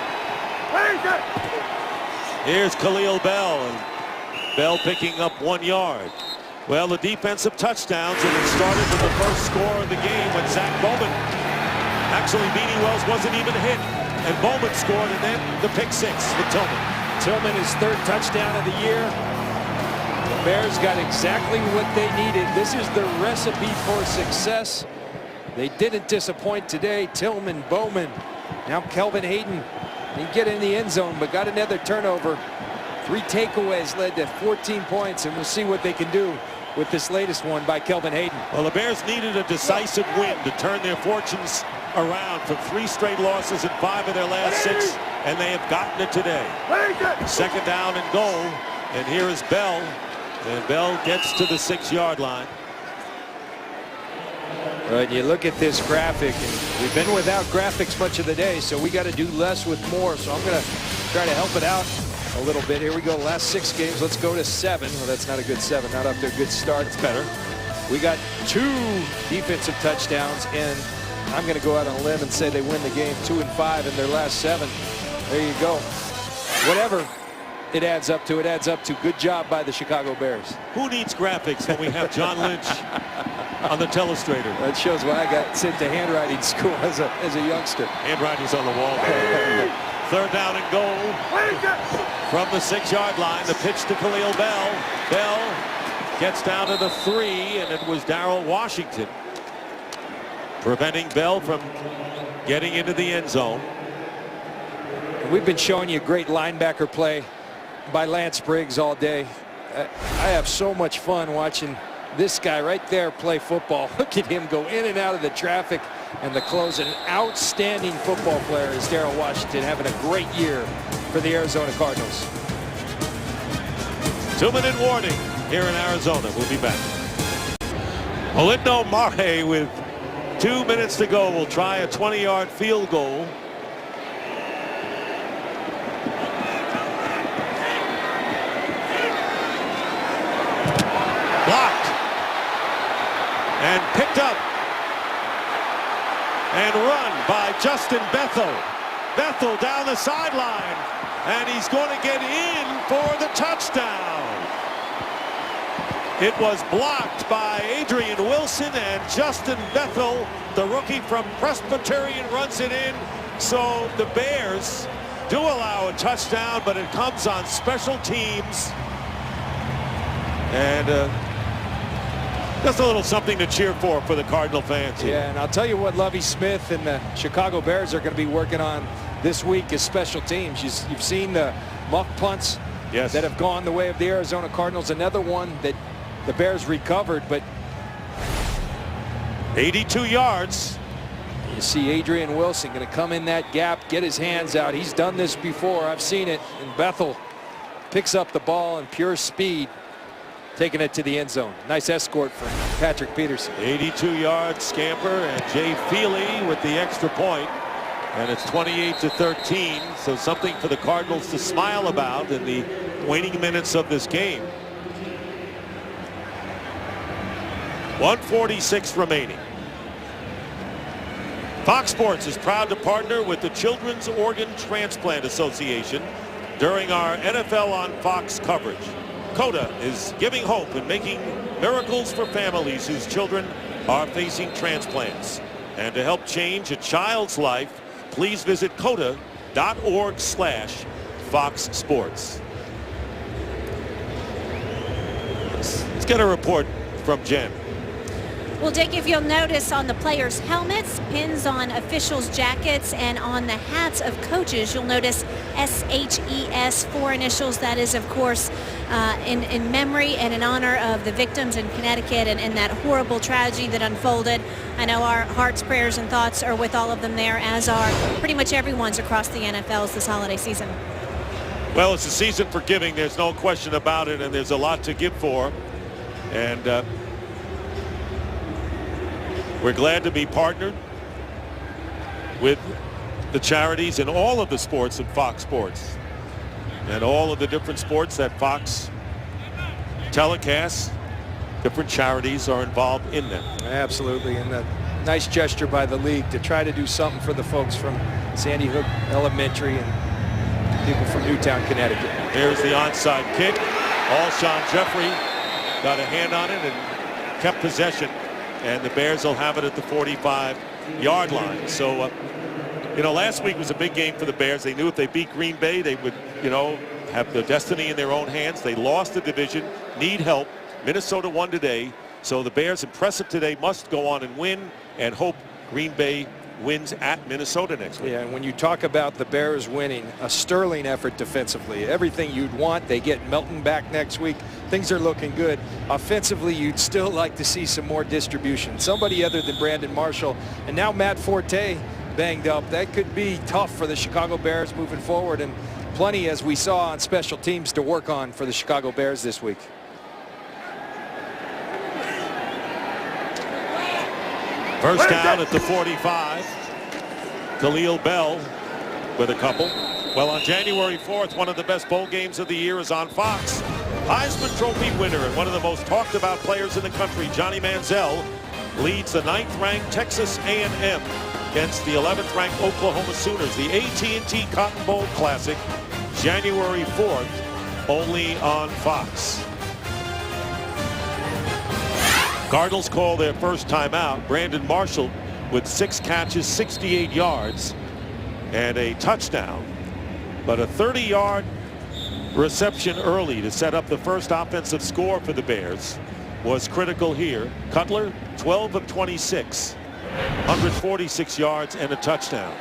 Here's Khalil Bell, and Bell picking up 1 yard. Well, the defensive touchdowns, and it started with the first score of the game when Zach Bowman. Actually, Beanie Wells wasn't even hit, and Bowman scored, and then the pick 6 with Tillman. Tillman, his 3rd touchdown of the year. The Bears got exactly what they needed. This is the recipe for success. They didn't disappoint today. Tillman, Bowman, now Kelvin Hayden. He get in the end zone, but got another turnover. 3 takeaways led to 14 points, and we'll see what they can do with this latest one by Kelvin Hayden. Well, the Bears needed a decisive win to turn their fortunes around from 3 straight losses in 5 of their last 6, and they have gotten it today. 2nd down and goal, and here is Bell, and Bell gets to the 6-yard line. Right, you look at this graphic, and we've been without graphics much of the day, so we got to do less with more. So I'm going to try to help it out a little bit. Here we go, last 6 games. Let's go to 7. Well, that's not a good 7, not up to a good start. It's better. We got 2 defensive touchdowns, and I'm going to go out on a limb and say they win the game 2 and 5 in their last 7. There you go. Whatever it adds up to, good job by the Chicago Bears. Who needs graphics when we have John Lynch on the telestrator? That shows why I got sent to handwriting school as a youngster. Handwriting's on the wall. 3rd down and goal from the 6-yard line. The pitch to Khalil Bell. Bell gets down to the 3, and it was Darrell Washington preventing Bell from getting into the end zone. We've been showing you great linebacker play by Lance Briggs all day. I have so much fun watching this guy right there play football. Look at him go in and out of the traffic and the close. An outstanding football player is Darrell Washington, having a great year for the Arizona Cardinals. 2-minute warning here in Arizona. We'll be back. Olindo Mare with 2 minutes to go will try a 20-yard field goal. Blocked and picked up and run by Justin Bethel. Bethel down the sideline, and he's going to get in for the touchdown. It was blocked by Adrian Wilson, and Justin Bethel, the rookie from Presbyterian, runs it in. So the Bears do allow a touchdown, but it comes on special teams. And just a little something to cheer for the Cardinal fans here. Yeah, and I'll tell you what Lovie Smith and the Chicago Bears are going to be working on this week is special teams. You've seen the muff punts that have gone the way of the Arizona Cardinals. Another one that the Bears recovered, but 82 yards. You see Adrian Wilson going to come in that gap, get his hands out. He's done this before. I've seen it. And Bethel picks up the ball in pure speed, taking it to the end zone. Nice escort from Patrick Peterson. 82-yard scamper, and Jay Feely with the extra point. And it's 28-13, so something for the Cardinals to smile about in the waning minutes of this game. 1:46 remaining. Fox Sports is proud to partner with the Children's Organ Transplant Association during our NFL on Fox coverage. CODA is giving hope and making miracles for families whose children are facing transplants. And to help change a child's life, please visit coda.org/Fox Sports. Let's get a report from Jen. Well, Dick, if you'll notice on the players' helmets, pins on officials' jackets, and on the hats of coaches, you'll notice SHES, 4 initials. That is, of course, in memory and in honor of the victims in Connecticut and that horrible tragedy that unfolded. I know our hearts, prayers, and thoughts are with all of them there, as are pretty much everyone's across the NFLs this holiday season. Well, it's a season for giving. There's no question about it, and there's a lot to give for. And we're glad to be partnered with the charities in all of the sports at Fox Sports and all of the different sports that Fox telecasts. Different charities are involved in them. Absolutely, and a nice gesture by the league to try to do something for the folks from Sandy Hook Elementary and people from Newtown, Connecticut. There's the onside kick. Alshon Jeffrey got a hand on it and kept possession. And the Bears will have it at the 45-yard line. So, last week was a big game for the Bears. They knew if they beat Green Bay, they would, have the destiny in their own hands. They lost the division, need help. Minnesota won today. So the Bears, impressive today, must go on and win and hope Green Bay wins at Minnesota next week. Yeah, and when you talk about the Bears winning, a sterling effort defensively. Everything you'd want. They get Melton back next week. Things are looking good. Offensively, you'd still like to see some more distribution. Somebody other than Brandon Marshall. And now Matt Forte banged up. That could be tough for the Chicago Bears moving forward. And plenty, as we saw, on special teams to work on for the Chicago Bears this week. First down at the 45. Khalil Bell with a couple. Well, on January 4th, one of the best bowl games of the year is on Fox. Heisman Trophy winner and one of the most talked about players in the country, Johnny Manziel, leads the 9th-ranked Texas A&M against the 11th-ranked Oklahoma Sooners. The AT&T Cotton Bowl Classic, January 4th, only on Fox. Cardinals call their first timeout. Brandon Marshall with 6 catches, 68 yards, and a touchdown. But a 30-yard reception early to set up the first offensive score for the Bears was critical here. Cutler, 12 of 26, 146 yards and a touchdown.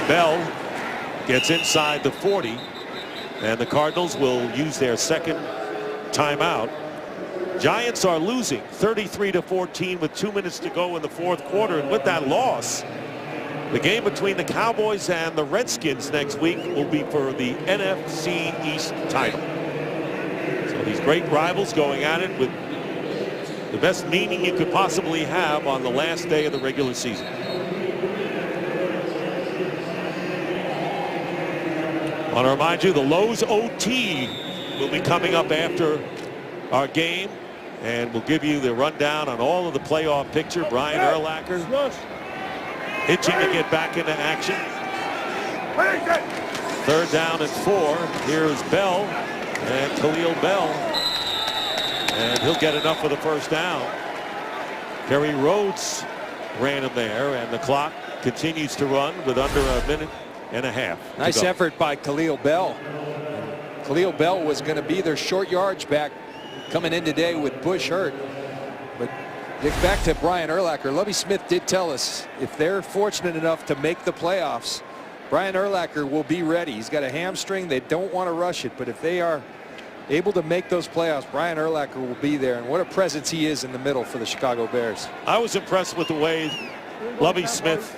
Bell gets inside the 40. And the Cardinals will use their second timeout. Giants are losing 33-14 with 2 minutes to go in the 4th quarter. And with that loss, the game between the Cowboys and the Redskins next week will be for the NFC East title. So these great rivals going at it with the best meaning you could possibly have on the last day of the regular season. I want to remind you, the Lowe's OT will be coming up after our game, and we'll give you the rundown on all of the playoff picture. Brian Urlacher itching to get back into action. 3rd down and 4. Here's Bell and Khalil Bell, and he'll get enough for the first down. Kerry Rhodes ran him there, and the clock continues to run with under a minute and a half. Nice effort by Khalil Bell. Khalil Bell was going to be their short yards back coming in today with Bush hurt. But back to Brian Urlacher. Lovie Smith did tell us if they're fortunate enough to make the playoffs, Brian Urlacher will be ready. He's got a hamstring. They don't want to rush it. But if they are able to make those playoffs, Brian Urlacher will be there. And what a presence he is in the middle for the Chicago Bears. I was impressed with the way Lovie Smith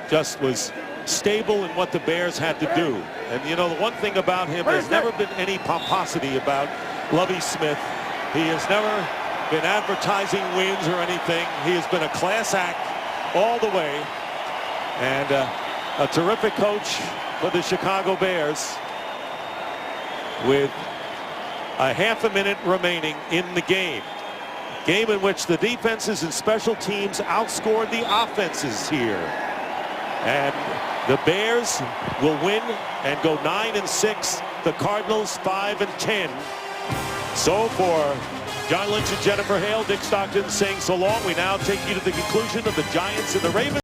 just was stable in what the Bears had to do. And the one thing about him, there's never been any pomposity about Lovie Smith. He has never been advertising wins or anything. He has been a class act all the way, and a terrific coach for the Chicago Bears with A half a minute remaining in the game. Game in which the defenses and special teams outscored the offenses here. And the Bears will win and go 9-6. The Cardinals 5-10. So for John Lynch and Jennifer Hale, Dick Stockton saying so long. We now take you to the conclusion of the Giants and the Ravens.